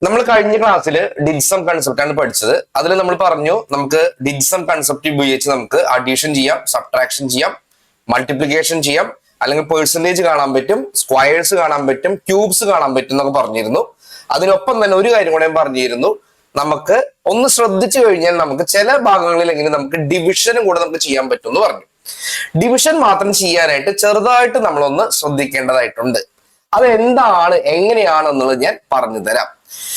നമ്മൾ കഴിഞ്ഞ ക്ലാസ്സിൽ ഡിജിസം കൺസെപ്റ്റ് ആണ് പഠിച്ചത്. അതിൽ നമ്മൾ പറഞ്ഞു നമുക്ക് ഡിജിസം കൺസെപ്റ്റ് ഉപയോഗിച്ച് നമുക്ക് അഡീഷൻ ചെയ്യാം, സബ്ട്രാക്ഷൻ ചെയ്യാം, മൾട്ടിപ്ലിക്കേഷൻ ചെയ്യാം, അല്ലെങ്കിൽ പെർസെന്റേജ് കാണാൻ പറ്റും, സ്ക്വയേഴ്സ് കാണാൻ പറ്റും, ക്യൂബ്സ് കാണാൻ പറ്റും എന്നൊക്കെ പറഞ്ഞിരുന്നു. അതിനൊപ്പം തന്നെ ഒരു കാര്യം കൂടെ പറഞ്ഞിരുന്നു, നമുക്ക് ഒന്ന് ശ്രദ്ധിച്ചു കഴിഞ്ഞാൽ നമുക്ക് ചില ഭാഗങ്ങളിൽ എങ്ങനെ നമുക്ക് ഡിവിഷനും കൂടെ നമുക്ക് ചെയ്യാൻ പറ്റും എന്ന് പറഞ്ഞു. ഡിവിഷൻ മാത്രം ചെയ്യാനായിട്ട് ചെറുതായിട്ട് നമ്മളൊന്ന് ശ്രദ്ധിക്കേണ്ടതായിട്ടുണ്ട്. അത് എന്താണ്, എങ്ങനെയാണെന്നുള്ളത് ഞാൻ പറഞ്ഞു തരാം.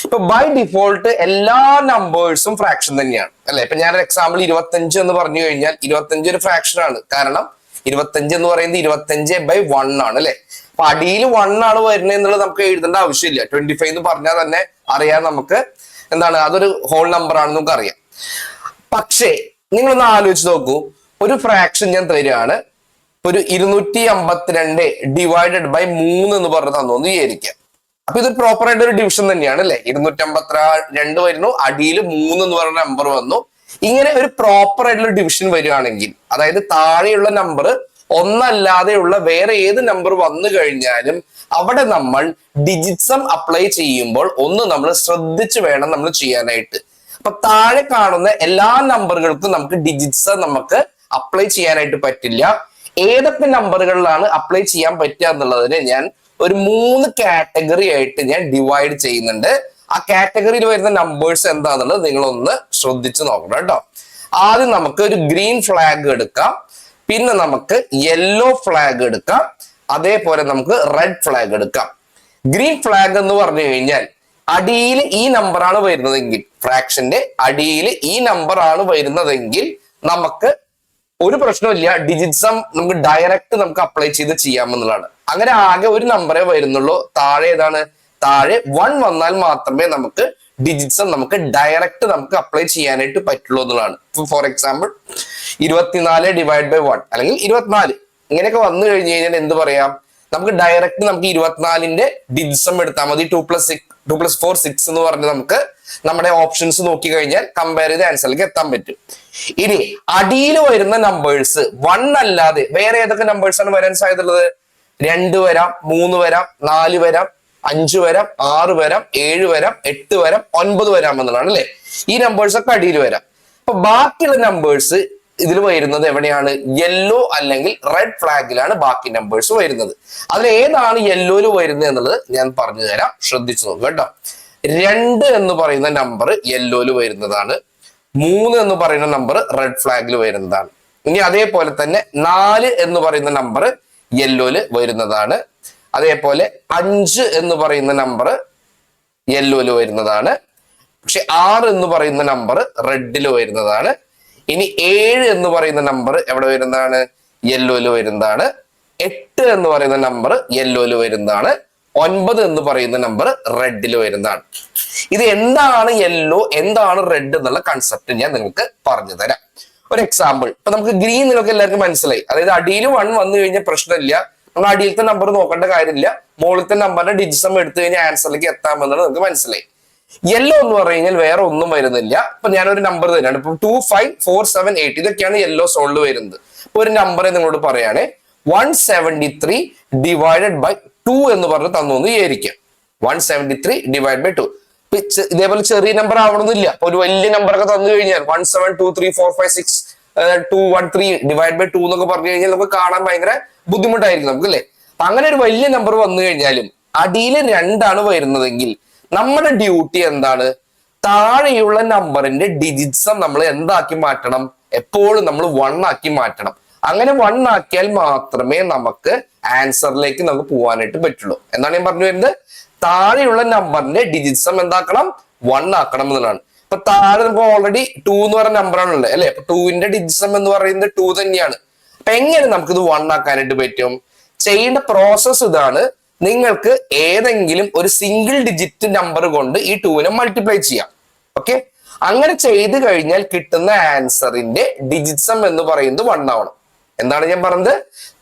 ഇപ്പൊ ബൈ ഡിഫോൾട്ട് എല്ലാ നമ്പേഴ്സും ഫ്രാക്ഷൻ തന്നെയാണ് അല്ലെ. ഇപ്പൊ ഞാനൊരു എക്സാമ്പിൾ 25 എന്ന് പറഞ്ഞു കഴിഞ്ഞാൽ 25 ഒരു ഫ്രാക്ഷൻ ആണ്. കാരണം 25 എന്ന് പറയുന്നത് 25/1 ആണ് അല്ലെ. അപ്പൊ അടിയിൽ 1 ആണ് വരുന്നത് എന്നുള്ളത് നമുക്ക് എഴുതേണ്ട ആവശ്യമില്ല. 25 എന്ന് പറഞ്ഞാൽ തന്നെ അറിയാം നമുക്ക് എന്താണ്, അതൊരു ഹോൾ നമ്പർ ആണെന്ന് നമുക്ക് അറിയാം. പക്ഷേ നിങ്ങളൊന്ന് ആലോചിച്ച് നോക്കൂ, ഒരു ഫ്രാക്ഷൻ ഞാൻ തരികയാണ്, ഒരു 252 ഡിവൈഡഡ് ബൈ 3 എന്ന് പറഞ്ഞ് തന്നു എന്ന് വിചാരിക്കാം. അപ്പൊ ഇത് പ്രോപ്പർ ആയിട്ട് ഒരു ഡിവിഷൻ തന്നെയാണ് അല്ലെ. 252 വരുന്നു, അടിയിൽ 3 എന്ന് പറയുന്ന നമ്പർ വന്നു. ഇങ്ങനെ ഒരു പ്രോപ്പർ ആയിട്ടുള്ള ഡിവിഷൻ വരികയാണെങ്കിൽ, അതായത് താഴെയുള്ള നമ്പർ ഒന്നല്ലാതെയുള്ള വേറെ ഏത് നമ്പർ വന്നു കഴിഞ്ഞാലും അവിടെ നമ്മൾ ഡിജിറ്റ്സം അപ്ലൈ ചെയ്യുമ്പോൾ ഒന്ന് നമ്മൾ ശ്രദ്ധിച്ചു വേണം നമ്മൾ ചെയ്യാനായിട്ട്. അപ്പൊ താഴെ കാണുന്ന എല്ലാ നമ്പറുകൾക്കും നമുക്ക് ഡിജിറ്റ്സ് നമുക്ക് അപ്ലൈ ചെയ്യാനായിട്ട് പറ്റില്ല. ഏതൊക്കെ നമ്പറുകളിലാണ് അപ്ലൈ ചെയ്യാൻ പറ്റുക എന്നുള്ളതിന് ഞാൻ ഒരു 3 കാറ്റഗറി ആയിട്ട് ഞാൻ ഡിവൈഡ് ചെയ്യുന്നുണ്ട്. ആ കാറ്റഗറിയിൽ വരുന്ന നമ്പേഴ്സ് എന്താണെന്നുള്ളത് നിങ്ങളൊന്ന് ശ്രദ്ധിച്ചു നോക്കണം കേട്ടോ. ആദ്യം നമുക്ക് ഒരു ഗ്രീൻ ഫ്ലാഗ് എടുക്കാം, പിന്നെ നമുക്ക് യെല്ലോ ഫ്ലാഗ് എടുക്കാം, അതേപോലെ നമുക്ക് റെഡ് ഫ്ലാഗ് എടുക്കാം. ഗ്രീൻ ഫ്ലാഗ് എന്ന് പറഞ്ഞു കഴിഞ്ഞാൽ അടിയിൽ ഈ നമ്പറാണ് വരുന്നതെങ്കിൽ, ഫ്രാക്ഷന്റെ അടിയിൽ ഈ നമ്പർ ആണ് വരുന്നതെങ്കിൽ നമുക്ക് ഒരു പ്രശ്നമില്ല, ഡിജിറ്റ്സം നമുക്ക് ഡയറക്റ്റ് നമുക്ക് അപ്ലൈ ചെയ്ത് ചെയ്യാമെന്നുള്ളതാണ്. അങ്ങനെ ആകെ ഒരു നമ്പറേ വരുന്നുള്ളൂ. താഴെ ഏതാണ്, താഴെ 1 വന്നാൽ മാത്രമേ നമുക്ക് ഡിജിറ്റ്സം നമുക്ക് ഡയറക്റ്റ് നമുക്ക് അപ്ലൈ ചെയ്യാനായിട്ട് പറ്റുള്ളൂ എന്നുള്ളതാണ്. ഫോർ എക്സാമ്പിൾ 24/1 അല്ലെങ്കിൽ 24 ഇങ്ങനെയൊക്കെ വന്നു കഴിഞ്ഞു കഴിഞ്ഞാൽ എന്ത് പറയാം, നമുക്ക് ഡയറക്റ്റ് നമുക്ക് 24ന്റെ ഡിജിറ്റ്സം എടുത്താൽ മതി. 2+4 6 എന്ന് പറഞ്ഞ് നമുക്ക് നമ്മുടെ ഓപ്ഷൻസ് നോക്കി കഴിഞ്ഞാൽ കമ്പയർ ചെയ്ത് ആൻസറിലേക്ക് എത്താൻ പറ്റും. ഇനി അടിയിൽ വരുന്ന നമ്പേഴ്സ് 1 അല്ലാതെ വേറെ ഏതൊക്കെ നമ്പേഴ്സ് ആണ് വരാൻ സാധ്യതയുള്ളത്? 2 വരാം, 3 വരാം, 4 വരാം, 5 വരാം, 6 വരാം, 7 വരാം, 8 വരാം, 9 വരാം എന്നുള്ളതാണ് അല്ലെ. ഈ നമ്പേഴ്സ് ഒക്കെ അടിയിൽ വരാം. അപ്പൊ ബാക്കിയുള്ള നമ്പേഴ്സ് ഇതിൽ വരുന്നത് എവിടെയാണ്? യെല്ലോ അല്ലെങ്കിൽ റെഡ് ഫ്ലാഗിലാണ് ബാക്കി നമ്പേഴ്സ് വരുന്നത്. അതിൽ ഏതാണ് യെല്ലോയിൽ വരുന്നത് എന്നുള്ളത് ഞാൻ പറഞ്ഞു തരാം, ശ്രദ്ധിച്ചു നോക്കുക കേട്ടോ. 2 എന്ന് പറയുന്ന നമ്പർ യെല്ലോയിൽ വരുന്നതാണ്. 3 എന്ന് പറയുന്ന നമ്പർ റെഡ് ഫ്ലാഗിൽ വരുന്നതാണ്. ഇനി അതേപോലെ തന്നെ 4 എന്ന് പറയുന്ന നമ്പർ യെല്ലോയിൽ വരുന്നതാണ്. അതേപോലെ 5 എന്ന് പറയുന്ന നമ്പർ യെല്ലോയിൽ വരുന്നതാണ്. പക്ഷെ 6 എന്ന് പറയുന്ന നമ്പർ റെഡിൽ വരുന്നതാണ്. ഇനി 7 എന്ന് പറയുന്ന നമ്പർ എവിടെ വരുന്നതാണ്? യെല്ലോയിൽ വരുന്നതാണ്. 8 എന്ന് പറയുന്ന നമ്പർ യെല്ലോയിൽ വരുന്നതാണ്. 9 എന്ന് പറയുന്ന നമ്പർ റെഡിൽ വരുന്നതാണ്. ഇത് എന്താണ് യെല്ലോ, എന്താണ് റെഡ് എന്നുള്ള കൺസെപ്റ്റ് ഞാൻ നിങ്ങൾക്ക് പറഞ്ഞു തരാം. ഒരു എക്സാമ്പിൾ, ഇപ്പൊ നമുക്ക് ഗ്രീൻ നിങ്ങൾക്ക് എല്ലാവർക്കും മനസ്സിലായി. അതായത് അടിയിൽ 1 വന്നു കഴിഞ്ഞാൽ പ്രശ്നമില്ല, നമ്മൾ അടിയിലത്തെ നമ്പർ നോക്കേണ്ട കാര്യമില്ല, മുകളിലത്തെ നമ്പറിന്റെ ഡിജിറ്റ്സം എടുത്തു കഴിഞ്ഞാൽ ആൻസറിലേക്ക് എത്താമെന്നുള്ളത് നിങ്ങൾക്ക് മനസ്സിലായി. യെല്ലോ എന്ന് പറഞ്ഞു കഴിഞ്ഞാൽ വേറെ ഒന്നും വരുന്നില്ല. ഇപ്പൊ ഞാനൊരു നമ്പർ തന്നെയാണ്, ഇപ്പൊ 2, 5, 4, 7, 8 ഇതൊക്കെയാണ് യെല്ലോ സോണിൽ വരുന്നത്. ഇപ്പൊ ഒരു നമ്പർ നിങ്ങളോട് പറയാണ് 173 ഡിവൈഡഡ് ബൈ 2 എന്ന് പറഞ്ഞ് തന്നു എന്ന് വിചാരിക്കാം. 173 ഡിവൈഡ് ബൈ 2. ഇതേപോലെ ചെറിയ നമ്പർ ആവണമെന്നില്ല. അപ്പൊ ഒരു വലിയ നമ്പർ ഒക്കെ തന്നു കഴിഞ്ഞാൽ 1, 7, 2, 3, 4, 5, 6, 2, 1, 3 ഡിവൈഡ് ബൈ 2 എന്നൊക്കെ പറഞ്ഞു കഴിഞ്ഞാൽ നമുക്ക് കാണാൻ ഭയങ്കര ബുദ്ധിമുട്ടായിരിക്കും നമുക്ക് അല്ലെ. അപ്പൊ അങ്ങനെ ഒരു വലിയ നമ്പർ വന്നു കഴിഞ്ഞാലും അടിയിൽ 2 ആണ് വരുന്നതെങ്കിൽ നമ്മുടെ ഡ്യൂട്ടി എന്താണ്? താഴെയുള്ള നമ്പറിന്റെ ഡിജിറ്റ്സം നമ്മൾ എന്താക്കി മാറ്റണം? എപ്പോഴും നമ്മൾ 1 ആക്കി മാറ്റണം. അങ്ങനെ 1 ആക്കിയാൽ മാത്രമേ നമുക്ക് ആൻസറിലേക്ക് നമുക്ക് പോകാനായിട്ട് പറ്റുള്ളൂ. എന്താണ് ഞാൻ പറഞ്ഞു വരുന്നത്? താഴെയുള്ള നമ്പറിന്റെ ഡിജിറ്റ്സം എന്താക്കണം? 1 ആക്കണം എന്നുള്ളതാണ്. ഇപ്പൊ താഴെ നമുക്ക് ഓൾറെഡി 2 എന്ന് പറയുന്ന നമ്പറാണുള്ളത് അല്ലെ. അപ്പൊ 2ന്റെ ഡിജിറ്റ്സം എന്ന് പറയുന്നത് 2 തന്നെയാണ്. അപ്പൊ എങ്ങനെ നമുക്കിത് 1 ആക്കാനായിട്ട് പറ്റും? ചെയ്യേണ്ട പ്രോസസ് ഇതാണ്. നിങ്ങൾക്ക് ഏതെങ്കിലും ഒരു സിംഗിൾ ഡിജിറ്റ് നമ്പർ കൊണ്ട് ഈ 2നെ മൾട്ടിപ്ലൈ ചെയ്യാം. ഓക്കെ, അങ്ങനെ ചെയ്ത് കഴിഞ്ഞാൽ കിട്ടുന്ന ആൻസറിന്റെ ഡിജിറ്റ്സം എന്ന് പറയുന്നത് 1 ആവണം. എന്താണ് ഞാൻ പറഞ്ഞത്?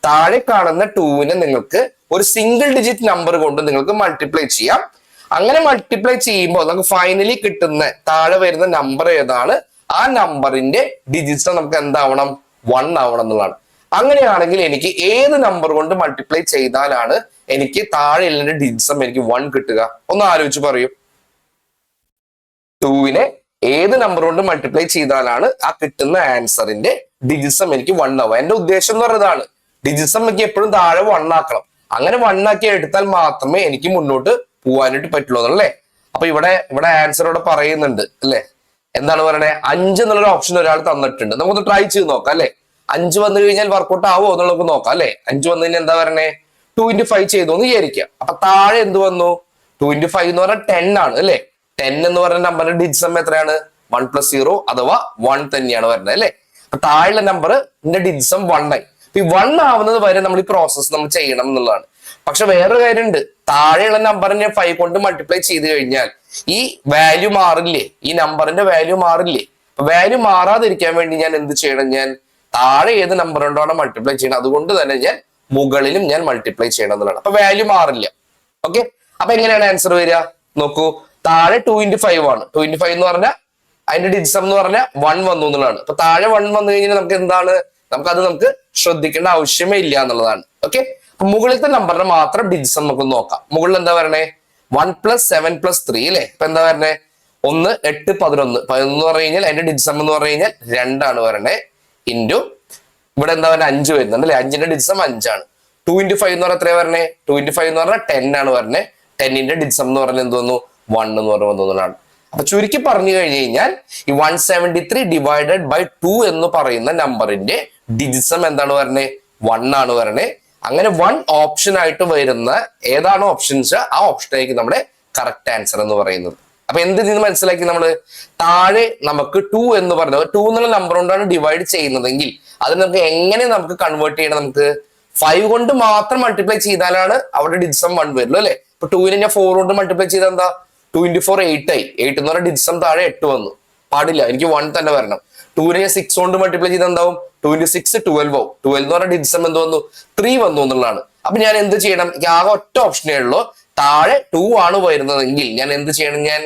താഴെ കാണുന്ന 2നെ നിങ്ങൾക്ക് ഒരു സിംഗിൾ ഡിജിറ്റ് നമ്പർ കൊണ്ട് നിങ്ങൾക്ക് മൾട്ടിപ്ലൈ ചെയ്യാം. അങ്ങനെ മൾട്ടിപ്ലൈ ചെയ്യുമ്പോൾ നമുക്ക് ഫൈനലി കിട്ടുന്ന താഴെ വരുന്ന നമ്പർ ഏതാണ്, ആ നമ്പറിന്റെ ഡിജിറ്റ്സ് നമുക്ക് എന്താവണം? 1 ആവണം എന്നുള്ളതാണ്. അങ്ങനെയാണെങ്കിൽ എനിക്ക് ഏത് നമ്പർ കൊണ്ട് മൾട്ടിപ്ലൈ ചെയ്താലാണ് എനിക്ക് താഴെ ഡിജിറ്റ്സം എനിക്ക് 1 കിട്ടുക? ഒന്ന് ആലോചിച്ച് പറയൂ. 2നെ ഏത് നമ്പർ കൊണ്ട് മൾട്ടിപ്ലൈ ചെയ്താലാണ് ആ കിട്ടുന്ന ആൻസറിന്റെ ഡിജിസം എനിക്ക് 1 ആവുക. എന്റെ ഉദ്ദേശം എന്ന് പറയുന്നതാണ് ഡിജിസം എനിക്ക് എപ്പോഴും താഴെ 1 ആക്കണം. അങ്ങനെ 1 ആക്കി എടുത്താൽ മാത്രമേ എനിക്ക് മുന്നോട്ട് പോകാനായിട്ട് പറ്റുള്ളൂ എന്നല്ലേ. അപ്പൊ ഇവിടെ ആൻസർ ഇവിടെ പറയുന്നുണ്ട് അല്ലെ. എന്താണ് പറയണേ? 5 എന്നുള്ളൊരു ഓപ്ഷൻ ഒരാൾ തന്നിട്ടുണ്ട്. നമുക്കൊന്ന് ട്രൈ ചെയ്ത് നോക്കാം അല്ലെ. 5 വന്നു കഴിഞ്ഞാൽ വർക്കൗട്ട് ആവോ എന്നുള്ളത് നോക്കാം അല്ലെ. 5 വന്നു കഴിഞ്ഞാൽ എന്താ പറയണേ? 2 into 5 ചെയ്തു എന്ന് വിചാരിക്കുക. അപ്പൊ താഴെ എന്ത് വന്നു? 2 into 5 എന്ന് പറഞ്ഞാൽ 10 ആണ് അല്ലെ. 10 എന്ന് പറയുന്ന നമ്പറിന്റെ ഡിജിസം എത്രയാണ്? 1 + 0 അഥവാ 1 തന്നെയാണ് വരുന്നത് അല്ലെ. അപ്പൊ താഴെയുള്ള നമ്പറിന്റെ ഡിജിസം 1 ആയി. ഈ 1 ആവുന്നത് വരെ നമ്മൾ ഈ പ്രോസസ്സ് നമ്മൾ ചെയ്യണം എന്നുള്ളതാണ്. പക്ഷെ വേറൊരു കാര്യമുണ്ട്. താഴെയുള്ള നമ്പറിനെ 5 കൊണ്ട് മൾട്ടിപ്ലൈ ചെയ്ത് കഴിഞ്ഞാൽ ഈ വാല്യൂ മാറില്ലേ? ഈ നമ്പറിന്റെ വാല്യൂ മാറില്ലേ? അപ്പൊ വാല്യൂ മാറാതിരിക്കാൻ വേണ്ടി ഞാൻ എന്ത് ചെയ്യണം? ഞാൻ താഴെ ഏത് നമ്പർ കൊണ്ടാണ് മൾട്ടിപ്ലൈ ചെയ്യണം, അതുകൊണ്ട് തന്നെ ഞാൻ മുകളിലും ഞാൻ മൾട്ടിപ്ലൈ ചെയ്യണം എന്നുള്ളതാണ്. അപ്പൊ വാല്യൂ മാറില്ല. ഓക്കെ, അപ്പൊ എങ്ങനെയാണ് ആൻസർ വരിക? നോക്കൂ, താഴെ 2 into 5 ആണ്. 2 into 5 എന്ന് പറഞ്ഞാൽ അതിന്റെ ഡിജിസം എന്ന് പറഞ്ഞാൽ 1 വന്നു എന്നുള്ളതാണ്. അപ്പൊ താഴെ 1 വന്നു കഴിഞ്ഞാൽ നമുക്ക് എന്താണ്? നമുക്ക് ശ്രദ്ധിക്കേണ്ട ആവശ്യമേ ഇല്ല എന്നുള്ളതാണ്. ഓക്കെ, അപ്പൊ മുകളിലത്തെ നമ്പറിന് മാത്രം ഡിജിസം നമുക്ക് നോക്കാം. മുകളിൽ എന്താ പറയണേ? 1 + 7 + 3 അല്ലെ. ഇപ്പൊ എന്താ പറയണേ? 1 8 11 11 എന്ന് പറഞ്ഞു കഴിഞ്ഞാൽ അതിന്റെ ഡിജിസം എന്ന് പറഞ്ഞു കഴിഞ്ഞാൽ 2 ആണ് പറയണേ. ഇൻറ്റു ഇവിടെ എന്താ പറയുക? 5 വരുന്നുണ്ട് അല്ലെ. 5ന്റെ ഡിജിസം 5 ആണ്. 2 into 5 എന്ന് പറഞ്ഞാൽ എത്രയാ പറഞ്ഞേ? 2 into 5 എന്ന് പറഞ്ഞാൽ 10 ആണ് പറഞ്ഞേ. 10ന്റെ ഡിജിസം എന്ന് പറഞ്ഞാൽ എന്ത് വന്നു? 1 എന്ന് പറഞ്ഞാണ്. അപ്പൊ ചുരുക്കി പറഞ്ഞു കഴിഞ്ഞു കഴിഞ്ഞാൽ ഈ 173 ഡിവൈഡഡ് ബൈ 2 എന്ന് പറയുന്ന നമ്പറിന്റെ ഡിജിസം എന്താണ് പറഞ്ഞേ? 1 ആണ് പറഞ്ഞേ. അങ്ങനെ 1 ഓപ്ഷൻ ആയിട്ട് വരുന്ന ഏതാണോ ഓപ്ഷൻസ് ആ ഓപ്ഷനായിരിക്കും നമ്മുടെ കറക്റ്റ് ആൻസർ എന്ന് പറയുന്നത്. അപ്പൊ എന്ത് നിന്ന് മനസ്സിലാക്കി നമ്മള്? താഴെ നമുക്ക് 2 എന്ന് പറഞ്ഞത് 2 എന്നുള്ള നമ്പർ കൊണ്ടാണ് ഡിവൈഡ് ചെയ്യുന്നതെങ്കിൽ അത് നമുക്ക് കൺവേർട്ട് ചെയ്യണം? നമുക്ക് 5 കൊണ്ട് മാത്രം മൾട്ടിപ്ലൈ ചെയ്താലാണ് അവിടെ ഡിജിസം 1 വരുള്ളൂ അല്ലെ. ഇപ്പൊ 2നെ ഞാൻ 4 കൊണ്ട് മൾട്ടിപ്ലൈ ചെയ്താൽ എന്താ? 2 into 4 8 ആയി. 8 എന്ന് പറഞ്ഞാൽ ഡിജിസം താഴെ 8 വന്നു. പാടില്ല, എനിക്ക് 1 തന്നെ വരണം. 2നെ ഞാൻ 6 കൊണ്ട് മൾട്ടിപ്ലൈ ചെയ്താൽ എന്താവും? 2 into 6 12 ആവും. 12 എന്ന് പറഞ്ഞാൽ ഡിജിസം എന്ത് വന്നു? 3 വന്നു എന്നുള്ളതാണ്. അപ്പൊ ഞാൻ എന്ത് ചെയ്യണം? ആകെ ഒറ്റ ഓപ്ഷനേ ഉള്ളൂ. താഴെ 2 ആണ് വരുന്നതെങ്കിൽ ഞാൻ എന്ത് ചെയ്യണം? ഞാൻ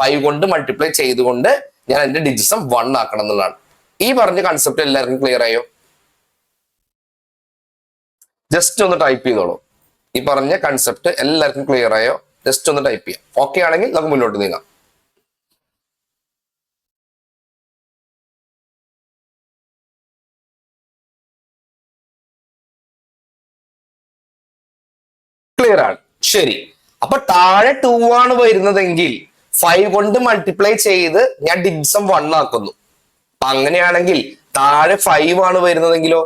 5 കൊണ്ട് മൾട്ടിപ്ലൈ ചെയ്തുകൊണ്ട് ഞാൻ അതിന്റെ ഡിജിസം 1 ആക്കണം എന്നുള്ളതാണ്. ഈ പറഞ്ഞ കൺസെപ്റ്റ് എല്ലാവർക്കും ക്ലിയർ ആയോ? ജസ്റ്റ് ഒന്ന് ടൈപ്പ് ചെയ്തോളൂ. ഈ പറഞ്ഞ കൺസെപ്റ്റ് എല്ലാവർക്കും ക്ലിയർ ആയോ? ജസ്റ്റ് ഒന്ന് ടൈപ്പ് ചെയ്യാം. ഓക്കെ ആണെങ്കിൽ നമുക്ക് മുന്നോട്ട് നീങ്ങാം. ക്ലിയർ ആണ്. ശരി, അപ്പൊ താഴെ 2 ആണ് വരുന്നതെങ്കിൽ 5 കൊണ്ട് മൾട്ടിപ്ലൈ ചെയ്ത് ഞാൻ ഡിജിസം 1 ആക്കുന്നു. അപ്പൊ അങ്ങനെയാണെങ്കിൽ താഴെ 5 ആണ് വരുന്നതെങ്കിലോ?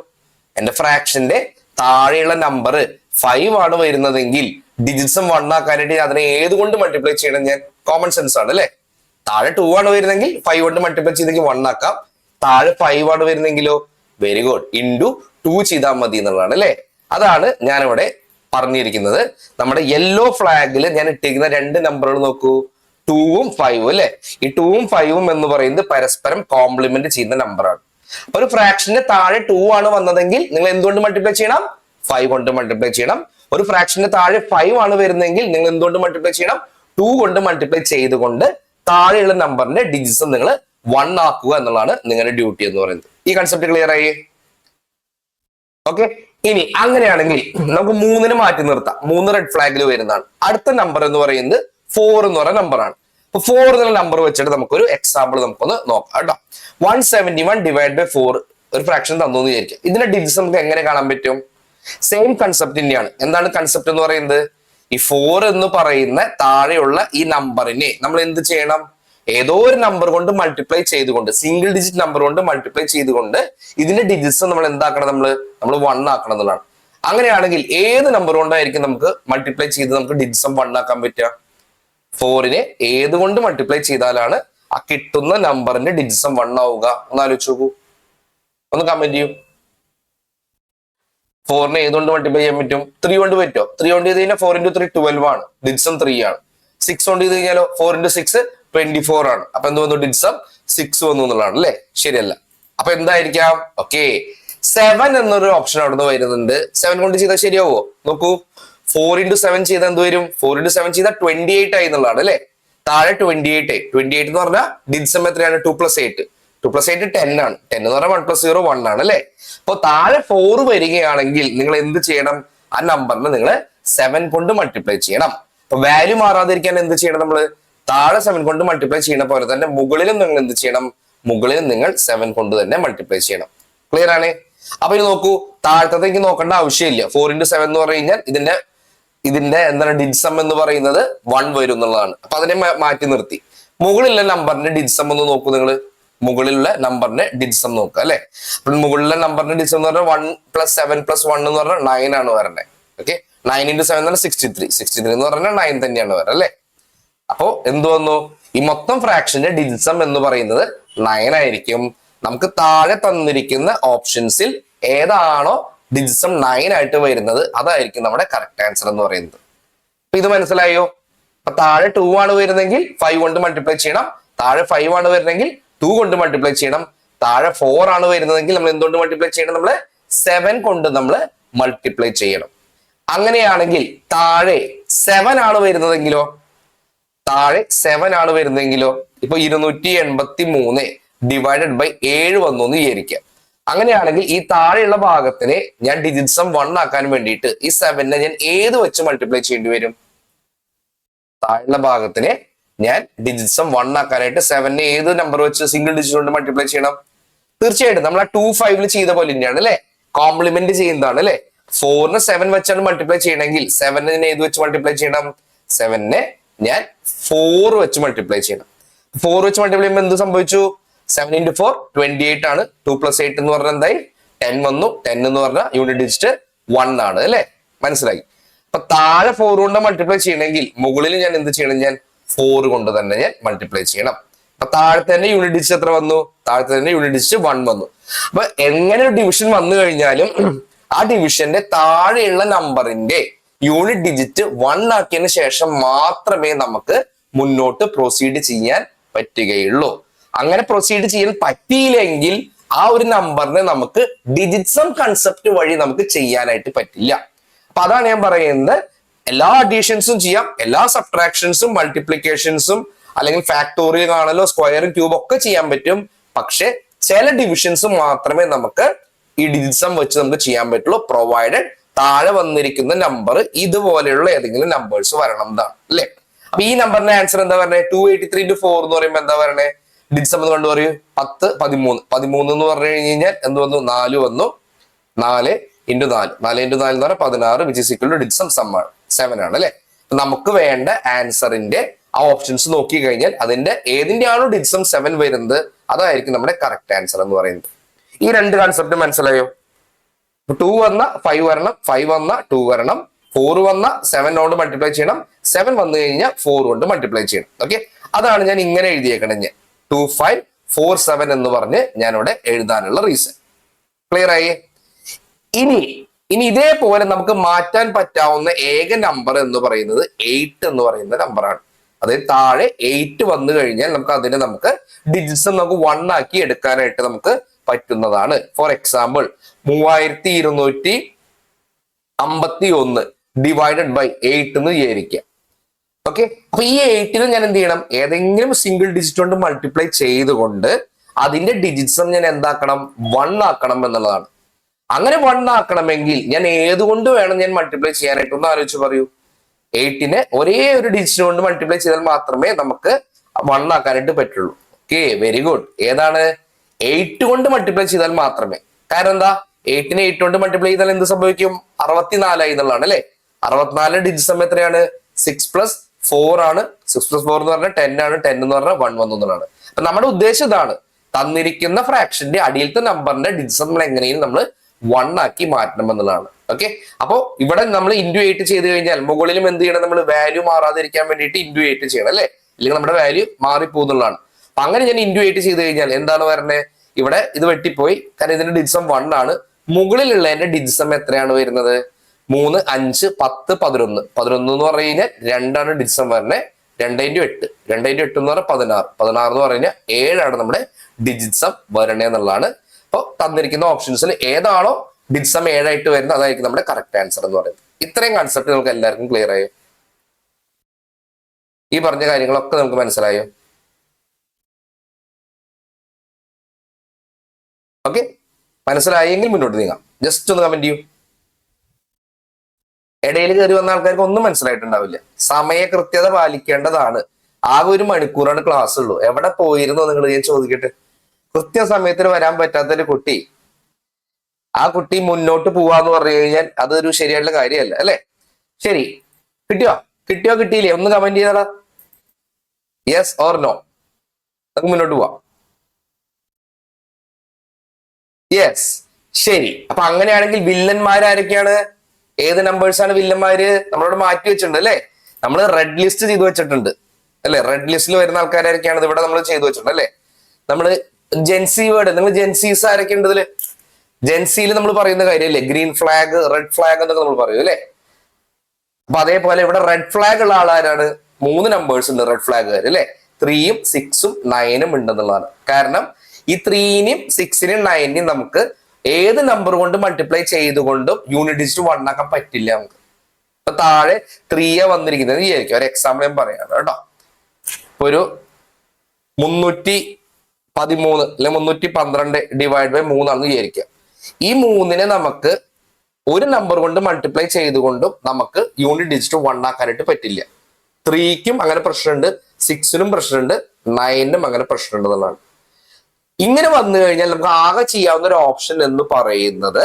എന്റെ ഫ്രാക്ഷന്റെ താഴെയുള്ള നമ്പർ 5 ആണ് വരുന്നതെങ്കിൽ ഡിജിറ്റ്സം 1 ആക്കാനായിട്ട് അതിനെ ഏത് കൊണ്ട് മൾട്ടിപ്ലൈ ചെയ്യണം? ഞാൻ കോമൺ സെൻസ് ആണ് അല്ലെ. താഴെ 2 ആണ് വരുന്നെങ്കിൽ 5 കൊണ്ട് മൾട്ടിപ്ലൈ ചെയ്തെങ്കിൽ 1 ആക്കാം. താഴെ 5 ആണ് വരുന്നെങ്കിലോ? വെരി ഗുഡ്, ഇൻറ്റു 2 ചെയ്താൽ മതി എന്നുള്ളതാണ് അല്ലെ. അതാണ് ഞാനിവിടെ പറഞ്ഞിരിക്കുന്നത്. നമ്മുടെ യെല്ലോ ഫ്ലാഗിൽ ഞാൻ ഇട്ടിരിക്കുന്ന 2 നമ്പറുകൾ നോക്കൂ, 2ഉം 5ഉം അല്ലെ. ഈ 2ഉം 5ഉം എന്ന് പറയുന്നത് പരസ്പരം കോംപ്ലിമെന്റ് ചെയ്യുന്ന നമ്പറാണ്. അപ്പൊ ഒരു ഫ്രാക്ഷന്റെ താഴെ 2 ആണ് വന്നതെങ്കിൽ നിങ്ങൾ എന്തുകൊണ്ട് മൾട്ടിപ്ലൈ ചെയ്യണം? 5 കൊണ്ട് മൾട്ടിപ്ലൈ ചെയ്യണം. ഒരു ഫ്രാക്ഷന്റെ താഴെ 5 ആണ് വരുന്നെങ്കിൽ നിങ്ങൾ എന്തുകൊണ്ട് മൾട്ടിപ്ലൈ ചെയ്യണം? 2 കൊണ്ട് മൾട്ടിപ്ലൈ ചെയ്തുകൊണ്ട് താഴെയുള്ള നമ്പറിന്റെ ഡിജിറ്റ്സ് നിങ്ങൾ 1 ആക്കുക എന്നുള്ളതാണ് നിങ്ങളുടെ ഡ്യൂട്ടി എന്ന് പറയുന്നത്. ഈ കൺസെപ്റ്റ് ക്ലിയർ ആയി? ഓക്കെ, ഇനി അങ്ങനെയാണെങ്കിൽ നമുക്ക് 3നെ മാറ്റി നിർത്താം. 3 റെഡ് ഫ്ലാഗിൽ വരുന്നതാണ്. അടുത്ത നമ്പർ എന്ന് പറയുന്നത് 4 എന്ന് പറയുന്ന നമ്പറാണ്. അപ്പൊ 4 എന്നുള്ള നമ്പർ വെച്ചിട്ട് നമുക്കൊരു എക്സാമ്പിൾ നമുക്കൊന്ന് നോക്കാം കേട്ടോ. 171 ഡിവൈഡ് ബൈ 4 ഒരു ഫ്രാക്ഷൻ തന്നു എന്ന് വിചാരിക്കാം. ഇതിന്റെ ഡിജിറ്റ്സ് നമുക്ക് എങ്ങനെ കാണാൻ പറ്റും? സെയിം കൺസെപ്റ്റ് തന്നെയാണ്. എന്താണ് കൺസെപ്റ്റ് എന്ന് പറയുന്നത്? ഈ 4 എന്ന് പറയുന്ന താഴെയുള്ള ഈ നമ്പറിനെ നമ്മൾ എന്ത് ചെയ്യണം? ഏതോ ഒരു നമ്പർ കൊണ്ട് മൾട്ടിപ്ലൈ ചെയ്തുകൊണ്ട്, സിംഗിൾ ഡിജിറ്റ് നമ്പർ കൊണ്ട് മൾട്ടിപ്ലൈ ചെയ്തുകൊണ്ട് ഇതിന്റെ ഡിജിറ്റ്സ് നമ്മൾ എന്താക്കണം? നമ്മൾ 1 ആക്കണം എന്നുള്ളതാണ്. അങ്ങനെയാണെങ്കിൽ ഏത് നമ്പർ കൊണ്ടായിരിക്കും നമുക്ക് മൾട്ടിപ്ലൈ ചെയ്ത് നമുക്ക് ഡിജിറ്റ്സം 1 ആക്കാൻ പറ്റുക? 4നെ ഏത് കൊണ്ട് മൾട്ടിപ്ലൈ ചെയ്താലാണ് ആ കിട്ടുന്ന നമ്പറിന്റെ ഡിജിറ്റ്സം 1 ആവുക? ഒന്ന് ആലോചിച്ച് നോക്കൂ, ഒന്ന് കമന്റ് ചെയ്യൂ. 4നെ ഏതുകൊണ്ട് മൾട്ടിപ്ലൈ ചെയ്യാൻ പറ്റും? 3 കൊണ്ട് പറ്റുമോ? 3 കൊണ്ട് ചെയ്ത് കഴിഞ്ഞാൽ 4 into 3 12 ആണ്, ഡിജിറ്റ്സം 3 ആണ്. 6 കൊണ്ട് ചെയ്ത് കഴിഞ്ഞാലോ 4 into 6 24 ആണ്. അപ്പൊ എന്ത് വന്നു? ഡിജിറ്റ്സം 6 വന്നു എന്നുള്ളതാണ് അല്ലെ. ശരിയല്ല. അപ്പൊ എന്തായിരിക്കാം? ഓക്കെ, 7 എന്നൊരു ഓപ്ഷൻ അവിടെ നിന്ന് വരുന്നുണ്ട്. 7 കൊണ്ട് ചെയ്താൽ ശരിയാവോ? നോക്കൂ, 4 into 7 ചെയ്താൽ എന്ത് വരും? 4 into 7 ചെയ്താൽ 28 ആയി എന്നുള്ളതാണ് അല്ലെ. താഴെ 28 എന്ന് പറഞ്ഞാൽ ഡിജിറ്റ്സം എത്രയാണ്? 2 + 8. 2 + 8 10 ആണ്. 10 എന്ന് പറഞ്ഞാൽ 1 + 0 1 ആണ് അല്ലെ. അപ്പൊ താഴെ 4 വരികയാണെങ്കിൽ നിങ്ങൾ എന്ത് ചെയ്യണം? ആ നമ്പറിന് നിങ്ങൾ 7 കൊണ്ട് മൾട്ടിപ്ലൈ ചെയ്യണം. അപ്പൊ വാല്യൂ മാറാതിരിക്കാൻ എന്ത് ചെയ്യണം? നമ്മള് താഴെ 7 കൊണ്ട് മൾട്ടിപ്ലൈ ചെയ്യുന്ന പോലെ തന്നെ മുകളിലും നിങ്ങൾ എന്ത് ചെയ്യണം? മുകളിലും നിങ്ങൾ 7 കൊണ്ട് തന്നെ മൾട്ടിപ്ലൈ ചെയ്യണം. ക്ലിയർ ആണ്? അപ്പൊ ഇത് നോക്കൂ, താഴത്തേക്ക് നോക്കേണ്ട ആവശ്യമില്ല. 4 into 7 എന്ന് പറഞ്ഞു കഴിഞ്ഞാൽ ഇതിന്റെ എന്താണ് ഡിഡ്സം എന്ന് പറയുന്നത് 1 വരും എന്നുള്ളതാണ്. അപ്പൊ അതിനെ മാറ്റി നിർത്തി. മുകളിലുള്ള നമ്പറിന്റെ ഡിഡ്സം ഒന്ന് നോക്കൂ നിങ്ങൾ. മുകളിലുള്ള നമ്പറിന്റെ ഡിഡ്സം നോക്കുക അല്ലെ. അപ്പൊ മുകളിലെ നമ്പറിന്റെ ഡിഡ്സം എന്ന് പറഞ്ഞാൽ 1 + 7 + 1 എന്ന് പറഞ്ഞാൽ 9 ആണ് വരണ്ടേ. ഓക്കെ, 9 into 7 എന്ന് പറഞ്ഞാൽ 63 എന്ന് പറഞ്ഞാൽ 9 തന്നെയാണ് വരെ അല്ലെ. അപ്പോ എന്ത് വന്നു? ഈ മൊത്തം ഫ്രാക്ഷന്റെ ഡിഡ്സം എന്ന് പറയുന്നത് 9 ആയിരിക്കും. നമുക്ക് താഴെ തന്നിരിക്കുന്ന ഓപ്ഷൻസിൽ ഏതാണോ ഡിഡ്സം 9 ആയിട്ട് വരുന്നത് അതായിരിക്കും നമ്മുടെ കറക്റ്റ് ആൻസർ എന്ന് പറയുന്നത്. അപ്പൊ ഇത് മനസ്സിലായോ? അപ്പൊ താഴെ 2 ആണ് വരുന്നെങ്കിൽ 5 കൊണ്ട് മൾട്ടിപ്ലൈ ചെയ്യണം. താഴെ 5 ആണ് വരുന്നെങ്കിൽ 2 കൊണ്ട് മൾട്ടിപ്ലൈ ചെയ്യണം. താഴെ 4 ആണ് വരുന്നതെങ്കിൽ നമ്മൾ എന്തുകൊണ്ട് മൾട്ടിപ്ലൈ ചെയ്യണം? നമ്മള് 7 കൊണ്ട് നമ്മൾ മൾട്ടിപ്ലൈ ചെയ്യണം. അങ്ങനെയാണെങ്കിൽ താഴെ 7 ആണ് വരുന്നതെങ്കിലോ? താഴെ 7 ആണ് വരുന്നതെങ്കിലോ? ഇപ്പൊ 283 ഡിവൈഡഡ് ബൈ 7 വന്നു എന്ന് വിചാരിക്കാം. അങ്ങനെയാണെങ്കിൽ ഈ താഴെയുള്ള ഭാഗത്തിനെ ഞാൻ ഡിജിറ്റ്സം 1 ആക്കാൻ വേണ്ടിയിട്ട് ഈ 7നെ ഞാൻ ഏത് വെച്ച് മൾട്ടിപ്ലൈ ചെയ്യേണ്ടി വരും? താഴെയുള്ള ഭാഗത്തിനെ ഞാൻ ഡിജിറ്റ്സം 1 ആക്കാനായിട്ട് 7നെ ഏത് നമ്പർ വെച്ച് സിംഗിൾ ഡിജിറ്റ് കൊണ്ട് മൾട്ടിപ്ലൈ ചെയ്യണം? തീർച്ചയായിട്ടും നമ്മൾ ആ 2 5 ചെയ്ത പോലെ തന്നെയാണ് അല്ലെ, കോംപ്ലിമെന്റ് ചെയ്യുന്നതാണ് അല്ലെ. 4നെ 7 വെച്ചാണ് മൾട്ടിപ്ലൈ ചെയ്യണമെങ്കിൽ 7നെ ഏത് വെച്ച് മൾട്ടിപ്ലൈ ചെയ്യണം? 7നെ ഞാൻ 4 വെച്ച് മൾട്ടിപ്ലൈ ചെയ്യണം. 4 വെച്ച് മൾട്ടിപ്ലൈ ചെയ്യുമ്പോൾ എന്ത് സംഭവിച്ചു? 7 into 4 28 ആണ്. 2 + 8 എന്ന് പറഞ്ഞാൽ എന്തായി? 10 വന്നു. 10 എന്ന് പറഞ്ഞാൽ യൂണിറ്റ് ഡിജിറ്റ് 1 ആണ് അല്ലെ. മനസ്സിലായി? അപ്പൊ താഴെ 4 കൊണ്ട് മൾട്ടിപ്ലൈ ചെയ്യണമെങ്കിൽ മുകളിൽ ഞാൻ എന്ത് ചെയ്യണം? ഞാൻ 4 കൊണ്ട് തന്നെ ഞാൻ മൾട്ടിപ്ലൈ ചെയ്യണം. അപ്പൊ താഴത്തെ തന്നെ യൂണിറ്റ് ഡിജിറ്റ് എത്ര വന്നു? താഴത്തെ തന്നെ യൂണിറ്റ് ഡിജിറ്റ് 1 വന്നു. അപ്പൊ എങ്ങനെ ഒരു ഡിവിഷൻ വന്നു കഴിഞ്ഞാലും ആ ഡിവിഷന്റെ താഴെയുള്ള നമ്പറിന്റെ യൂണിറ്റ് ഡിജിറ്റ് 1 ആക്കിയതിനു ശേഷം മാത്രമേ നമുക്ക് മുന്നോട്ട് പ്രൊസീഡ് ചെയ്യാൻ പറ്റുകയുള്ളൂ. അങ്ങനെ പ്രൊസീഡ് ചെയ്യാൻ പറ്റിയില്ലെങ്കിൽ ആ ഒരു നമ്പറിനെ നമുക്ക് ഡിജിറ്റ്സം കൺസെപ്റ്റ് വഴി നമുക്ക് ചെയ്യാനായിട്ട് പറ്റില്ല. അപ്പൊ അതാണ് ഞാൻ പറയുന്നത്, എല്ലാ അഡീഷൻസും ചെയ്യാം, എല്ലാ സബ്ട്രാക്ഷൻസും മൾട്ടിപ്ലിക്കേഷൻസും അല്ലെങ്കിൽ ഫാക്ടോറിയൽ ആണല്ലോ, സ്ക്വയറും ക്യൂബും ഒക്കെ ചെയ്യാൻ പറ്റും. പക്ഷെ ചില ഡിവിഷൻസ് മാത്രമേ നമുക്ക് ഈ ഡിജിറ്റ്സം വെച്ച് നമുക്ക് ചെയ്യാൻ പറ്റുള്ളൂ, പ്രൊവൈഡഡ് താഴെ വന്നിരിക്കുന്ന നമ്പർ ഇതുപോലെയുള്ള ഏതെങ്കിലും നമ്പേഴ്സ് വരണം എന്നാണ് അല്ലെ. അപ്പൊ ഈ നമ്പറിന്റെ ആൻസർ എന്താ പറഞ്ഞത്? 283 into 4 എന്ന് പറയുമ്പോൾ എന്താ പറയണേ? ഡിജിറ്റ്സം എന്ന് കണ്ടു പറയൂ. 10 13 13 എന്ന് പറഞ്ഞു കഴിഞ്ഞാൽ എന്ത് വന്നു? 4 വന്നു. 4 into 4 4 into 4 എന്ന് പറഞ്ഞാൽ 16 which is equal to ഡിജിറ്റ്സം 7 ആണ് അല്ലെ. നമുക്ക് വേണ്ട ആൻസറിന്റെ ആ ഓപ്ഷൻസ് നോക്കി കഴിഞ്ഞാൽ അതിന്റെ ഏതിന്റെയാണോ ഡിജിറ്റ്സം 7 വരുന്നത് അതായിരിക്കും നമ്മുടെ കറക്റ്റ് ആൻസർ എന്ന് പറയുന്നത്. ഈ രണ്ട് കൺസെപ്റ്റ് മനസ്സിലായോ? 2 വന്ന 5 വരണം, 5 വന്ന 2 വരണം, 4 വന്ന 7 കൊണ്ട് മൾട്ടിപ്ലൈ ചെയ്യണം, 7 വന്നു കഴിഞ്ഞാൽ 4 കൊണ്ട് മൾട്ടിപ്ലൈ ചെയ്യണം. ഓക്കെ, അതാണ് ഞാൻ ഇങ്ങനെ എഴുതിയേക്കണം. ഞാൻ 2 5 4 7 എന്ന് പറഞ്ഞ് ഞാനിവിടെ എഴുതാനുള്ള റീസൺ. ക്ലിയർ ആയി? ഇനി ഇതേപോലെ നമുക്ക് മാറ്റാൻ പറ്റാവുന്ന ഏക നമ്പർ എന്ന് പറയുന്നത് 8 എന്ന് പറയുന്ന നമ്പറാണ്. അതായത് താഴെ 8 വന്നു കഴിഞ്ഞാൽ നമുക്ക് ഡിജിറ്റ്സ് നമുക്ക് 1 ആക്കി എടുക്കാനായിട്ട് നമുക്ക് പറ്റുന്നതാണ്. ഫോർ എക്സാമ്പിൾ 3251 ഡിവൈഡഡ് ബൈ 8 എന്ന് വിചാരിക്കുക. ഓക്കെ, അപ്പൊ ഈ 8ന് ഞാൻ എന്ത് ചെയ്യണം? ഏതെങ്കിലും സിംഗിൾ ഡിജിറ്റ് കൊണ്ട് മൾട്ടിപ്ലൈ ചെയ്തുകൊണ്ട് അതിന്റെ ഡിജിറ്റ്സം ഞാൻ എന്താക്കണം? 1 ആക്കണം എന്നുള്ളതാണ്. അങ്ങനെ 1 ആക്കണമെങ്കിൽ ഞാൻ ഏതുകൊണ്ട് വേണം ഞാൻ മൾട്ടിപ്ലൈ ചെയ്യാനായിട്ട്? ഒന്ന് ആലോചിച്ച് പറയൂ. 8നെ ഒരേ ഒരു ഡിജിറ്റ് കൊണ്ട് മൾട്ടിപ്ലൈ ചെയ്താൽ മാത്രമേ നമുക്ക് 1 ആക്കാനായിട്ട് പറ്റുള്ളൂ. Okay, very good. ഏതാണ്? 8 കൊണ്ട് മൾട്ടിപ്ലൈ ചെയ്താൽ മാത്രമേ. കാരണം എന്താ? 8നെ 8 കൊണ്ട് മൾട്ടിപ്ലൈ ചെയ്താൽ എന്ത് സംഭവിക്കും? 64 ആയി എന്നുള്ളതാണ് അല്ലെ. 64 ഡിജിറ്റ്സം എത്രയാണ്? 6 + 4 ആണ്. 6 + 4 എന്ന് പറഞ്ഞാൽ 10 ആണ്. 10 എന്ന് പറഞ്ഞാൽ 1 വന്നു എന്നുള്ളതാണ്. അപ്പൊ നമ്മുടെ ഉദ്ദേശം ഇതാണ്, തന്നിരിക്കുന്ന ഫ്രാക്ഷന്റെ അടിയിലത്തെ നമ്പറിന്റെ ഡിജിറ്റ്സം നമ്മൾ എങ്ങനെയും നമ്മൾ 1 ആക്കി മാറ്റണം എന്നുള്ളതാണ്. ഓക്കെ, അപ്പൊ ഇവിടെ നമ്മൾ ഇൻറ്റു 8 ചെയ്ത് കഴിഞ്ഞാൽ മുകളിലും എന്ത് ചെയ്യണം? നമ്മൾ വാല്യൂ മാറാതിരിക്കാൻ വേണ്ടിയിട്ട് ഇൻറ്റു 8 ചെയ്യണം അല്ലെ, ഇല്ലെങ്കിൽ നമ്മുടെ വാല്യൂ മാറിപ്പോകുന്നുള്ളതാണ്. അപ്പൊ അങ്ങനെ ഞാൻ ഇൻറ്റു 8 ചെയ്ത് കഴിഞ്ഞാൽ എന്താണ് വരുന്നത്? ഇവിടെ ഇത് വെട്ടിപ്പോയി, കാരണം ഇതിന്റെ ഡിജിറ്റ്സം 1 ആണ്. മുകളിലുള്ള എന്റെ ഡിജിറ്റ്സം എത്രയാണ് വരുന്നത്? 3 5 10 11 11 എന്ന് പറഞ്ഞു കഴിഞ്ഞാൽ 2 ആണ് ഡിജിറ്റ്സം വരുന്നത്. 2 into 8 2 into 8 എന്ന് പറഞ്ഞാൽ 16 16 എന്ന് പറഞ്ഞു കഴിഞ്ഞാൽ 7 ആണ് നമ്മുടെ ഡിജിറ്റ്സം വരണേ എന്നുള്ളതാണ്. അപ്പോൾ തന്നിരിക്കുന്ന ഓപ്ഷൻസിൽ ഏതാണോ ഡിജിറ്റ്സം 7 ആയിട്ട് വരുന്നത് അതായിരിക്കും നമ്മുടെ കറക്റ്റ് ആൻസർ എന്ന് പറയുന്നത്. ഇത്രയും കൺസെപ്റ്റ് നമുക്ക് എല്ലാവർക്കും ക്ലിയർ ആയോ? ഈ പറഞ്ഞ കാര്യങ്ങളൊക്കെ നമുക്ക് മനസ്സിലായോ? ഓക്കെ, മനസ്സിലായെങ്കിൽ മുന്നോട്ട് നീങ്ങാം. ജസ്റ്റ് ഒന്ന് കമന്റ് ചെയ്യൂ. ഇടയിൽ കയറി വന്ന ആൾക്കാർക്ക് ഒന്നും മനസ്സിലായിട്ടുണ്ടാവില്ല. സമയ കൃത്യത പാലിക്കേണ്ടതാണ്. ആകെ ഒരു മണിക്കൂറാണ് ക്ലാസ് ഉള്ളൂ. എവിടെ പോയിരുന്നോ നിങ്ങൾ? ഞാൻ ചോദിക്കട്ടെ. കൃത്യസമയത്തിന് വരാൻ പറ്റാത്തൊരു കുട്ടി, ആ കുട്ടി മുന്നോട്ട് പോവാന്ന് പറഞ്ഞു കഴിഞ്ഞാൽ അതൊരു ശരിയായിട്ടുള്ള കാര്യമല്ല അല്ലെ? ശരി, കിട്ടിയോ? കിട്ടിയോ കിട്ടിയില്ലേ? ഒന്ന് കമന്റ് ചെയ്താടാ, യെസ് ഓർ നോ. നമുക്ക് മുന്നോട്ട് പോവാം. യെസ്, ശരി. അപ്പൊ അങ്ങനെയാണെങ്കിൽ വില്ലന്മാരാരൊക്കെയാണ്? ഏത് നമ്പേഴ്സാണ് വില്ലന്മാര്? നമ്മളോട് മാറ്റി വെച്ചിട്ടുണ്ട് അല്ലെ? നമ്മൾ റെഡ് ലിസ്റ്റ് ചെയ്തു വെച്ചിട്ടുണ്ട് അല്ലെ? റെഡ് ലിസ്റ്റിൽ വരുന്ന ആൾക്കാരൊക്കെയാണ് ഇവിടെ നമ്മൾ ചെയ്തു വെച്ചിട്ടുണ്ട് അല്ലെ? നമ്മള് ജെൻസി വേർഡ്, നിങ്ങൾ ജെൻസീസ് ആരൊക്കെ ഉണ്ട് ഇതില്? ജെൻസിയിൽ നമ്മൾ പറയുന്ന കാര്യമല്ലേ ഗ്രീൻ ഫ്ലാഗ്, റെഡ് ഫ്ലാഗ് എന്നൊക്കെ നമ്മൾ പറയും അല്ലെ? അപ്പൊ അതേപോലെ ഇവിടെ റെഡ് ഫ്ലാഗ് ഉള്ള ആളാരാണ്? 3 നമ്പേഴ്സ് ഉണ്ട് റെഡ് ഫ്ലാഗുകാർ അല്ലെ? 3ഉം 6ഉം 9ഉം ഉണ്ടെന്നുള്ളതാണ്. കാരണം ഈ 3നെയും 6നെയും 9നെയും നമുക്ക് ഏത് നമ്പർ കൊണ്ട് മൾട്ടിപ്ലൈ ചെയ്തുകൊണ്ടും യൂണിറ്റ് ഡിജിറ്റ് 1 ആക്കാൻ പറ്റില്ല നമുക്ക്. ഇപ്പൊ താഴെ 3 വന്നിരിക്കുന്നത് വിചാരിക്കും. ഒരു എക്സാമ്പിൾ ഞാൻ പറയാണ് കേട്ടോ. ഒരു 313 അല്ലെ 312 ഡിവൈഡ് ബൈ 3 ആണെന്ന് വിചാരിക്കുക. ഈ 3നെ നമുക്ക് ഒരു നമ്പർ കൊണ്ട് മൾട്ടിപ്ലൈ ചെയ്തുകൊണ്ടും നമുക്ക് യൂണിറ്റ് ഡിജിറ്റ് 1 ആക്കാനായിട്ട് പറ്റില്ല. 3ക്കും അങ്ങനെ പ്രശ്നമുണ്ട്, 6നും പ്രശ്നമുണ്ട്, 9നും അങ്ങനെ പ്രശ്നമുണ്ട് എന്നുള്ളതാണ്. ഇങ്ങനെ വന്നു കഴിഞ്ഞാൽ നമുക്ക് ആകെ ചെയ്യാവുന്ന ഒരു ഓപ്ഷൻ എന്ന് പറയുന്നത്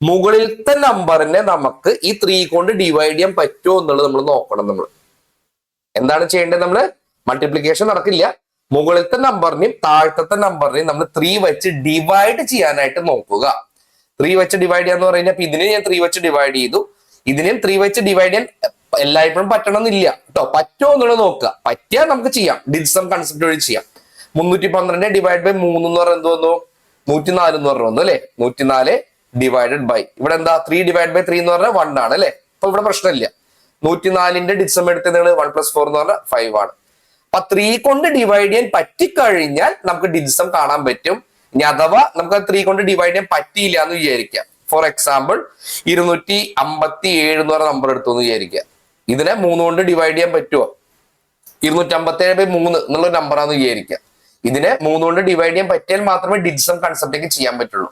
മുകളിലത്തെ നമ്പറിനെ നമുക്ക് ഈ 3 കൊണ്ട് ഡിവൈഡ് ചെയ്യാൻ പറ്റുമോ എന്നുള്ളത് നമ്മൾ നോക്കണം. നമ്മൾ എന്താണ് ചെയ്യേണ്ടത്? നമ്മൾ മൾട്ടിപ്ലിക്കേഷൻ നടക്കില്ല. മുകളിലത്തെ നമ്പറിനെയും താഴത്തെ നമ്പറിനെയും നമ്മൾ 3 വെച്ച് ഡിവൈഡ് ചെയ്യാനായിട്ട് നോക്കുക. 3 വെച്ച് ഡിവൈഡ് ചെയ്യാന്ന് പറയുന്നത് അപ്പൊ ഇതിനെ ഞാൻ 3 വെച്ച് ഡിവൈഡ് ചെയ്തു, ഇതിനെയും 3 വെച്ച് ഡിവൈഡ് ചെയ്യാൻ എല്ലായ്പ്പോഴും പറ്റണമെന്നില്ല കേട്ടോ. പറ്റുമോ എന്നുള്ളത് നോക്കുക. പറ്റിയാൽ നമുക്ക് ചെയ്യാം, ഡിജിസം കൺസെപ്റ്റ് വഴി ചെയ്യാം. 312 ഡിവൈഡ് ബൈ 3 എന്ന് പറയുന്നത് എന്ത് വന്നു? 104 എന്ന് പറഞ്ഞു വന്നു അല്ലെ? 104 ഡിവൈഡഡ് ബൈ ഇവിടെ എന്താ 3 ഡിവൈഡ് ബൈ 3 എന്ന് പറഞ്ഞാൽ 1 ആണ് അല്ലെ? അപ്പൊ ഇവിടെ പ്രശ്നമില്ല. 104ന്റെ ഡിജിസം എടുത്ത് നിങ്ങൾ 1 + 4 എന്ന് പറഞ്ഞാൽ 5 ആണ്. അപ്പൊ 3 കൊണ്ട് ഡിവൈഡ് ചെയ്യാൻ പറ്റിക്കഴിഞ്ഞാൽ നമുക്ക് ഡിജിസം കാണാൻ പറ്റും. ഇനി അഥവാ നമുക്ക് 3 കൊണ്ട് ഡിവൈഡ് ചെയ്യാൻ പറ്റിയില്ല എന്ന് വിചാരിക്കാം. ഫോർ എക്സാമ്പിൾ 257 എന്ന് പറഞ്ഞ നമ്പർ എടുത്തു എന്ന് വിചാരിക്കുക. ഇതിനെ 3 കൊണ്ട് ഡിവൈഡ് ചെയ്യാൻ പറ്റുമോ? 257/3 എന്നുള്ള നമ്പറാന്ന് വിചാരിക്കുക. ഇതിനെ 3 കൊണ്ട് ഡിവൈഡ് ചെയ്യാൻ പറ്റിയാൽ മാത്രമേ ഡിജിസം കൺസെപ്റ്റേക്ക് ചെയ്യാൻ പറ്റുള്ളൂ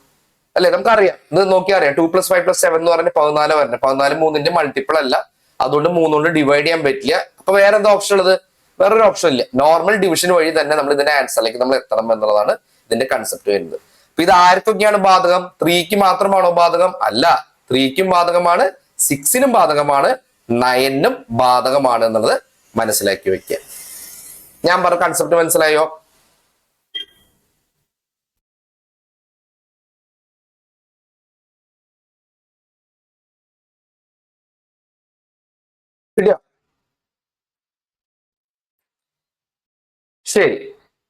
അല്ലെ? നമുക്കറിയാം, ഇത് നോക്കിയാൽ അറിയാം. 2 + 5 + 7 എന്ന് പറഞ്ഞാൽ 14 വരണം. 14 3ന്റെ മൾട്ടിപ്പിൾ അല്ല, അതുകൊണ്ട് 3 കൊണ്ട് ഡിവൈഡ് ചെയ്യാൻ പറ്റില്ല. അപ്പൊ വേറെ എന്താ ഓപ്ഷൻ ഉള്ളത്? വേറൊരു ഓപ്ഷൻ ഇല്ല. നോർമൽ ഡിവിഷൻ വഴി തന്നെ നമ്മൾ ഇതിന്റെ ആൻസറിലേക്ക് നമ്മൾ എത്തണം എന്നുള്ളതാണ് ഇതിന്റെ കൺസെപ്റ്റ് വരുന്നത്. അപ്പൊ ഇത് ആർക്കൊക്കെയാണ് ബാധകം? 3ക്ക് മാത്രമാണോ ബാധകം? അല്ല, 3ക്കും ബാധകമാണ്, 6നും ബാധകമാണ്, 9നും ബാധകമാണ് എന്നുള്ളത് മനസ്സിലാക്കി വെക്കുക. ഞാൻ പറഞ്ഞ കൺസെപ്റ്റ് മനസ്സിലായോ? ശരി,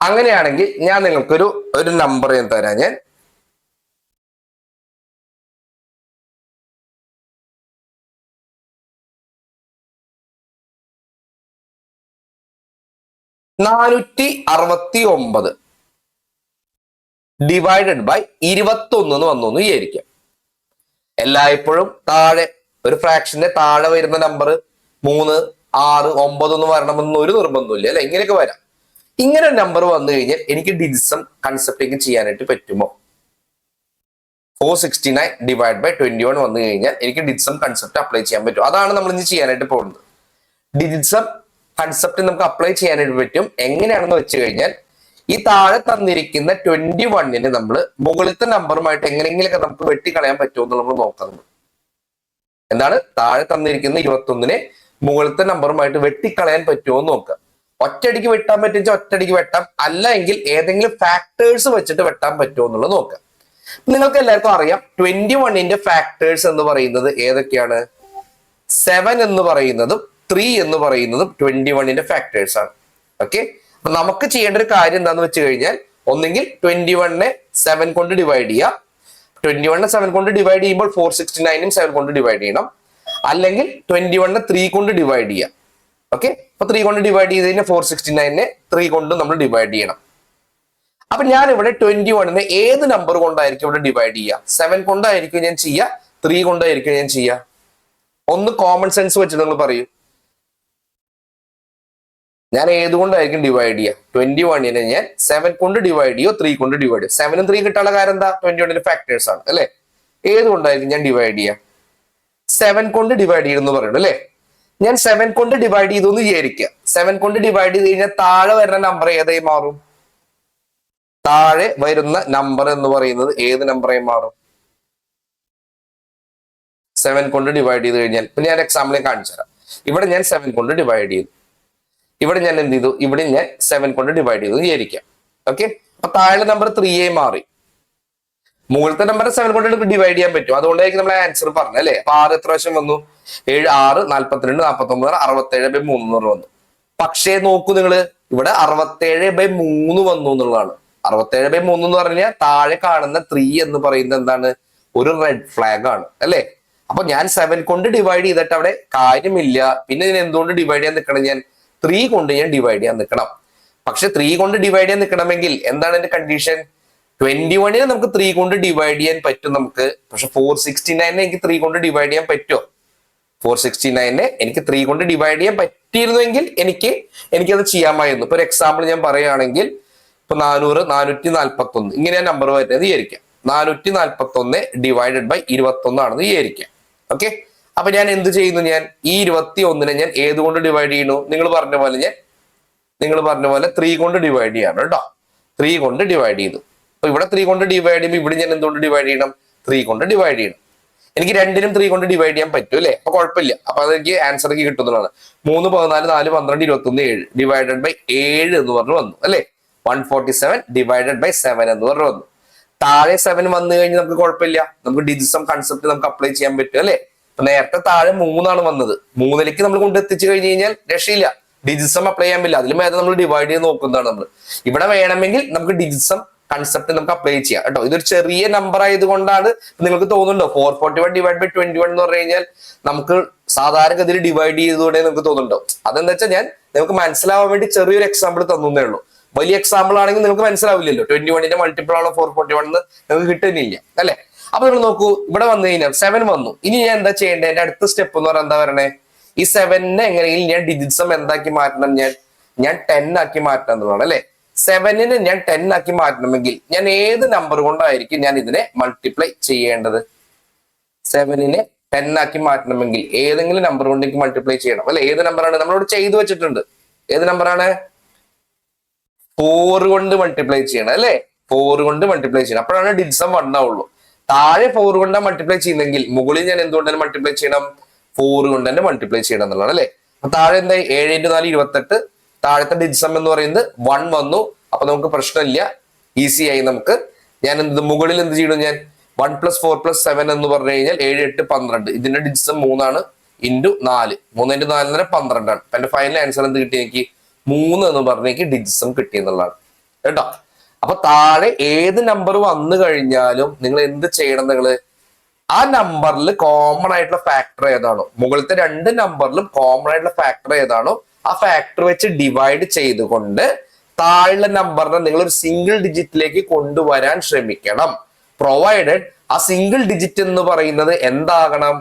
അങ്ങനെയാണെങ്കിൽ ഞാൻ നിങ്ങൾക്കൊരു നമ്പർ ഞാൻ തരാം. ഞാൻ 469 ഡിവൈഡഡ് ബൈ 21 എന്ന് വന്നു എന്ന് വിചാരിക്കാം. എല്ലായ്പ്പോഴും താഴെ ഒരു ഫ്രാക്ഷന്റെ താഴെ വരുന്ന നമ്പർ 3, 6, 9 എന്ന് വരണമെന്ന് ഒരു നിർബന്ധമില്ല അല്ലെ? ഇങ്ങനെയൊക്കെ വരാം. ഇങ്ങനെ ഒരു നമ്പർ വന്നു കഴിഞ്ഞാൽ എനിക്ക് ഡിജിസം കൺസെപ്റ്റേക്ക് ചെയ്യാനായിട്ട് പറ്റുമോ? 469 ഡിവൈഡ് ബൈ 21 വന്നു കഴിഞ്ഞാൽ എനിക്ക് ഡിജിസം കൺസെപ്റ്റ് അപ്ലൈ ചെയ്യാൻ പറ്റും. അതാണ് നമ്മൾ ഇനി ചെയ്യാനായിട്ട് പോകുന്നത്. ഡിജിസം കൺസെപ്റ്റ് നമുക്ക് അപ്ലൈ ചെയ്യാനായിട്ട് പറ്റും. എങ്ങനെയാണെന്ന് വെച്ച് കഴിഞ്ഞാൽ ഈ താഴെ തന്നിരിക്കുന്ന 21നെ നമ്മൾ മുകളിലത്തെ നമ്പറുമായിട്ട് എങ്ങനെയെങ്കിലൊക്കെ നമുക്ക് വെട്ടിക്കളയാൻ പറ്റുമോ എന്ന് നമ്മൾ നോക്കാം. എന്താണ് താഴെ തന്നിരിക്കുന്ന 21നെ മുകളിലത്തെ നമ്പറുമായിട്ട് വെട്ടിക്കളയാൻ പറ്റുമോ എന്ന് നോക്കാം. ഒറ്റയടിക്ക് വെട്ടാൻ പറ്റുമെങ്കിൽ ഒറ്റയടിക്ക് വെട്ടാം, അല്ല എങ്കിൽ ഏതെങ്കിലും ഫാക്ടേഴ്സ് വെച്ചിട്ട് വെട്ടാൻ പറ്റുമോ എന്നുള്ളത് നോക്കാം. നിങ്ങൾക്ക് എല്ലാവർക്കും അറിയാം 21ന്റെ ഫാക്ടേഴ്സ് എന്ന് പറയുന്നത് ഏതൊക്കെയാണ്? 7 എന്ന് പറയുന്നതും 3 എന്ന് പറയുന്നതും 21ന്റെ ഫാക്ടേഴ്സ് ആണ്. ഓക്കെ, അപ്പൊ നമുക്ക് ചെയ്യേണ്ട ഒരു കാര്യം എന്താന്ന് വെച്ച് കഴിഞ്ഞാൽ ഒന്നെങ്കിൽ 21നെ 7 കൊണ്ട് ഡിവൈഡ് ചെയ്യുക. 21നെ 7 കൊണ്ട് ഡിവൈഡ് ചെയ്യുമ്പോൾ 469നും 7 കൊണ്ട് ഡിവൈഡ് ചെയ്യണം. അല്ലെങ്കിൽ 21നെ 3 കൊണ്ട് ഡിവൈഡ് ചെയ്യുക. ഓക്കെ, അപ്പൊ 3 കൊണ്ട് ഡിവൈഡ് ചെയ്ത് കഴിഞ്ഞാൽ 469നെ 3 കൊണ്ട് നമ്മൾ ഡിവൈഡ് ചെയ്യണം. അപ്പൊ ഞാൻ ഇവിടെ 21നെ ഏത് നമ്പർ കൊണ്ടായിരിക്കും ഇവിടെ ഡിവൈഡ് ചെയ്യുക? 7 കൊണ്ടായിരിക്കും ഞാൻ ചെയ്യുക, 3 കൊണ്ടായിരിക്കും ഞാൻ ചെയ്യുക? ഒന്ന് കോമൺ സെൻസ് വെച്ചിട്ട് നിങ്ങൾ പറയൂ, ഞാൻ ഏതുകൊണ്ടായിരിക്കും ഡിവൈഡ് ചെയ്യുക? 21നെ ഞാൻ 7 കൊണ്ട് ഡിവൈഡ് ചെയ്യോ 3 കൊണ്ട് ഡിവൈഡ് ചെയ്യോ? 7ഉം 3 കിട്ടാനുള്ള കാര്യം എന്താ? 21ന്റെ ഫാക്ടേഴ്സ് ആണ് അല്ലെ? ഏതുകൊണ്ടായിരിക്കും ഞാൻ ഡിവൈഡ് ചെയ്യുക? 7 കൊണ്ട് ഡിവൈഡ് ചെയ്യുന്നു പറയുന്നത് അല്ലെ? ഞാൻ 7 കൊണ്ട് ഡിവൈഡ് ചെയ്തു എന്ന് വിചാരിക്കുക. 7 കൊണ്ട് ഡിവൈഡ് ചെയ്ത് കഴിഞ്ഞാൽ താഴെ വരുന്ന നമ്പർ ഏതായി മാറും? താഴെ വരുന്ന നമ്പർ എന്ന് പറയുന്നത് ഏത് നമ്പറായി മാറും? 7 കൊണ്ട് ഡിവൈഡ് ചെയ്ത് കഴിഞ്ഞാൽ, ഇപ്പൊ ഞാൻ എക്സാമ്പിൾ കാണിച്ചു തരാം. ഇവിടെ ഞാൻ 7 കൊണ്ട് ഡിവൈഡ് ചെയ്തു, ഇവിടെ ഞാൻ എന്ത് ചെയ്തു? ഇവിടെ ഞാൻ 7 കൊണ്ട് ഡിവൈഡ് ചെയ്തു വിചാരിക്കാം. ഓക്കെ, അപ്പൊ താഴെ നമ്പർ 3 ആയി മാറി. മുകളിലത്തെ നമ്പർ 7 കൊണ്ട് ഡിവൈഡ് ചെയ്യാൻ പറ്റും, അതുകൊണ്ടായിരിക്കും നമ്മൾ ആൻസർ പറഞ്ഞു അല്ലെ. അപ്പൊ 6 എത്ര പ്രാവശ്യം വന്നു? 7, 6, 42, 49, 67/300 വന്നു. പക്ഷേ നോക്കൂ നിങ്ങള്, ഇവിടെ 67/3 വന്നു എന്നുള്ളതാണ്. 67/3 എന്ന് പറഞ്ഞാൽ താഴെ കാണുന്ന 3 എന്ന് പറയുന്നത് എന്താണ്? ഒരു റെഡ് ഫ്ലാഗ് ആണ് അല്ലെ. അപ്പൊ ഞാൻ 7 കൊണ്ട് ഡിവൈഡ് ചെയ്തിട്ട് അവിടെ കാര്യമില്ല. പിന്നെ ഞാൻ എന്തുകൊണ്ട് ഡിവൈഡ് ചെയ്യാൻ നിൽക്കണം? ഞാൻ 3 കൊണ്ട് ഞാൻ ഡിവൈഡ് ചെയ്യാൻ നിൽക്കണം. പക്ഷെ 3 കൊണ്ട് ഡിവൈഡ് ചെയ്യാൻ നിൽക്കണമെങ്കിൽ എന്താണ് എന്റെ കണ്ടീഷൻ? 21 നമുക്ക് 3 കൊണ്ട് ഡിവൈഡ് ചെയ്യാൻ പറ്റും നമുക്ക്. പക്ഷെ 469 എനിക്ക് 3 കൊണ്ട് ഡിവൈഡ് ചെയ്യാൻ പറ്റുമോ? 469 എനിക്ക് 3 കൊണ്ട് ഡിവൈഡ് ചെയ്യാൻ പറ്റിയിരുന്നെങ്കിൽ എനിക്കത് ചെയ്യാമായിരുന്നു. ഇപ്പൊ ഒരു എക്സാമ്പിൾ ഞാൻ പറയുകയാണെങ്കിൽ, ഇപ്പൊ 400, 441 ഇങ്ങനെ നമ്പർ വരുന്നത് വിചാരിക്കാം. 441 ഡിവൈഡഡ് ബൈ 21 ആണെന്ന് വിചാരിക്കാം. ഓക്കെ, അപ്പൊ ഞാൻ എന്ത് ചെയ്യുന്നു? ഞാൻ ഈ 21 ഞാൻ ഏത് കൊണ്ട് ഡിവൈഡ് ചെയ്യുന്നു? നിങ്ങൾ പറഞ്ഞ പോലെ 3 കൊണ്ട് ഡിവൈഡ് ചെയ്യാണ് കേട്ടോ. 3 കൊണ്ട് ഡിവൈഡ് ചെയ്തു. അപ്പൊ ഇവിടെ 3 കൊണ്ട് ഡിവൈഡ് ചെയ്യുമ്പോൾ ഇവിടെ ഞാൻ എന്തുകൊണ്ട് ഡിവൈഡ് ചെയ്യണം? 3 കൊണ്ട് ഡിവൈഡ് ചെയ്യണം. എനിക്ക് രണ്ടിനും 3 കൊണ്ട് ഡിവൈഡ് ചെയ്യാൻ പറ്റും അല്ലെ. അപ്പൊ കുഴപ്പമില്ല. അപ്പൊ അതെനിക്ക് ആൻസർ കിട്ടുന്നതാണ്. 3, 14, 4, 12, 21, 7 ഡിവൈഡഡ് ബൈ 7 എന്ന് പറഞ്ഞു വന്നു അല്ലെ. 147 ഡിവൈഡഡ് ബൈ 7 എന്ന് പറഞ്ഞു വന്നു. താഴെ 7 വന്നു കഴിഞ്ഞാൽ നമുക്ക് കുഴപ്പമില്ല, നമുക്ക് ഡിജിസം കൺസെപ്റ്റ് നമുക്ക് അപ്ലൈ ചെയ്യാൻ പറ്റും അല്ലെ. അപ്പൊ നേരത്തെ താഴെ 3 വന്നത്, 3ലേക്ക് നമ്മൾ കൊണ്ട് എത്തിച്ചു കഴിഞ്ഞ് കഴിഞ്ഞാൽ രക്ഷയില്ല, ഡിജിസം അപ്ലൈ ചെയ്യാൻ പറ്റില്ല. അതിലും മേലെ നമ്മൾ ഡിവൈഡ് ചെയ്ത് നോക്കുന്നതാണ് നമ്മൾ. ഇവിടെ വേണമെങ്കിൽ നമുക്ക് ഡിജിസം കൺസെപ്റ്റ് നമുക്ക് അപ്ലൈ ചെയ്യാം കേട്ടോ. ഇതൊരു ചെറിയ നമ്പർ ആയതുകൊണ്ടാണ് നിങ്ങൾക്ക് തോന്നുന്നുണ്ടോ 441 ഡിവൈഡ് ബൈ 21 എന്ന് പറഞ്ഞു കഴിഞ്ഞാൽ നമുക്ക് സാധാരണഗതിയിൽ ഡിവൈഡ് ചെയ്തുകൂടെ നിങ്ങൾക്ക് തോന്നുന്നുണ്ടോ? അതെന്താ വെച്ചാൽ ഞാൻ നിങ്ങൾക്ക് മനസ്സിലാവാൻ വേണ്ടി ചെറിയൊരു എക്സാമ്പിൾ തന്നേ ഉള്ളൂ. വലിയ എക്സാമ്പിൾ ആണെങ്കിൽ നിങ്ങൾക്ക് മനസ്സിലാവില്ലല്ലോ. 21ന്റെ മൾട്ടിപ്പിൾ ആണ് 441 നിങ്ങൾക്ക് കിട്ടുന്നില്ല അല്ലെ. അപ്പൊ നിങ്ങൾ നോക്കൂ, ഇവിടെ വന്നു കഴിഞ്ഞാൽ 7 വന്നു. ഇനി ഞാൻ എന്താ ചെയ്യേണ്ടത്? എന്റെ അടുത്ത സ്റ്റെപ്പ് എന്ന് പറഞ്ഞാൽ എന്താ പറയണേ? ഈ 7നെ എങ്ങനെയെങ്കിലും ഞാൻ ഡിജിറ്റ്സം എന്താക്കി മാറ്റണം? ഞാൻ 10 ആക്കി മാറ്റണം എന്നുള്ളതാണ് അല്ലെ. 7നെ ഞാൻ 10 ആക്കി മാറ്റണമെങ്കിൽ ഞാൻ ഏത് നമ്പർ കൊണ്ടായിരിക്കും ഞാൻ ഇതിനെ മൾട്ടിപ്ലൈ ചെയ്യേണ്ടത്? 7നെ 10 ആക്കി മാറ്റണമെങ്കിൽ ഏതെങ്കിലും നമ്പർ കൊണ്ട് എനിക്ക് മൾട്ടിപ്ലൈ ചെയ്യണം അല്ലെ. ഏത് നമ്പറാണ് നമ്മളിവിടെ ചെയ്തു വെച്ചിട്ടുണ്ട്? ഏത് നമ്പറാണ്? 4 കൊണ്ട് മൾട്ടിപ്ലൈ ചെയ്യണം അല്ലെ. 4 കൊണ്ട് മൾട്ടിപ്ലൈ ചെയ്യണം, അപ്പോഴാണ് ഡിജിറ്റ്സം 1 ആവുള്ളൂ. താഴെ 4 കൊണ്ട് മൾട്ടിപ്ലൈ ചെയ്യുന്നെങ്കിൽ മുകളിൽ ഞാൻ എന്തുകൊണ്ടാണ് മൾട്ടിപ്ലൈ ചെയ്യണം? 4 കൊണ്ട് തന്നെ മൾട്ടിപ്ലൈ ചെയ്യണം എന്നുള്ളതാണ് അല്ലെ. അപ്പൊ താഴെ എന്തായി? 7 × 4 28. താഴത്തെ ഡിജിസം എന്ന് പറയുന്നത് 1 വന്നു. അപ്പൊ നമുക്ക് പ്രശ്നമില്ല, ഈസി ആയി നമുക്ക്. ഞാൻ മുകളിൽ എന്ത് ചെയ്യണം? ഞാൻ 1 + 4 + 7 എന്ന് പറഞ്ഞു കഴിഞ്ഞാൽ 7, 8, 12. ഇതിന്റെ ഡിജിസം 3 ആണ്. × 4, 3 × 4 12 ആണ്. അപ്പൊ എന്റെ ഫൈനൽ ആൻസർ എന്ത് കിട്ടി? എനിക്ക് 3 എന്ന് പറഞ്ഞേക്ക് ഡിജിസം കിട്ടി എന്നുള്ളതാണ് കേട്ടോ. അപ്പൊ താഴെ ഏത് നമ്പർ വന്നു കഴിഞ്ഞാലും നിങ്ങൾ എന്ത് ചെയ്യണം? നിങ്ങള് ആ നമ്പറിൽ കോമൺ ആയിട്ടുള്ള ഫാക്ടർ ഏതാണോ, മുകളിലത്തെ 2 നമ്പറിലും കോമൺ ആയിട്ടുള്ള ഫാക്ടർ ഏതാണോ ആ ഫാക്ടർ വെച്ച് ഡിവൈഡ് ചെയ്തുകൊണ്ട് താഴെ നമ്പറിനെ നിങ്ങൾ ഒരു സിംഗിൾ ഡിജിറ്റിലേക്ക് കൊണ്ടുവരാൻ ശ്രമിക്കണം. പ്രൊവൈഡഡ് ആ സിംഗിൾ ഡിജിറ്റ് എന്ന് പറയുന്നത് എന്താകണം?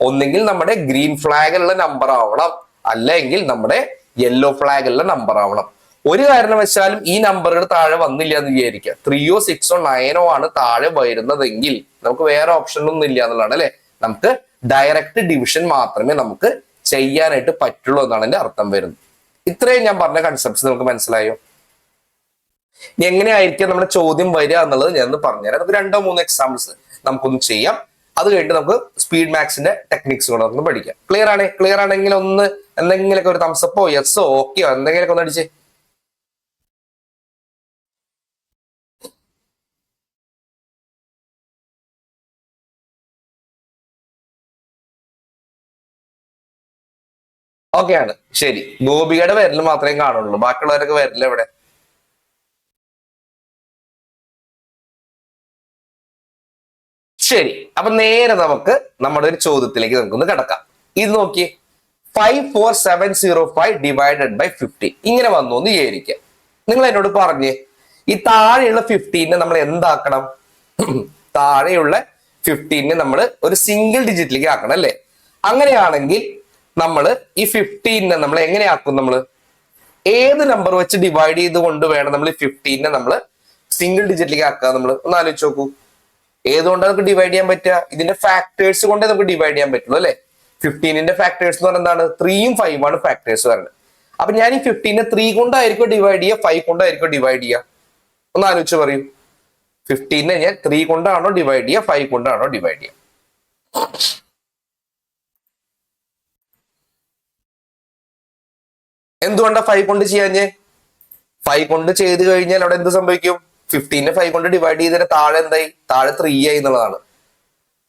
ഒന്നെങ്കിൽ നമ്മുടെ ഗ്രീൻ ഫ്ലാഗിലുള്ള നമ്പർ ആവണം, അല്ലെങ്കിൽ നമ്മുടെ യെല്ലോ ഫ്ലാഗിലുള്ള നമ്പർ ആവണം. ഒരു കാരണവശാലും ഈ നമ്പറുകൾ താഴെ വന്നില്ല എന്ന് വിചാരിക്കുക, 3, 6, 9 ആണ് താഴെ വരുന്നതെങ്കിൽ നമുക്ക് വേറെ ഓപ്ഷൻ ഒന്നും ഇല്ല എന്നുള്ളതാണ് അല്ലെ. നമുക്ക് ഡയറക്റ്റ് ഡിവിഷൻ മാത്രമേ നമുക്ക് ചെയ്യാനായിട്ട് പറ്റുള്ളൂ എന്നാണ് എന്റെ അർത്ഥം വരുന്നത്. ഇത്രയും ഞാൻ പറഞ്ഞ കൺസെപ്റ്റ്സ് നമുക്ക് മനസ്സിലായോ? എങ്ങനെയായിരിക്കും നമ്മുടെ ചോദ്യം വരിക എന്നുള്ളത് ഞാൻ പറഞ്ഞുതരാം. നമുക്ക് 2-3 എക്സാമ്പിൾസ് നമുക്കൊന്ന് ചെയ്യാം. അത് കഴിഞ്ഞിട്ട് നമുക്ക് സ്പീഡ് മാത്സിന്റെ ടെക്നിക്സ് കൂടെ ഒന്ന് പഠിക്കാം. ക്ലിയർ ആണെങ്കിൽ ഒന്ന് എന്തെങ്കിലുമൊക്കെ ഒരു തംസപ്പോ യെസ്സോ ഓക്കെയോ എന്തെങ്കിലുമൊക്കെ ഒന്ന് അടിച്ചേ. ഓക്കെ ആണ്, ശരി. ഗോപികയുടെ വിരൽ മാത്രമേ കാണുള്ളൂ, ബാക്കിയുള്ളവരൊക്കെ വിരൽ എവിടെ? ശരി, അപ്പൊ നേരെ നമുക്ക് നമ്മുടെ ഒരു ചോദ്യത്തിലേക്ക് നമുക്കൊന്ന് കിടക്കാം. ഇത് നോക്കി, 54705 ഡിവൈഡഡ് ബൈ 50 ഇങ്ങനെ വന്നു എന്ന് വിചാരിക്കുക. നിങ്ങൾ എന്നോട് പറഞ്ഞേ, ഈ താഴെയുള്ള 15നെ നമ്മൾ എന്താക്കണം? താഴെയുള്ള 15നെ നമ്മൾ ഒരു സിംഗിൾ ഡിജിറ്റിലേക്ക് ആക്കണം അല്ലെ. അങ്ങനെയാണെങ്കിൽ നമ്മൾ ഈ 15നെ നമ്മൾ എങ്ങനെയാക്കും? നമ്മൾ ഏത് നമ്പർ വെച്ച് ഡിവൈഡ് ചെയ്തുകൊണ്ട് വേണം നമ്മൾ ഈ 15നെ നമ്മൾ സിംഗിൾ ഡിജിറ്റിലേക്ക് ആക്കുക? നമ്മൾ ഒന്ന് ആലോചിച്ച് നോക്കൂ. ഏതുകൊണ്ടാണ് നമുക്ക് ഡിവൈഡ് ചെയ്യാൻ പറ്റുക? ഇതിന്റെ ഫാക്ടേഴ്സ് കൊണ്ടേ നമുക്ക് ഡിവൈഡ് ചെയ്യാൻ പറ്റുള്ളൂ അല്ലെ. 15ന്റെ ഫാക്ടേഴ്സ് എന്ന് പറഞ്ഞാൽ എന്താണ്? 3ഉം 5ഉം ആണ് ഫാക്ടേഴ്സ് വരുന്നത്. അപ്പൊ ഞാൻ ഈ 15നെ 3 കൊണ്ടായിരിക്കും ഡിവൈഡ് ചെയ്യുക, 5 കൊണ്ടായിരിക്കും ഡിവൈഡ് ചെയ്യുക? ഒന്ന് ആലോചിച്ച് പറയൂ. 15നെ ഞാൻ 3 കൊണ്ടാണോ ഡിവൈഡ് ചെയ്യുക, 5 കൊണ്ടാണോ ഡിവൈഡ് ചെയ്യുക? എന്തുകൊണ്ടാ 5 കൊണ്ട് ചെയ്യാഞ്ഞേ? 5 കൊണ്ട് ചെയ്ത് കഴിഞ്ഞാൽ അവിടെ എന്ത് സംഭവിക്കും? 15നെ 5 കൊണ്ട് ഡിവൈഡ് ചെയ്തതിന് താഴെ എന്തായി? താഴെ 3 ആയി എന്നുള്ളതാണ്.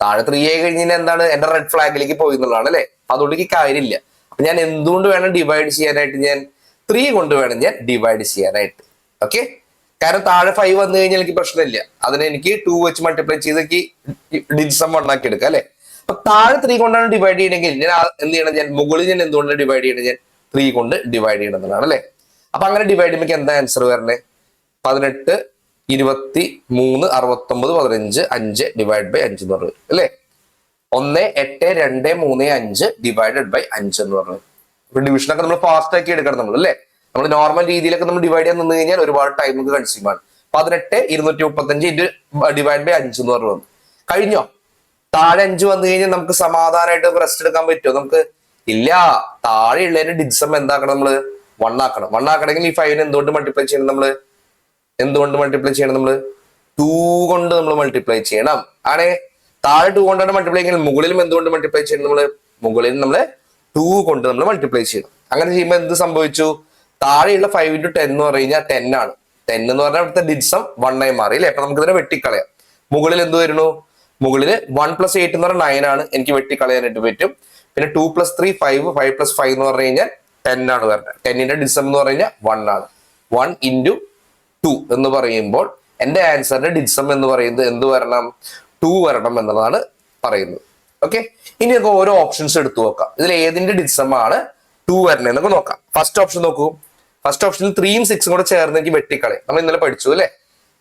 താഴെ 3 ആയി കഴിഞ്ഞാൽ എന്താണ്? എന്റെ റെഡ് ഫ്ലാഗിലേക്ക് പോയി എന്നുള്ളതാണ് അല്ലെ? അതുകൊണ്ട് എനിക്ക് കാര്യമില്ല. അപ്പൊ ഞാൻ എന്തുകൊണ്ട് വേണം ഡിവൈഡ് ചെയ്യാനായിട്ട്? ഞാൻ 3 കൊണ്ട് വേണം ഞാൻ ഡിവൈഡ് ചെയ്യാനായിട്ട്. ഓക്കെ, കാരണം താഴെ 5 വന്നു കഴിഞ്ഞാൽ എനിക്ക് പ്രശ്നമില്ല. അതിനെ എനിക്ക് 2 വെച്ച് മൾട്ടിപ്ലൈ ചെയ്ത് ഡിവിസം 1 ആക്കി എടുക്കാം അല്ലെ? അപ്പൊ താഴെ 3 കൊണ്ടാണ് ഡിവൈഡ് ചെയ്യണമെങ്കിൽ ഞാൻ എന്ത് ചെയ്യണം? ഞാൻ മുകളിൽ ഞാൻ എന്തുകൊണ്ട് ഡിവൈഡ് ചെയ്യണം? ഞാൻ 3 കൊണ്ട് ഡിവൈഡ് ചെയ്യണം എന്നുള്ളതാണ് അല്ലെ? അപ്പൊ അങ്ങനെ ഡിവൈഡ് ചെയ്യുമ്പോൾ എന്താ ആൻസർ വരണേ? 18, 23, 69, 15, 5 ഡിവൈഡ് ബൈ 5 എന്ന് പറയുന്നത് അല്ലെ? 1, 8, 2, 3, 5 ഡിവൈഡഡ് ബൈ 5 എന്ന് പറയുന്നത്. അപ്പൊ ഡിവിഷനൊക്കെ നമ്മൾ ഫാസ്റ്റ് ആക്കി എടുക്കണം നമ്മൾ അല്ലെ? നമ്മൾ നോർമൽ രീതിയിലൊക്കെ നമ്മൾ ഡിവൈഡ് ചെയ്യാൻ നിന്ന് കഴിഞ്ഞാൽ ഒരുപാട് ടൈം നമുക്ക് കൺസ്യൂം ആണ്. 18, 235 ഡിവൈഡ് ബൈ 5 എന്ന് പറയുന്നത് കഴിഞ്ഞോ? താഴെ 5 വന്നു കഴിഞ്ഞാൽ നമുക്ക് സമാധാനമായിട്ട് റെസ്റ്റ് എടുക്കാൻ പറ്റുമോ? നമുക്ക് ഇല്ല. താഴെ ഉള്ളതിന്റെ ഡിസം എന്താക്കണം? നമ്മള് 1 ആക്കണം. 1 ആക്കണമെങ്കിൽ ഈ 5നെ എന്തുകൊണ്ട് മൾട്ടിപ്ലൈ ചെയ്യണം? നമ്മള് എന്തുകൊണ്ട് മൾട്ടിപ്ലൈ ചെയ്യണം? നമ്മള് 2 കൊണ്ട് നമ്മൾ മൾട്ടിപ്ലൈ ചെയ്യണം. ആണേ താഴെ 2 കൊണ്ടാണ് മൾട്ടിപ്ലൈ ചെയ്യുന്നത്. മുകളിലും എന്തുകൊണ്ട് മൾട്ടിപ്ലൈ ചെയ്യണം? നമ്മള് മുകളിൽ നമ്മള് 2 കൊണ്ട് നമ്മൾ മൾട്ടിപ്ലൈ ചെയ്യണം. അങ്ങനെ ചെയ്യുമ്പോൾ എന്ത് സംഭവിച്ചു? താഴെയുള്ള 5 into 10 എന്ന് പറഞ്ഞു കഴിഞ്ഞാൽ 10 ആണ്. 10 എന്ന് പറഞ്ഞാൽ അവിടുത്തെ ഡിസം 1 ആയി മാറി അല്ലെ? അപ്പൊ നമുക്ക് ഇതിനെ വെട്ടിക്കളയാം. മുകളിൽ എന്ത് വരുന്നു? മുകളിൽ 1 + 8 എന്ന് പറഞ്ഞാൽ 9 ആണ്. എനിക്ക് വെട്ടിക്കളയാനായിട്ട് പറ്റും. പിന്നെ 2 + 3 5, 5 + 5 എന്ന് പറഞ്ഞു കഴിഞ്ഞാൽ 10 ആണ് വരുന്നത്. 10ന്റെ ഡിസം എന്ന് പറഞ്ഞു കഴിഞ്ഞാൽ 1 ആണ്. 1 into 2 എന്ന് പറയുമ്പോൾ എന്റെ ആൻസറിന്റെ ഡിസം എന്ന് പറയുന്നത് എന്ത് വരണം? 2 വരണം എന്നുള്ളതാണ് പറയുന്നത്. ഓക്കെ, ഇനി നമുക്ക് ഓരോ ഓപ്ഷൻസ് എടുത്തു നോക്കാം. ഇതിൽ ഏതിന്റെ ഡിസം ആണ് 2 വരണേ എന്നൊക്കെ നോക്കാം. ഫസ്റ്റ് ഓപ്ഷൻ നോക്കൂ. ഫസ്റ്റ് ഓപ്ഷനിൽ 3ഉം 6ഉം കൂടെ ചേർന്ന് എനിക്ക് വെട്ടിക്കളയാം. നമ്മൾ ഇന്നലെ പഠിച്ചു അല്ലെ?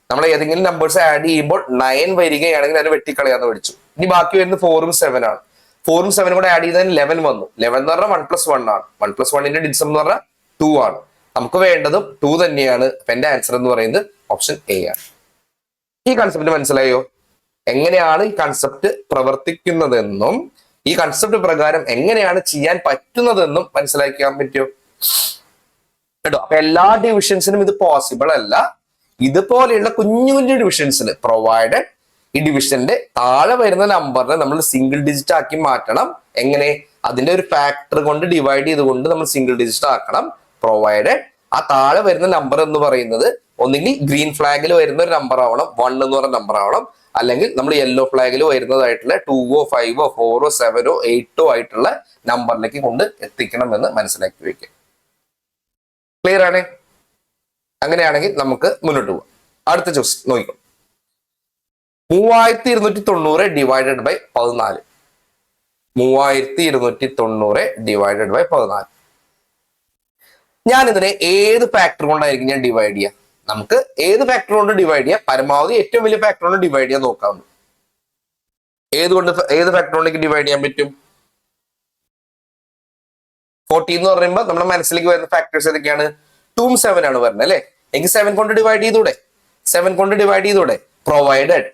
നമ്മൾ ഏതെങ്കിലും നമ്പേഴ്സ് ആഡ് ചെയ്യുമ്പോൾ 9 വരികയാണെങ്കിൽ അതിനെ വെട്ടിക്കളയാന്ന് പഠിച്ചു. ഇനി ബാക്കി വരുന്നത് 4ഉം 7 ആണ്. 4ഉം 7ഉം കൂടെ ആഡ് ചെയ്തതിന് 11 വന്നു. 11 എന്ന് പറഞ്ഞാൽ 1 + 1 ആണ്. 1 + 1ന്റെ ഡിസം എന്ന് പറഞ്ഞാൽ 2 ആണ്. നമുക്ക് വേണ്ടതും 2 തന്നെയാണ്. അപ്പൊ എന്റെ ആൻസർ എന്ന് പറയുന്നത് ഓപ്ഷൻ എ ആണ്. ഈ കൺസെപ്റ്റ് മനസ്സിലായോ? എങ്ങനെയാണ് ഈ കൺസെപ്റ്റ് പ്രവർത്തിക്കുന്നതെന്നും ഈ കൺസെപ്റ്റ് പ്രകാരം എങ്ങനെയാണ് ചെയ്യാൻ പറ്റുന്നതെന്നും മനസ്സിലാക്കാൻ പറ്റുമോ? കേട്ടോ, അപ്പൊ എല്ലാ ഡിവിഷൻസിനും ഇത് പോസിബിൾ അല്ല. ഇതുപോലെയുള്ള കുഞ്ഞു കുഞ്ഞു ഡിവിഷൻസിന് പ്രൊവൈഡഡ് ഈ ഡിവിഷന്റെ താഴെ വരുന്ന നമ്പറിനെ നമ്മൾ സിംഗിൾ ഡിജിറ്റ് ആക്കി മാറ്റണം. എങ്ങനെ? അതിന്റെ ഒരു ഫാക്ടർ കൊണ്ട് ഡിവൈഡ് ചെയ്തുകൊണ്ട് നമ്മൾ സിംഗിൾ ഡിജിറ്റ് ആക്കണം. പ്രൊവൈഡഡ് ആ താഴെ വരുന്ന നമ്പർ എന്ന് പറയുന്നത് ഒന്നുകിൽ ഗ്രീൻ ഫ്ലാഗിൽ വരുന്ന ഒരു നമ്പർ ആവണം, 1 എന്ന് പറഞ്ഞ നമ്പർ ആവണം, അല്ലെങ്കിൽ നമ്മൾ യെല്ലോ ഫ്ലാഗിൽ വരുന്നതായിട്ടുള്ള 2ഓ 5ഓ 4ഓ 7ഓ 8ഓ ആയിട്ടുള്ള നമ്പറിലേക്ക് കൊണ്ട് എത്തിക്കണം എന്ന് മനസ്സിലാക്കി വെക്കുക. ക്ലിയർ ആണ്? അങ്ങനെയാണെങ്കിൽ നമുക്ക് മുന്നോട്ട് പോവാം. അടുത്ത ചോദ്യം നോക്കിക്കോ. 3290 ഡിവൈഡഡ് ബൈ 14. 3290 divided by 14. ഞാൻ ഇതിനെ ഏത് ഫാക്ടർ കൊണ്ടായിരിക്കും ഞാൻ ഡിവൈഡ് ചെയ്യുക? നമുക്ക് ഏത് ഫാക്ടർ കൊണ്ട് ഡിവൈഡ് ചെയ്യാം? പരമാവധി ഏറ്റവും വലിയ ഫാക്ടർ കൊണ്ട് ഡിവൈഡ് ചെയ്യാൻ നോക്കാവുന്നു. ഏത് ഫാക്ടർ കൊണ്ട് ഡിവൈഡ് ചെയ്യാൻ പറ്റും? 14 എന്ന് പറയുമ്പോൾ നമ്മുടെ മനസ്സിലേക്ക് വരുന്ന ഫാക്ടേഴ്സ് ഏതൊക്കെയാണ്? 2ഉം 7 ആണ് വരുന്നത് അല്ലെ? എനിക്ക് 7 കൊണ്ട് ഡിവൈഡ് ചെയ്തൂടെ? 7 കൊണ്ട് ഡിവൈഡ് ചെയ്തൂടെ? പ്രൊവൈഡഡ്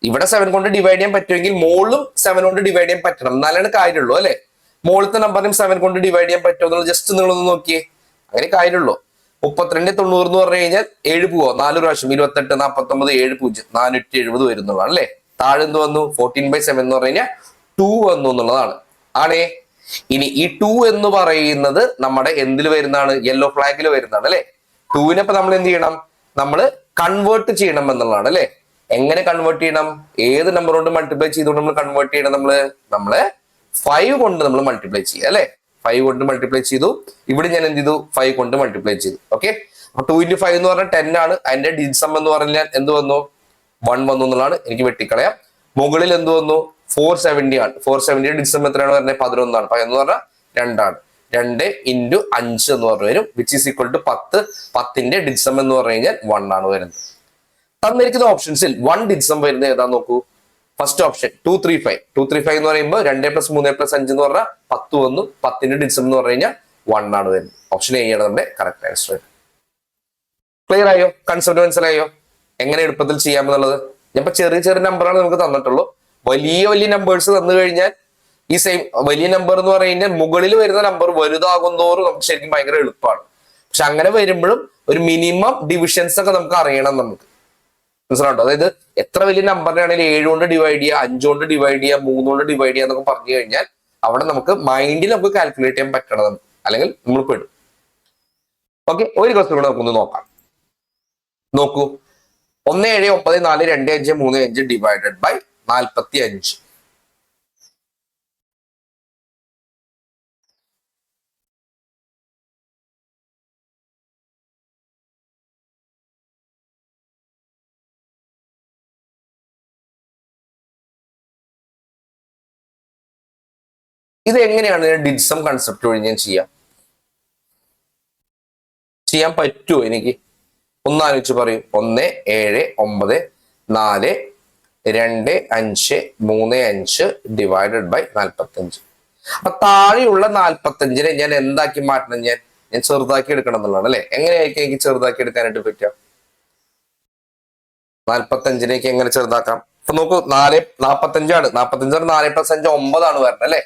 ഇവിടെ 7 കൊണ്ട് ഡിവൈഡ് ചെയ്യാൻ പറ്റുമെങ്കിൽ മോളിലും 7 കൊണ്ട് ഡിവൈഡ് ചെയ്യാൻ പറ്റണം. എന്നാലാണ് കാര്യമുള്ളൂ അല്ലെ? മോളത്തെ നമ്പറിനും 7 കൊണ്ട് ഡിവൈഡ് ചെയ്യാൻ പറ്റുമോ എന്നുള്ളത് ജസ്റ്റ് നിങ്ങളൊന്ന് നോക്കിയേ. അങ്ങനെ കാര്യമുള്ളൂ. 32 90 എന്ന് പറഞ്ഞു കഴിഞ്ഞാൽ 7 പോവോ? 4 പ്രാവശ്യം 28 49 7 0 470 വരുന്നതാണ് അല്ലെ? താഴെ എന്ത് വന്നു? 14/7 എന്ന് പറഞ്ഞു കഴിഞ്ഞാൽ 2 വന്നു എന്നുള്ളതാണ്. ആണേ, ഇനി ഈ 2 എന്ന് പറയുന്നത് നമ്മുടെ എന്തിൽ വരുന്നതാണ്? യെല്ലോ ഫ്ലാഗിൽ വരുന്നതാണ് അല്ലെ? 2നെ ഇപ്പൊ നമ്മൾ എന്ത് ചെയ്യണം? നമ്മൾ കൺവേർട്ട് ചെയ്യണം എന്നുള്ളതാണ് അല്ലെ? എങ്ങനെ കൺവേർട്ട് ചെയ്യണം? ഏത് നമ്പർ കൊണ്ട് മൾട്ടിപ്ലൈ ചെയ്തുകൊണ്ട് നമ്മൾ കൺവേർട്ട് ചെയ്യണം? നമ്മള് 5 കൊണ്ട് നമ്മൾ മൾട്ടിപ്ലൈ ചെയ്യുക അല്ലെ? 5 കൊണ്ട് മൾട്ടിപ്ലൈ ചെയ്തു. ഇവിടെ ഞാൻ എന്ത് ചെയ്തു? 5 കൊണ്ട് മൾട്ടിപ്ലൈ ചെയ്തു. ഓക്കെ, അപ്പൊ 2 into 5 എന്ന് പറഞ്ഞാൽ 10 ആണ്. അതിന്റെ ഡിസം എന്ന് പറഞ്ഞാൽ എന്ത് വന്നു? 1 വന്നു എന്നുള്ളതാണ്. എനിക്ക് വെട്ടിക്കളയാം. മുകളിൽ എന്ത് വന്നു? 470 ആണ്. 470 ഡിസം എത്രയാണ് വരുന്നത്? 11 ആണ്. 11 എന്ന് പറഞ്ഞാൽ 2 ആണ്. 2 into 5 എന്ന് പറഞ്ഞു വരും, വിച്ച് ഈസ് ഈക്വൽ ടു 10. 10ന്റെ ഡിസം എന്ന് പറഞ്ഞു കഴിഞ്ഞാൽ 1 ആണ് വരുന്നത്. തന്നിരിക്കുന്ന ഓപ്ഷൻസിൽ 1 ഡിസം വരുന്നത് ഏതാ നോക്കൂ. First option 235. 235 എന്ന് പറയുമ്പോൾ 2 + 3 + 5 എന്ന് പറഞ്ഞാൽ 10 വന്നു. 10ന്റെ ഡിസം എന്ന് പറഞ്ഞു കഴിഞ്ഞാൽ 1 ആണ് വരുന്നത്. ഓപ്ഷൻ എ ആണ് നമ്മുടെ കറക്റ്റ് ആൻസർ. ക്ലിയർ ആയോ? കൺസെപ്റ്റ് മനസ്സിലായോ? എങ്ങനെ എളുപ്പത്തിൽ ചെയ്യാമെന്നുള്ളത്. ഞാൻ ഇപ്പൊ ചെറിയ ചെറിയ നമ്പറാണ് നമുക്ക് തന്നിട്ടുള്ളൂ. വലിയ വലിയ നമ്പേഴ്സ് തന്നു കഴിഞ്ഞാൽ ഈ സെയിം വലിയ നമ്പർ എന്ന് പറയുന്നത് മുകളിൽ വരുന്ന നമ്പർ വലുതാകും തോറും നമുക്ക് ശരിക്കും ഭയങ്കര എളുപ്പമാണ്. പക്ഷെ അങ്ങനെ വരുമ്പോഴും ഒരു മിനിമം ഡിവിഷൻസ് ഒക്കെ നമുക്ക് അറിയണം. നമുക്ക് മനസ്സിലാട്ടോ? അതായത് എത്ര വലിയ നമ്പറിനാണെങ്കിൽ 7 കൊണ്ട് ഡിവൈഡ് ചെയ്യുക, 5 കൊണ്ട് ഡിവൈഡ് ചെയ്യുക, 3 കൊണ്ട് ഡിവൈഡ് ചെയ്യുക എന്നൊക്കെ പറഞ്ഞു കഴിഞ്ഞാൽ അവിടെ നമുക്ക് മൈൻഡിൽ നമുക്ക് കാൽക്കുലേറ്റ് ചെയ്യാൻ പറ്റണം നമുക്ക്, അല്ലെങ്കിൽ നമ്മൾ പെടും. ഓക്കെ, ഒരു ക്വസ്റ്റ്യൻ കൂടെ നമുക്കൊന്ന് നോക്കാം. നോക്കൂ, 1 7 9 4 2 5 3 5 ഡിവൈഡഡ് ബൈ 45. ഇത് എങ്ങനെയാണ് ഡിഡ്സം കൺസെപ്റ്റ് വഴി ഞാൻ ചെയ്യാൻ പറ്റുമോ എനിക്ക്? ഒന്നാലോചിച്ച് പറയും. 1 7 9 4 2 5 3 5 ഡിവൈഡഡ് ബൈ 45. അപ്പൊ താഴെയുള്ള 45നെ ഞാൻ എന്താക്കി മാറ്റണം? ഞാൻ ചെറുതാക്കി എടുക്കണം എന്നുള്ളതാണ് അല്ലെ? എങ്ങനെയായിരിക്കും എനിക്ക് ചെറുതാക്കി എടുക്കാനായിട്ട് പറ്റുക? 45ലേക്ക് എങ്ങനെ ചെറുതാക്കാം? അപ്പൊ നോക്കൂ, 45 45 4 + 5 9 വരുന്നത് അല്ലെ?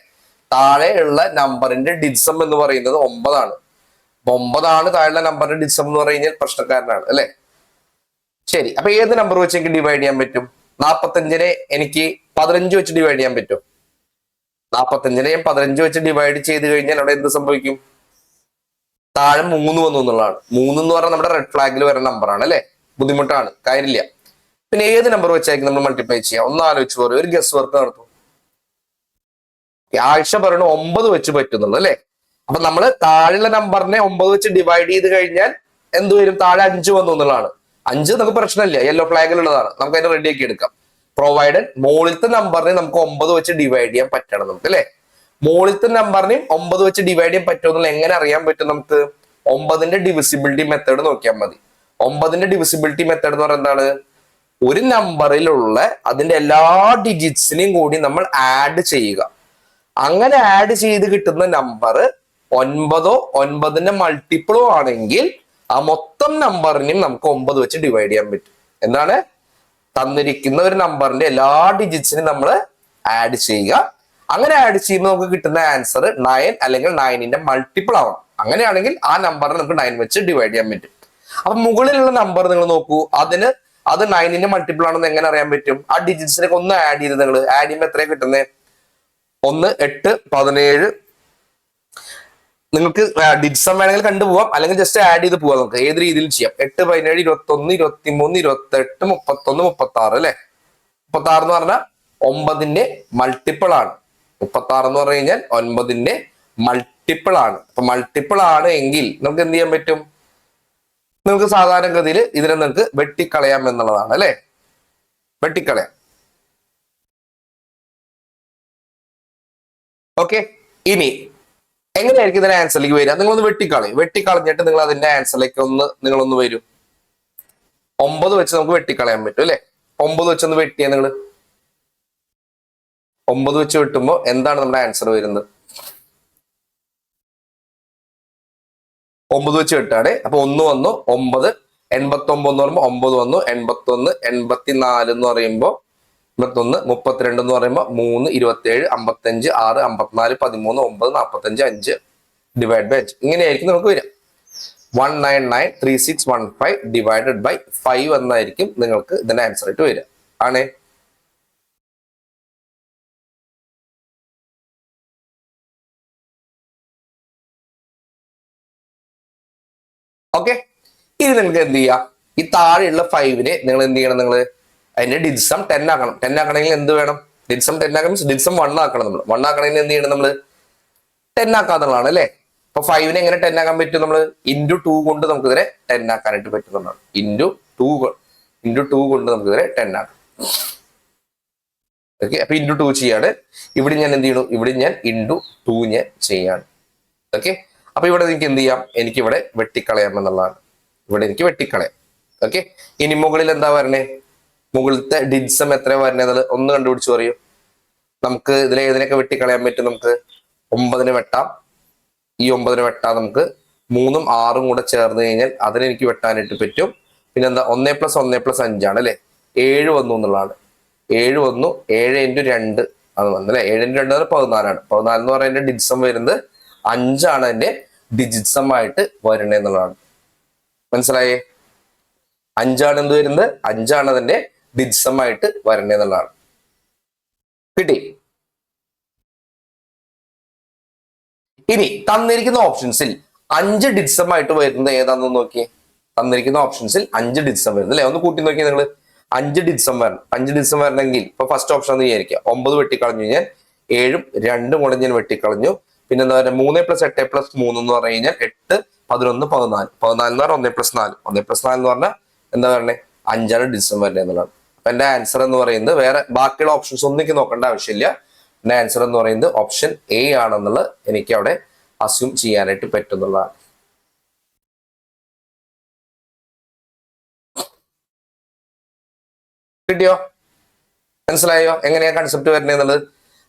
താഴെയുള്ള നമ്പറിന്റെ ഡിഡ്സം എന്ന് പറയുന്നത് 9. 9 താഴെയുള്ള നമ്പറിന്റെ ഡിഡ്സം എന്ന് പറയുന്നത് പ്രശ്നക്കാരനാണ് അല്ലെ? ശരി, അപ്പൊ ഏത് നമ്പർ വെച്ച് എനിക്ക് ഡിവൈഡ് ചെയ്യാൻ പറ്റും? 45നെ എനിക്ക് 15 വെച്ച് ഡിവൈഡ് ചെയ്യാൻ പറ്റും. 45നെ ഞാൻ 15 വെച്ച് ഡിവൈഡ് ചെയ്ത് കഴിഞ്ഞാൽ അവിടെ എന്ത് സംഭവിക്കും? താഴെ 3 വന്നു എന്നുള്ളതാണ്. 3 എന്ന് പറഞ്ഞാൽ നമ്മുടെ റെഡ് ഫ്ലാഗിൽ വരുന്ന നമ്പറാണ് അല്ലെ? ബുദ്ധിമുട്ടാണ്, കാര്യമില്ല. പിന്നെ ഏത് നമ്പർ വെച്ചായിരിക്കും നമ്മൾ മൾട്ടിപ്ലൈ ചെയ്യാം? ഒന്ന് ആലോചിച്ച് പറയും, ഒരു ഗസ് വർക്ക് നടത്തും. ആഴ്ച പറയണു 9 വെച്ച് പറ്റുന്നുള്ളൂ അല്ലെ? അപ്പൊ നമ്മൾ താഴെയുള്ള നമ്പറിനെ 9 വെച്ച് ഡിവൈഡ് ചെയ്ത് കഴിഞ്ഞാൽ എന്ത് വരും? താഴെ 5 വന്നു എന്നുള്ളതാണ്. 5 നമുക്ക് പ്രശ്നമില്ല, യെല്ലോ ഫ്ലാഗിലുള്ളതാണ്, നമുക്ക് അതിനെ റെഡിയാക്കി എടുക്കാം. പ്രൊവൈഡഡ് മുകളിലത്തെ നമ്പറിനെ നമുക്ക് 9 വെച്ച് ഡിവൈഡ് ചെയ്യാൻ പറ്റണം നമുക്ക് അല്ലെ? മുകളിലത്തെ നമ്പറിനെയും 9 വെച്ച് ഡിവൈഡ് ചെയ്യാൻ പറ്റുമെന്നുള്ള എങ്ങനെ അറിയാൻ പറ്റും നമുക്ക്? 9ന്റെ ഡിവിസിബിലിറ്റി മെത്തേഡ് നോക്കിയാൽ മതി. 9ന്റെ ഡിവിസിബിലിറ്റി മെത്തേഡ് എന്ന് പറയുന്നത് എന്താണ്? ഒരു നമ്പറിലുള്ള അതിന്റെ എല്ലാ ഡിജിറ്റ്സിനെയും കൂടി നമ്മൾ ആഡ് ചെയ്യുക. അങ്ങനെ ആഡ് ചെയ്ത് കിട്ടുന്ന നമ്പർ 9 9ന്റെ മൾട്ടിപ്പിളോ ആണെങ്കിൽ ആ മൊത്തം നമ്പറിനെയും നമുക്ക് 9 വെച്ച് ഡിവൈഡ് ചെയ്യാൻ പറ്റും. എന്താണ്? തന്നിരിക്കുന്ന ഒരു നമ്പറിന്റെ എല്ലാ ഡിജിറ്റ്സിനും നമ്മൾ ആഡ് ചെയ്യുക. അങ്ങനെ ആഡ് ചെയ്യുമ്പോൾ നമുക്ക് കിട്ടുന്ന ആൻസർ 9 അല്ലെങ്കിൽ 9ന്റെ മൾട്ടിപ്പിൾ ആവണം. അങ്ങനെയാണെങ്കിൽ ആ നമ്പറിനെ നമുക്ക് 9 വെച്ച് ഡിവൈഡ് ചെയ്യാൻ പറ്റും. അപ്പൊ മുകളിലുള്ള നമ്പർ നിങ്ങൾ നോക്കൂ, അത് 9ന്റെ മൾട്ടിപ്പിൾ ആണെന്ന് എങ്ങനെ അറിയാൻ പറ്റും? ആ ഡിജിറ്റ്സിനൊക്കെ ഒന്ന് ആഡ് ചെയ്ത് നിങ്ങൾ ആഡ് ചെയ്യുമ്പോൾ എത്രയാണ് കിട്ടുന്നത്? 1 8 17. നിങ്ങൾക്ക് ഡിഡ്സം വേണമെങ്കിൽ കണ്ടുപോവാം, അല്ലെങ്കിൽ ജസ്റ്റ് ആഡ് ചെയ്ത് പോവാം. നമുക്ക് ഏത് രീതിയിൽ ചെയ്യാം. 8 17 21 23 28 31 36 അല്ലെ? 36 എന്ന് പറഞ്ഞാൽ 9ന്റെ മൾട്ടിപ്പിൾ ആണ്. 36 എന്ന് പറഞ്ഞു കഴിഞ്ഞാൽ 9ന്റെ മൾട്ടിപ്പിൾ ആണ്. അപ്പൊ മൾട്ടിപ്പിൾ ആണ് എങ്കിൽ നമുക്ക് എന്ത് ചെയ്യാൻ പറ്റും? നിങ്ങൾക്ക് സാധാരണഗതിയിൽ ഇതിനെ നിങ്ങൾക്ക് വെട്ടിക്കളയാം എന്നുള്ളതാണ് അല്ലെ? വെട്ടിക്കളയാം. ഓക്കെ, ഇനി എങ്ങനെയായിരിക്കും ഇതിന്റെ ആൻസറിലേക്ക് വരിക? നിങ്ങളൊന്ന് വെട്ടിക്കളഞ്ഞിട്ട് നിങ്ങൾ അതിന്റെ ആൻസറിലേക്ക് നിങ്ങളൊന്ന് വരും. 9 വെച്ച് നമുക്ക് വെട്ടിക്കളയാൻ പറ്റും അല്ലെ? 9 വെച്ചൊന്ന് വെട്ടിയാൽ നിങ്ങൾ 9 വെച്ച് വെട്ടുമ്പോൾ എന്താണ് നമ്മുടെ ആൻസർ വരുന്നത്? 9 വെച്ച് വെട്ടാണ്. അപ്പൊ 1 വന്നു, 9 89 എന്ന് പറയുമ്പോൾ 9 വന്നു, 81 84 എന്ന് പറയുമ്പോൾ 81 32 എന്ന് പറയുമ്പോൾ 3 27 55 6 54 13 9 45 5 ഡിവൈഡ് ബൈ 5. ഇങ്ങനെയായിരിക്കും നമുക്ക് വരിക. 1993615 ഡിവൈഡഡ് ബൈ 5 എന്നായിരിക്കും നിങ്ങൾക്ക് ഇതിന്റെ ആൻസർ ആയിട്ട് വരിക. ആണേ? ഓക്കെ, ഇനി നിങ്ങൾക്ക് എന്ത് ചെയ്യാം? ഈ താഴെയുള്ള 5നെ നിങ്ങൾ എന്ത് ചെയ്യണം? നിങ്ങൾ അതിന്റെ ഡിഡ്സം 10 ആക്കണം. 10 ആക്കണമെങ്കിൽ എന്ത് വേണം? ഡിഡ്സം 10 ആക്കണം, ഡിഡ്സം 1 ആക്കണം. നമ്മൾ 1 ആക്കണമെങ്കിൽ എന്ത് ചെയ്യണം? നമ്മൾ 10 ആക്കാന്നുള്ളതാണ് അല്ലെ? അപ്പൊ 5നെ എങ്ങനെ 10 ആക്കാൻ പറ്റും? നമ്മൾ ഇൻറ്റു 2 കൊണ്ട് നമുക്ക് ഇതിനെ 10 ആക്കാനായിട്ട് പറ്റുന്നതാണ്. ഇൻറ്റു 2 കൊണ്ട് നമുക്ക് ഇതിനെ 10 ആക്കാം. ഓക്കെ, അപ്പൊ ഇൻറ്റു 2 ചെയ്യാണ്. ഇവിടെ ഞാൻ എന്ത് ചെയ്യണു? ഇവിടെ ഞാൻ ഇൻറ്റു 2 ഞാൻ ചെയ്യാണ്. ഓക്കെ, അപ്പൊ ഇവിടെ എനിക്ക് എന്ത് ചെയ്യാം? എനിക്കിവിടെ വെട്ടിക്കളയാം എന്നുള്ളതാണ്. ഇവിടെ എനിക്ക് വെട്ടിക്കളയാം. ഓക്കെ, ഇനി മുകളിൽ എന്താ വരണേ? മുകളിലത്തെ ഡിഡ്സം എത്ര വരുന്നത് ഒന്ന് കണ്ടുപിടിച്ച് പറയൂ. നമുക്ക് ഇതിൽ ഏതിനൊക്കെ വെട്ടിക്കളയാൻ പറ്റും? നമുക്ക് 9ന് വെട്ടാം, ഈ 9ന് വെട്ടാം. നമുക്ക് 3ഉം 6ഉം കൂടെ ചേർന്ന് കഴിഞ്ഞാൽ അതിനെനിക്ക് വെട്ടാനായിട്ട് പറ്റും. പിന്നെ എന്താ? 1 + 1 + 5 ആണ് അല്ലെ? 7 വന്നു എന്നുള്ളതാണ്. 7 വന്നു. 7 × 2 അത് വന്നല്ലേ 7 × 2 14 14 എന്ന് പറയുന്നത് ഡിജിസം വരുന്നത് 5 അതിന്റെ ഡിജിറ്റ്സം ആയിട്ട് വരണേ എന്നുള്ളതാണ്. മനസ്സിലായേ? 5 എന്ത് വരുന്നത്? 5 അതിന്റെ ഡിജിസം ആയിട്ട് വരണേ എന്നുള്ളതാണ്. കിട്ടി? ഇനി തന്നിരിക്കുന്ന ഓപ്ഷൻസിൽ 5 ഡിജിസം ആയിട്ട് വരുന്നത് ഏതാണെന്ന് നോക്കിയേ. തന്നിരിക്കുന്ന ഓപ്ഷൻസിൽ 5 ഡിജിസം വരുന്നത് അല്ലെ? ഒന്ന് കൂട്ടി നോക്കിയാൽ നിങ്ങൾ 5 ഡിജിസം വരണം. 5 ഡിജിസം വരണമെങ്കിൽ ഇപ്പൊ ഫസ്റ്റ് ഓപ്ഷൻ എന്ന് വിചാരിക്കുക. 9 വെട്ടിക്കളഞ്ഞു കഴിഞ്ഞാൽ 7 2 കൂടെ ഞാൻ വെട്ടിക്കളഞ്ഞു. പിന്നെ എന്താ പറയുക 3 + 8 + 3 എന്ന് പറഞ്ഞു കഴിഞ്ഞാൽ 8 11 14 14 എന്ന് പറഞ്ഞാൽ 1 + 4 1 + 4 എന്ന് പറഞ്ഞാൽ എന്താ പറയണേ 5 ഡിജിസം വരണേ എന്നുള്ളതാണ്. അപ്പൊ എന്റെ ആൻസർ എന്ന് പറയുന്നത് വേറെ ബാക്കിയുള്ള ഓപ്ഷൻസ് ഒന്നും എനിക്ക് നോക്കേണ്ട ആവശ്യമില്ല. എന്റെ ആൻസർ എന്ന് പറയുന്നത് ഓപ്ഷൻ എ ആണെന്നുള്ളത് എനിക്ക് അവിടെ അസ്യൂം ചെയ്യാനായിട്ട് പറ്റുന്നുള്ളതാണ്. കിട്ടിയോ? മനസ്സിലായോ എങ്ങനെയാ കൺസെപ്റ്റ് വരുന്നത്?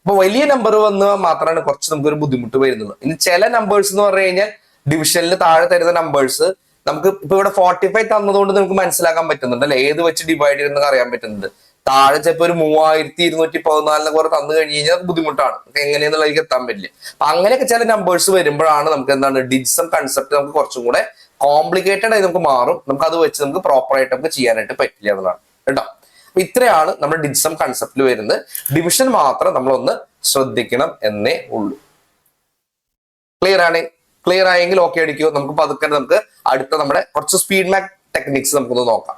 അപ്പൊ വലിയ നമ്പർ വന്ന് മാത്രമാണ് കുറച്ച് നമുക്കൊരു ബുദ്ധിമുട്ട് വരുന്നത്. ഇനി ചില നമ്പേഴ്സ് എന്ന് പറഞ്ഞു കഴിഞ്ഞാൽ ഡിവിഷനിൽ താഴെ തരുന്ന നമ്പേഴ്സ് നമുക്ക് ഇപ്പൊ ഇവിടെ 45 തന്നതുകൊണ്ട് നമുക്ക് മനസ്സിലാക്കാൻ പറ്റുന്നുണ്ട് അല്ലെ, ഏത് വെച്ച് ഡിവൈഡ് ചെയ്യുന്നത് അറിയാൻ പറ്റുന്നുണ്ട്. താഴെ ചിലപ്പോൾ ഒരു 3214 കുറെ തന്നു കഴിഞ്ഞ് കഴിഞ്ഞാൽ ബുദ്ധിമുട്ടാണ്, എങ്ങനെയെന്നുള്ളതിലേക്ക് എത്താൻ പറ്റില്ല. അപ്പൊ അങ്ങനെയൊക്കെ ചില നമ്പേഴ്സ് വരുമ്പോഴാണ് നമുക്ക് എന്താണ് ഡിജിസം കൺസെപ്റ്റ് നമുക്ക് കുറച്ചും കൂടെ കോംപ്ലിക്കേറ്റഡ് ആയി നമുക്ക് മാറും. നമുക്ക് അത് വെച്ച് നമുക്ക് പ്രോപ്പർ ആയിട്ട് നമുക്ക് ചെയ്യാനായിട്ട് പറ്റില്ല എന്നുള്ളതാണ് കേട്ടോ. അപ്പൊ ഇത്രയാണ് നമ്മുടെ ഡിജിസം കൺസെപ്റ്റിൽ വരുന്നത്. ഡിവിഷൻ മാത്രം നമ്മളൊന്ന് ശ്രദ്ധിക്കണം എന്നേ ഉള്ളൂ. ക്ലിയർ ആയെങ്കിൽ ഓക്കെ അടിക്കൂ. നമുക്ക് പതുക്കെ നമുക്ക് അടുത്ത നമ്മുടെ കുറച്ച് സ്പീഡ് മാക് ടെക്നിക്സ് നമുക്കൊന്ന് നോക്കാം.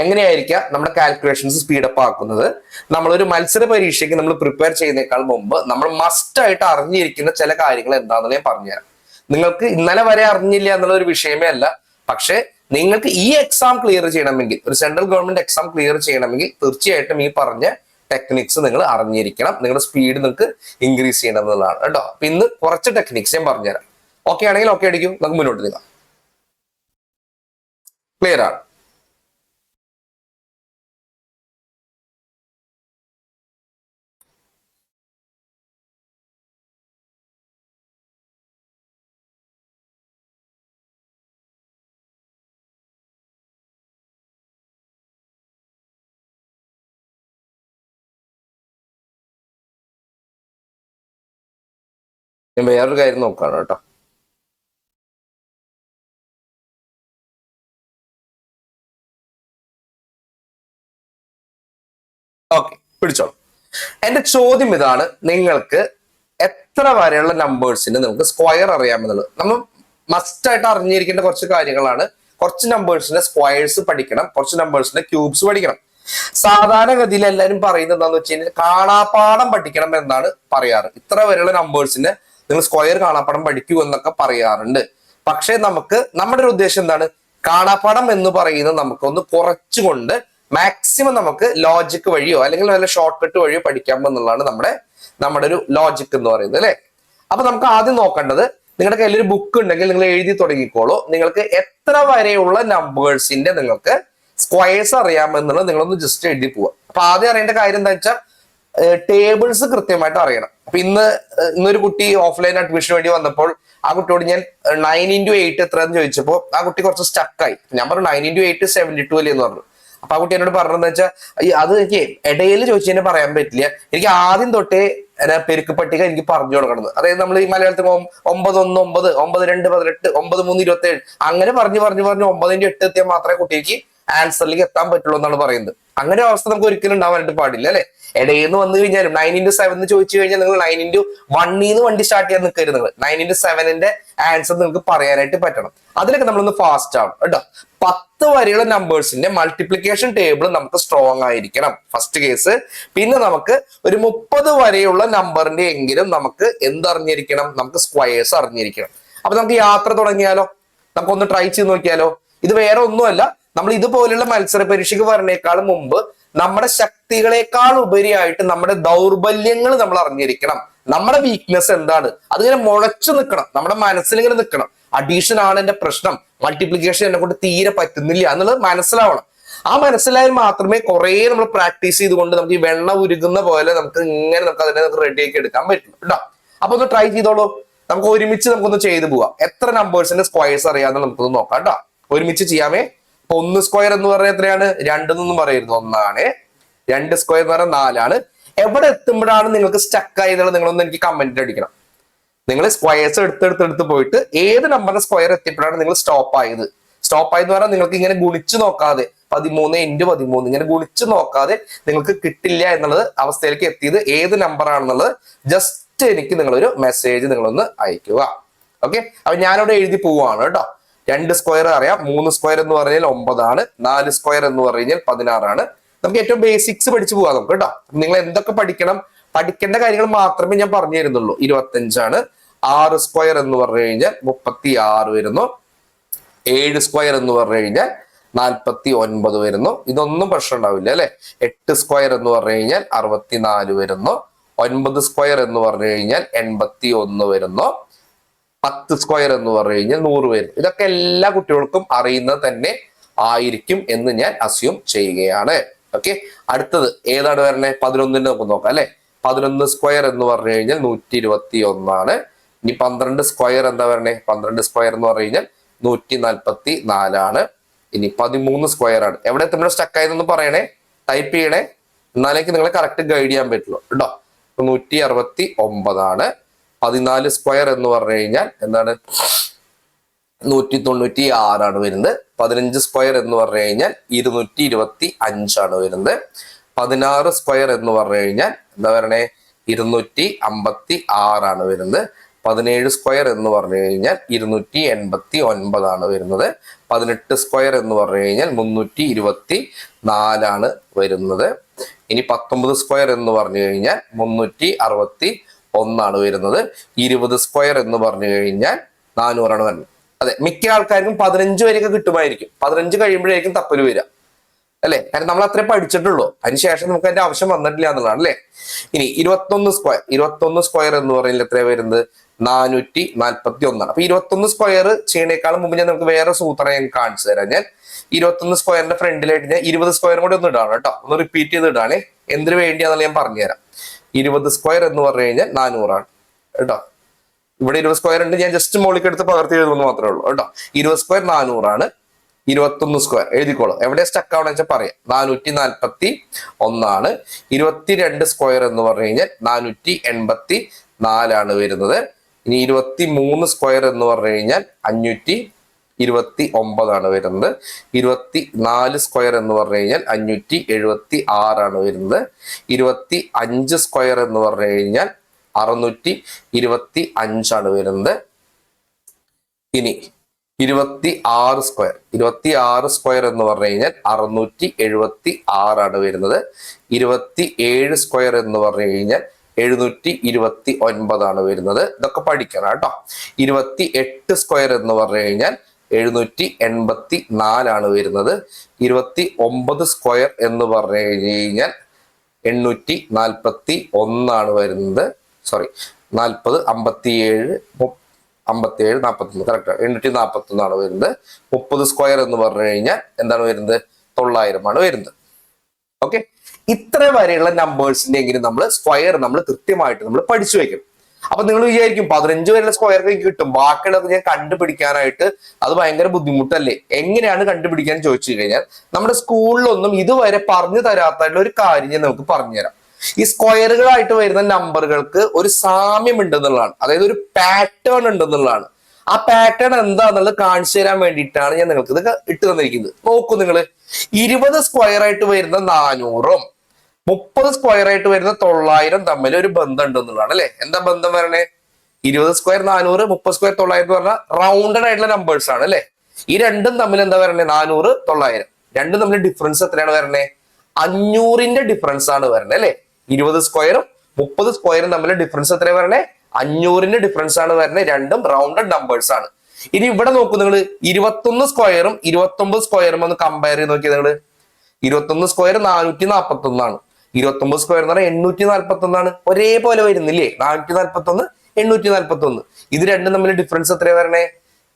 എങ്ങനെയായിരിക്കാം നമ്മുടെ കാൽക്കുലേഷൻസ് സ്പീഡപ്പ് ആക്കുന്നത്? നമ്മളൊരു മത്സര പരീക്ഷയ്ക്ക് നമ്മൾ പ്രിപ്പയർ ചെയ്യുന്നേക്കാൾ മുമ്പ് നമ്മൾ മസ്റ്റ് ആയിട്ട് അറിഞ്ഞിരിക്കുന്ന ചില കാര്യങ്ങൾ എന്താണെന്ന് ഞാൻ പറഞ്ഞുതരാം. നിങ്ങൾക്ക് ഇന്നലെ വരെ അറിഞ്ഞില്ല എന്നുള്ള ഒരു വിഷയമേ അല്ല. പക്ഷെ നിങ്ങൾക്ക് ഈ എക്സാം ക്ലിയർ ചെയ്യണമെങ്കിൽ, ഒരു സെൻട്രൽ ഗവൺമെന്റ് എക്സാം ക്ലിയർ ചെയ്യണമെങ്കിൽ തീർച്ചയായിട്ടും ഈ പറഞ്ഞ ടെക്നിക്സ് നിങ്ങൾ അറിഞ്ഞിരിക്കണം. നിങ്ങളുടെ സ്പീഡ് നിങ്ങൾക്ക് ഇൻക്രീസ് ചെയ്യണം എന്നുള്ളതാണ് കേട്ടോ. അപ്പൊ ഇന്ന് കുറച്ച് ടെക്നിക്സ് ഞാൻ പറഞ്ഞുതരാം. ഓക്കെ ആണെങ്കിൽ ഓക്കെ അടിക്കും, നമുക്ക് മുന്നോട്ട് നീങ്ങാം. ക്ലിയർ ആണ്? ഞാൻ വേറൊരു കാര്യം നോക്കാണ് കേട്ടോ. ഓക്കെ, പിടിച്ചോളൂ. എന്റെ ചോദ്യം ഇതാണ്, നിങ്ങൾക്ക് എത്ര വരെയുള്ള നമ്പേഴ്സിന് നിങ്ങൾക്ക് സ്ക്വയർ അറിയാമെന്നുള്ളത്. നമ്മൾ മസ്റ്റ് ആയിട്ട് അറിഞ്ഞിരിക്കേണ്ട കുറച്ച് കാര്യങ്ങളാണ്. കുറച്ച് നമ്പേഴ്സിന്റെ സ്ക്വയേഴ്സ് പഠിക്കണം, കുറച്ച് നമ്പേഴ്സിന്റെ ക്യൂബ്സ് പഠിക്കണം. സാധാരണഗതിയിൽ എല്ലാവരും പറയുന്നത് എന്താന്ന് വെച്ച് കഴിഞ്ഞാൽ കാണാപ്പാഠം പഠിക്കണം എന്നാണ് പറയാറ്. ഇത്ര വരെയുള്ള നമ്പേഴ്സിന് നിങ്ങൾ സ്ക്വയർ കാണാപ്പാഠം പഠിക്കൂ എന്നൊക്കെ പറയാറുണ്ട്. പക്ഷെ നമ്മുടെ ഒരു ഉദ്ദേശം എന്താണ്? കാണാപ്പാഠം എന്ന് പറയുന്നത് നമുക്കൊന്ന് കുറച്ചുകൊണ്ട് മാക്സിമം നമുക്ക് ലോജിക് വഴിയോ അല്ലെങ്കിൽ വല്ല ഷോർട്ട് കട്ട് വഴിയോ പഠിക്കാം എന്നുള്ളതാണ് നമ്മുടെ ഒരു ലോജിക് എന്ന് പറയുന്നത് അല്ലെ. അപ്പൊ നമുക്ക് ആദ്യം നോക്കേണ്ടത്, നിങ്ങളുടെ കയ്യിൽ ഒരു ബുക്ക് ഉണ്ടെങ്കിൽ നിങ്ങൾ എഴുതി തുടങ്ങിക്കോളൂ. നിങ്ങൾക്ക് എത്ര വരെയുള്ള നമ്പേഴ്സിന്റെ നിങ്ങൾക്ക് സ്ക്വയേഴ്സ് അറിയാമെന്നുള്ളത് നിങ്ങളൊന്ന് ജസ്റ്റ് എഴുതി പോവുക. അപ്പൊ ആദ്യം അറിയേണ്ട കാര്യം എന്താ വെച്ചാൽ ടേബിൾസ് കൃത്യമായിട്ട് അറിയണം. അപ്പൊ ഇന്നൊരു കുട്ടി ഓഫ്ലൈൻ അഡ്മിഷന് വേണ്ടി വന്നപ്പോൾ ആ കുട്ടിയോട് ഞാൻ 9 × 8 എത്രയെന്ന് ചോദിച്ചപ്പോൾ ആ കുട്ടി കുറച്ച് സ്റ്റക്കായി. ഞാൻ പറഞ്ഞു 9 × 8 72 അല്ലേ എന്ന് പറഞ്ഞു. അപ്പൊ ആ കുട്ടി എന്നോട് പറഞ്ഞതെന്ന് വെച്ചാൽ അത് എനിക്ക് ഇടയിൽ ചോദിച്ചതിനെ പറയാൻ പറ്റില്ല, എനിക്ക് ആദ്യം തൊട്ടേ പെരുക്ക് പട്ടിക എനിക്ക് പറഞ്ഞു കൊടുക്കണത്. അതായത് നമ്മൾ ഈ മലയാളത്തിൽ 9 1 9 9 2 18 9 3 27 അങ്ങനെ പറഞ്ഞു 9 × 8 എത്തിയാൽ മാത്രമേ കുട്ടിക്ക് ആൻസറിലേക്ക് എത്താൻ പറ്റുള്ളൂ എന്നാണ് പറയുന്നത്. അങ്ങനെ ഒരു അവസ്ഥ നമുക്ക് ഒരിക്കലും ഉണ്ടാവാനായിട്ട് പാടില്ല അല്ലെ. ഇടയിൽ നിന്ന് വന്നു കഴിഞ്ഞാലും 9 × 7 എന്ന് ചോദിച്ചു കഴിഞ്ഞാൽ നിങ്ങൾ 9 × 1 വണ്ടി സ്റ്റാർട്ട് ചെയ്യാൻ നിൽക്കരുത്. നിങ്ങൾ 9 × 7 ആൻസർ നിങ്ങൾക്ക് പറയാനായിട്ട് പറ്റണം. അതിലൊക്കെ നമ്മളൊന്ന് ഫാസ്റ്റ് ആവും കേട്ടോ. 10 വരെയുള്ള നമ്പേഴ്സിന്റെ മൾട്ടിപ്ലിക്കേഷൻ ടേബിൾ നമുക്ക് സ്ട്രോങ് ആയിരിക്കണം, ഫസ്റ്റ് കേസ്. പിന്നെ നമുക്ക് ഒരു 30 വരെയുള്ള നമ്പറിന്റെ എങ്കിലും നമുക്ക് എന്തറിഞ്ഞിരിക്കണം? നമുക്ക് സ്ക്വയേഴ്സ് അറിഞ്ഞിരിക്കണം. അപ്പൊ നമുക്ക് യാത്ര തുടങ്ങിയാലോ? നമുക്കൊന്ന് ട്രൈ ചെയ്ത് നോക്കിയാലോ? ഇത് വേറെ ഒന്നുമല്ല, നമ്മൾ ഇതുപോലുള്ള മത്സര പരീക്ഷയ്ക്ക് വരണേക്കാൾ മുമ്പ് നമ്മുടെ ശക്തികളെക്കാൾ ഉപരിയായിട്ട് നമ്മുടെ ദൗർബല്യങ്ങൾ നമ്മൾ അറിഞ്ഞിരിക്കണം. നമ്മുടെ വീക്ക്നെസ് എന്താണ് അതിങ്ങനെ മുഴച്ചു നിൽക്കണം, നമ്മുടെ മനസ്സിലിങ്ങനെ നിൽക്കണം. അഡീഷൻ ആണ് എന്റെ പ്രശ്നം, മൾട്ടിപ്ലിക്കേഷൻ എന്നെ കൊണ്ട് തീരെ പറ്റുന്നില്ല എന്നുള്ളത് മനസ്സിലാവണം. ആ മനസ്സിലായാൽ മാത്രമേ കുറെ നമ്മൾ പ്രാക്ടീസ് ചെയ്തുകൊണ്ട് നമുക്ക് ഈ വെണ്ണ ഉരുകുന്ന പോലെ നമുക്ക് അതിനെ റെഡിയാക്കി എടുക്കാൻ പറ്റും കേട്ടോ. അപ്പൊ ഒന്ന് ട്രൈ ചെയ്തോളൂ. നമുക്ക് ഒരുമിച്ച് നമുക്കൊന്ന് ചെയ്തു പോവാം. എത്ര നമ്പേഴ്സിന്റെ സ്ക്വയേഴ്സ് അറിയാമെന്ന് നമുക്കൊന്ന് നോക്കാം കേട്ടോ. ഒരുമിച്ച് ചെയ്യാമേ. 1 സ്ക്വയർ എന്ന് പറഞ്ഞാൽ എത്രയാണ്? 2 എന്നൊന്നും പറയരുത്, 1 ആണ്. 2 സ്ക്വയർ എന്ന് പറഞ്ഞാൽ 4 ആണ്. എവിടെ എത്തുമ്പോഴാണ് നിങ്ങൾക്ക് സ്റ്റക്ക് ആയതുള്ളത് നിങ്ങളൊന്ന് എനിക്ക് കമന്റ് അടിക്കണം. നിങ്ങൾ സ്ക്വയർസ് എടുത്തെടുത്ത് പോയിട്ട് ഏത് നമ്പറിന്റെ സ്ക്വയർ എത്തിയപ്പോഴാണ് നിങ്ങൾ സ്റ്റോപ്പ് ആയത്. സ്റ്റോപ്പ് ആയെന്ന് പറഞ്ഞാൽ നിങ്ങൾക്ക് ഇങ്ങനെ ഗുണിച്ചു നോക്കാതെ 13 × 13 ഇങ്ങനെ ഗുണിച്ചു നോക്കാതെ നിങ്ങൾക്ക് കിട്ടില്ല എന്നുള്ളത് അവസ്ഥയിലേക്ക് എത്തിയത് ഏത് നമ്പർ ആണെന്നുള്ളത് ജസ്റ്റ് എനിക്ക് നിങ്ങളൊരു മെസ്സേജ് നിങ്ങളൊന്ന് അയക്കുക. ഓക്കെ, അപ്പൊ ഞാനിവിടെ എഴുതി പോവാണ് കേട്ടോ. 2 സ്ക്വയർ അറിയാം, 3 സ്ക്വയർ എന്ന് പറഞ്ഞാൽ 9 ആണ്, 4 സ്ക്വയർ എന്ന് പറഞ്ഞാൽ 16 ആണ്. നമുക്ക് ഏറ്റവും ബേസിക്സ് പഠിച്ചു പോകാം നമുക്ക് കേട്ടോ. നിങ്ങൾ എന്തൊക്കെ പഠിക്കണം, പഠിക്കേണ്ട കാര്യങ്ങൾ മാത്രമേ ഞാൻ പറഞ്ഞു തരുന്നുള്ളൂ. 25 ആണ്. 6 സ്ക്വയർ എന്ന് പറഞ്ഞു കഴിഞ്ഞാൽ 36 വരുന്നു. 7 സ്ക്വയർ എന്ന് പറഞ്ഞു കഴിഞ്ഞാൽ 49 വരുന്നു. ഇതൊന്നും പ്രശ്നം ഉണ്ടാവില്ല അല്ലെ. 8 സ്ക്വയർ എന്ന് പറഞ്ഞു കഴിഞ്ഞാൽ 64 വരുന്നു. 9 സ്ക്വയർ എന്ന് പറഞ്ഞു കഴിഞ്ഞാൽ 81 വരുന്നു. 10 സ്ക്വയർ എന്ന് പറഞ്ഞു കഴിഞ്ഞാൽ 100 വരും. ഇതൊക്കെ എല്ലാ കുട്ടികൾക്കും അറിയുന്നത് തന്നെ ആയിരിക്കും എന്ന് ഞാൻ അസ്യൂം ചെയ്യുകയാണ്. ഓക്കെ, അടുത്തത് ഏതാണ് വരണേ? 11 നമുക്ക് നോക്കാം അല്ലെ. 11 സ്ക്വയർ എന്ന് പറഞ്ഞു കഴിഞ്ഞാൽ 121 ആണ്. ഇനി 12 സ്ക്വയർ എന്താ വരണേ? 12 സ്ക്വയർ എന്ന് പറഞ്ഞു കഴിഞ്ഞാൽ 144 ആണ്. ഇനി 13 സ്ക്വയർ ആണ്. എവിടെ എത്തുമ്പോൾ സ്റ്റക്ക് ആയതെന്ന് പറയണേ, ടൈപ്പ് ചെയ്യണേ, എന്നാലേക്ക് നിങ്ങളെ കറക്റ്റ് ഗൈഡ് ചെയ്യാൻ പറ്റുള്ളൂ കേട്ടോ. 169 ആണ്. 14 സ്ക്വയർ എന്ന് പറഞ്ഞു കഴിഞ്ഞാൽ എന്താണ്? 196 ആണ് വരുന്നത്. 15 സ്ക്വയർ എന്ന് പറഞ്ഞു കഴിഞ്ഞാൽ 225 ആണ് വരുന്നത്. 16 സ്ക്വയർ എന്ന് പറഞ്ഞു കഴിഞ്ഞാൽ എന്താ പറയണേ? 256 ആണ് വരുന്നത്. 17 സ്ക്വയർ എന്ന് പറഞ്ഞു കഴിഞ്ഞാൽ 289 ആണ് വരുന്നത്. 18 സ്ക്വയർ എന്ന് പറഞ്ഞു കഴിഞ്ഞാൽ 324 ആണ് വരുന്നത്. ഇനി 19 സ്ക്വയർ എന്ന് പറഞ്ഞു കഴിഞ്ഞാൽ 361 ആണ് വരുന്നത്. 20 സ്ക്വയർ എന്ന് പറഞ്ഞു കഴിഞ്ഞാൽ 400 ആണ് വരുന്നത്. അതെ, മിക്ക ആൾക്കാർക്കും 15 വരെയൊക്കെ കിട്ടുമായിരിക്കും. 15 കഴിയുമ്പോഴേക്കും തപ്പല് വരിക അല്ലെ. കാരണം നമ്മൾ അത്രേ പഠിച്ചിട്ടുള്ളൂ, അതിനുശേഷം നമുക്ക് അതിന്റെ ആവശ്യം വന്നിട്ടില്ല എന്നുള്ളതാണ് അല്ലെ. ഇനി 21 സ്ക്വയർ എന്ന് പറയുന്നത് എത്ര വരുന്നത്? 441 ആണ്. അപ്പൊ 21 സ്ക്വയർ ചെയ്യണേക്കാളും മുമ്പ് ഞാൻ നമുക്ക് വേറെ സൂത്രം ഞാൻ കാണിച്ചു തരാം. ഞാൻ 21 സ്ക്വയറിന്റെ ഫ്രണ്ടിലായിട്ട് ഞാൻ 20 സ്ക്വയറും കൂടി ഒന്ന് ഇടാണ് കേട്ടോ. ഒന്ന് റിപ്പീറ്റ് ചെയ്ത് ഇടാണേ. എന്തിനു വേണ്ടിയാണെന്നുള്ള ഞാൻ പറഞ്ഞുതരാം. 20 സ്ക്വയർ എന്ന് പറഞ്ഞു കഴിഞ്ഞാൽ 400 ആണ് കേട്ടോ. ഇവിടെ 20 സ്ക്വയർ ഉണ്ട്, ഞാൻ ജസ്റ്റ് മോളിക്ക് എടുത്ത് പകർത്തി എഴുതുമെന്ന് മാത്രമേ ഉള്ളൂ കേട്ടോ. 20 സ്ക്വയർ 400 ആണ്. 21 സ്ക്വയർ എഴുതിക്കോളൂ. എവിടെ സ്റ്റക്ക് ആവണമെന്ന് വെച്ചാൽ പറയാം. 441 ആണ്. 22 സ്ക്വയർ എന്ന് പറഞ്ഞു കഴിഞ്ഞാൽ 484 ആണ് വരുന്നത്. ഇനി 23 സ്ക്വയർ എന്ന് പറഞ്ഞു കഴിഞ്ഞാൽ 529 ആണ് വരുന്നത്. 24 സ്ക്വയർ എന്ന് പറഞ്ഞു കഴിഞ്ഞാൽ 576 ആണ് വരുന്നത്. 25 സ്ക്വയർ എന്ന് പറഞ്ഞു കഴിഞ്ഞാൽ 625 ആണ് വരുന്നത്. ഇനി 26 സ്ക്വയർ എന്ന് പറഞ്ഞു കഴിഞ്ഞാൽ 676 ആണ് വരുന്നത്. 27 സ്ക്വയർ എന്ന് പറഞ്ഞു കഴിഞ്ഞാൽ 729 ആണ് വരുന്നത്. ഇതൊക്കെ പഠിക്കണം കേട്ടോ. 28 സ്ക്വയർ എന്ന് പറഞ്ഞു കഴിഞ്ഞാൽ 784 ആണ് വരുന്നത്. 29 സ്ക്വയർ എന്ന് പറഞ്ഞു കഴിഞ്ഞാൽ 841 ആണ് വരുന്നത്. സോറി, 40 57 41 കറക്റ്റ് 841 ആണ് വരുന്നത്. 30 സ്ക്വയർ എന്ന് പറഞ്ഞു കഴിഞ്ഞാൽ എന്താണ് വരുന്നത്? 900 ആണ് വരുന്നത്. ഓക്കെ, ഇത്ര വരെയുള്ള നമ്പേഴ്സിന്റെ എങ്കിലും നമ്മൾ സ്ക്വയർ നമ്മൾ കൃത്യമായിട്ട് നമ്മൾ പഠിച്ചു വെക്കും. അപ്പൊ നിങ്ങൾ വിചാരിക്കും 15 വരെയുള്ള സ്ക്വയർ കിട്ടും, ബാക്കിയുള്ളതൊക്കെ ഞാൻ കണ്ടുപിടിക്കാനായിട്ട് അത് ഭയങ്കര ബുദ്ധിമുട്ടല്ലേ? എങ്ങനെയാണ് കണ്ടുപിടിക്കാൻ ചോദിച്ചു കഴിഞ്ഞാൽ നമ്മുടെ സ്കൂളിലൊന്നും ഇതുവരെ പറഞ്ഞു തരാത്തായിട്ടുള്ള ഒരു കാര്യം ഞാൻ നമുക്ക് പറഞ്ഞുതരാം. ഈ സ്ക്വയറുകളായിട്ട് വരുന്ന നമ്പറുകൾക്ക് ഒരു സാമ്യം ഉണ്ടെന്നുള്ളതാണ്, അതായത് ഒരു പാറ്റേൺ ഉണ്ടെന്നുള്ളതാണ്. ആ പാറ്റേൺ എന്താന്നുള്ളത് കാണിച്ചു തരാൻ വേണ്ടിയിട്ടാണ് ഞാൻ നിങ്ങൾക്ക് ഇത് ഇട്ട് തന്നിരിക്കുന്നത്. നോക്കൂ നിങ്ങൾ, 20 സ്ക്വയർ ആയിട്ട് വരുന്ന 400ഉം 30 സ്ക്വയർ ആയിട്ട് വരുന്ന 900 തമ്മിൽ ഒരു ബന്ധം ഉണ്ടെന്നുള്ളതാണ് അല്ലെ. എന്താ ബന്ധം വരണേ? 20 സ്ക്വയർ 400, 30 സ്ക്വയർ 900 എന്ന് പറഞ്ഞാൽ റൗണ്ടഡ് ആയിട്ടുള്ള നമ്പേഴ്സ് ആണ് അല്ലെ. ഈ രണ്ടും തമ്മിൽ എന്താ വരണേ? 400 900 രണ്ടും തമ്മിൽ ഡിഫറൻസ് എത്രയാണ് വരണേ? 500ന്റെ ഡിഫറൻസ് ആണ് വരണേ അല്ലെ. 20 സ്ക്വയറും 30 സ്ക്വയറും തമ്മിൽ ഡിഫറൻസ് എത്രയാണ് വരണേ? 500ന്റെ ഡിഫറൻസ് ആണ് വരുന്നത്. രണ്ടും റൗണ്ടഡ് നമ്പേഴ്സ് ആണ്. ഇനി ഇവിടെ നോക്കൂ നിങ്ങൾ, 21 സ്ക്വയറും 29 സ്ക്വയറും ഒന്ന് കമ്പയർ ചെയ്ത് നോക്കിയാൽ നിങ്ങൾ 21 സ്ക്വയർ 441 ആണ്, 29 സ്ക്വയർ എന്ന് പറഞ്ഞാൽ 841 ആണ്. ഒരേപോലെ വരുന്നില്ലേ? 441 841. ഇത് രണ്ടും തമ്മിൽ ഡിഫറൻസ് എത്രയാ വരണേ?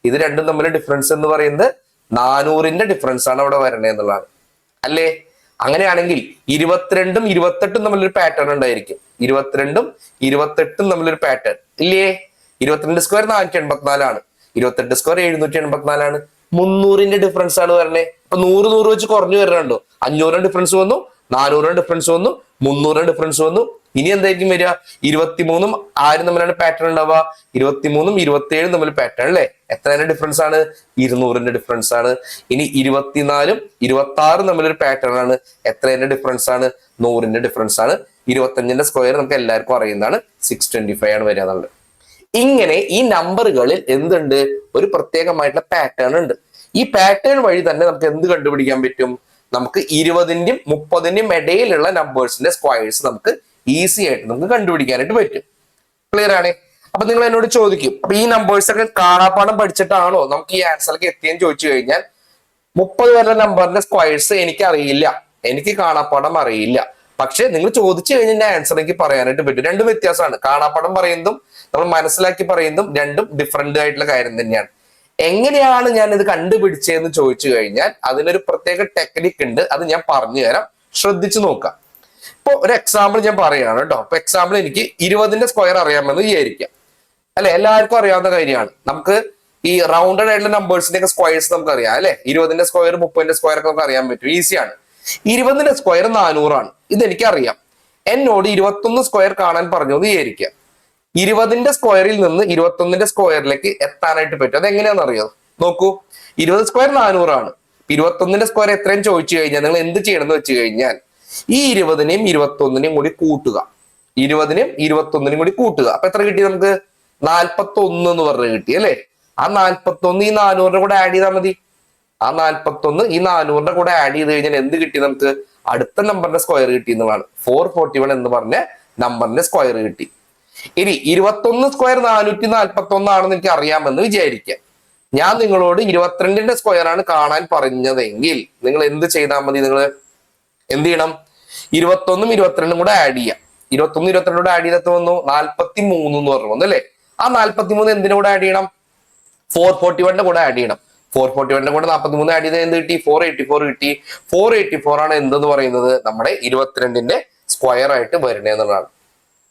ഇത് രണ്ടും തമ്മിൽ ഡിഫറൻസ് എന്ന് പറയുന്നത് 400ന്റെ ഡിഫറൻസ് ആണ് അവിടെ വരണേ എന്നുള്ളതാണ് അല്ലേ. അങ്ങനെയാണെങ്കിൽ 22ഉം 28ഉം തമ്മിലൊരു പാറ്റേൺ ഉണ്ടായിരിക്കും. 22ഉം 28ഉം തമ്മിലൊരു പാറ്റേൺ ഇല്ലേ? 22 സ്ക്വയർ 484 ആണ്, 28 സ്ക്വയർ 784 ആണ്. 300ന്റെ ഡിഫറൻസ് ആണ് വരണേ. അപ്പൊ 100 വെച്ച് കുറഞ്ഞു വരണുണ്ടോ? 500 ഡിഫറൻസ് വന്നു, 400 ഡിഫറൻസ് വന്നു, 300 ഡിഫറൻസ് വന്നു. ഇനി എന്തായിരിക്കും വരിക? 23ഉം 6 തമ്മിലാണ് പാറ്റേൺ ഉണ്ടാവുക. 23ഉം 27ഉം തമ്മിൽ പാറ്റേൺ അല്ലേ? എത്ര ഡിഫറൻസ് ആണ്? 200 ഡിഫറൻസ് ആണ്. ഇനി 24ഉം 26ഉം തമ്മിലൊരു പാറ്റേൺ ആണ്. എത്ര ഡിഫറൻസ് ആണ്? 100 ഡിഫറൻസ് ആണ്. 25ന്റെ സ്ക്വയർ നമുക്ക് എല്ലാവർക്കും അറിയുന്നതാണ് 625 ആണ് വരിക എന്നുള്ളത്. ഇങ്ങനെ ഈ നമ്പറുകളിൽ എന്തുണ്ട്? ഒരു പ്രത്യേകമായിട്ടുള്ള പാറ്റേൺ ഉണ്ട്. ഈ പാറ്റേൺ വഴി തന്നെ നമുക്ക് എന്ത് കണ്ടുപിടിക്കാൻ പറ്റും? നമുക്ക് 20ന്റെയും 30ന്റെയും ഇടയിലുള്ള നമ്പേഴ്സിന്റെ സ്ക്വയേഴ്സ് നമുക്ക് ഈസി ആയിട്ട് നമുക്ക് കണ്ടുപിടിക്കാനായിട്ട് പറ്റും. ക്ലിയർ ആണ്? അപ്പൊ നിങ്ങൾ എന്നോട് ചോദിക്കും, അപ്പൊ ഈ നമ്പേഴ്സ് ഒക്കെ കാണാപ്പാഠം പഠിച്ചിട്ടാണോ നമുക്ക് ഈ ആൻസറിലേക്ക് എത്തിയെന്ന് ചോദിച്ചു കഴിഞ്ഞാൽ 30 വരെ നമ്പറിന്റെ സ്ക്വയേഴ്സ് എനിക്ക് അറിയില്ല, എനിക്ക് കാണാപ്പാഠം അറിയില്ല. പക്ഷെ നിങ്ങൾ ചോദിച്ചു കഴിഞ്ഞാൽ ആൻസർ എനിക്ക് പറയാനായിട്ട് പറ്റും. രണ്ടും വ്യത്യാസമാണ്. കാണാപ്പാഠം പറയുന്നതും നമ്മൾ മനസ്സിലാക്കി പറയുന്നതും രണ്ടും ഡിഫറെന്റ് ആയിട്ടുള്ള കാര്യം തന്നെയാണ്. എങ്ങനെയാണ് ഞാൻ ഇത് കണ്ടുപിടിച്ചതെന്ന് ചോദിച്ചു കഴിഞ്ഞാൽ അതിനൊരു പ്രത്യേക ടെക്നിക്ക് ഉണ്ട്. അത് ഞാൻ പറഞ്ഞു തരാം, ശ്രദ്ധിച്ചു നോക്കാം. ഇപ്പൊ ഒരു എക്സാമ്പിൾ ഞാൻ പറയുകയാണ് കേട്ടോ. അപ്പൊ എക്സാമ്പിൾ എനിക്ക് 20ന്റെ സ്ക്വയർ അറിയാമെന്ന് വിചാരിക്കാം അല്ലെ? എല്ലാവർക്കും അറിയാവുന്ന കാര്യമാണ്. നമുക്ക് ഈ റൗണ്ടഡ് ആയിട്ടുള്ള നമ്പേഴ്സിന്റെ ഒക്കെ സ്ക്വയേഴ്സ് നമുക്ക് അറിയാം അല്ലെ? 20ന്റെ സ്ക്വയർ 30ന്റെ സ്ക്വയർ ഒക്കെ നമുക്ക് അറിയാൻ പറ്റും, ഈസിയാണ്. 20ന്റെ സ്ക്വയർ 400 ആണ്, ഇതെനിക്കറിയാം. എന്നോട് 21 സ്ക്വയർ കാണാൻ പറഞ്ഞു എന്ന് വിചാരിക്കാം. 20ന്റെ സ്ക്വയറിൽ നിന്ന് 21ന്റെ സ്ക്വയറിലേക്ക് എത്താനായിട്ട് പറ്റും. അതെങ്ങനെയാണെന്ന് അറിയോ? നോക്കൂ, 20 സ്ക്വയർ 400 ആണ്. 21ന്റെ സ്ക്വയർ എത്രയും ചോദിച്ചു കഴിഞ്ഞാൽ നിങ്ങൾ എന്ത് ചെയ്യണം എന്ന് വെച്ച് കഴിഞ്ഞാൽ ഈ 20നെയും 21നെയും കൂടി കൂട്ടുക. 20നെയും 21നെയും കൂടി കൂട്ടുക. അപ്പൊ എത്ര കിട്ടി നമുക്ക്? 41 എന്ന് പറഞ്ഞ് കിട്ടി അല്ലെ? ആ 41 ഈ 400ന്റെ കൂടെ ആഡ് ചെയ്താൽ മതി. ആ 41 ഈ 400ന്റെ കൂടെ ആഡ് ചെയ്ത് കഴിഞ്ഞാൽ എന്ത് കിട്ടി നമുക്ക്? അടുത്ത നമ്പറിന്റെ സ്ക്വയർ കിട്ടി എന്നുള്ളതാണ്. 441 എന്ന് പറഞ്ഞ നമ്പറിന്റെ സ്ക്വയർ കിട്ടി. ഇനി 21 സ്ക്വയർ 441 ആണെന്ന് എനിക്ക് അറിയാമെന്ന് വിചാരിക്കാം. ഞാൻ നിങ്ങളോട് 22ന്റെ സ്ക്വയർ ആണ് കാണാൻ പറഞ്ഞതെങ്കിൽ നിങ്ങൾ എന്ത് ചെയ്താൽ മതി? നിങ്ങൾ എന്ത് ചെയ്യണം? 21ഉം 22ഉം കൂടെ ആഡ് ചെയ്യാം. 21 22 കൂടെ ആഡ് ചെയ്തിട്ട് വന്നു 43 എന്ന് പറഞ്ഞു വന്നു അല്ലെ? ആ 43 എന്തിനു കൂടെ ആഡ് ചെയ്യണം? 441ന്റെ കൂടെ ആഡ് ചെയ്യണം. 441ന്റെ കൂടെ 43 ആഡ് ചെയ്ത് എന്ത് കിട്ടി? 484 കിട്ടി. 484 ആണ് എന്തെന്ന് പറയുന്നത്? നമ്മുടെ 22ന്റെ സ്ക്വയർ ആയിട്ട് വരണേ എന്നുള്ളതാണ്.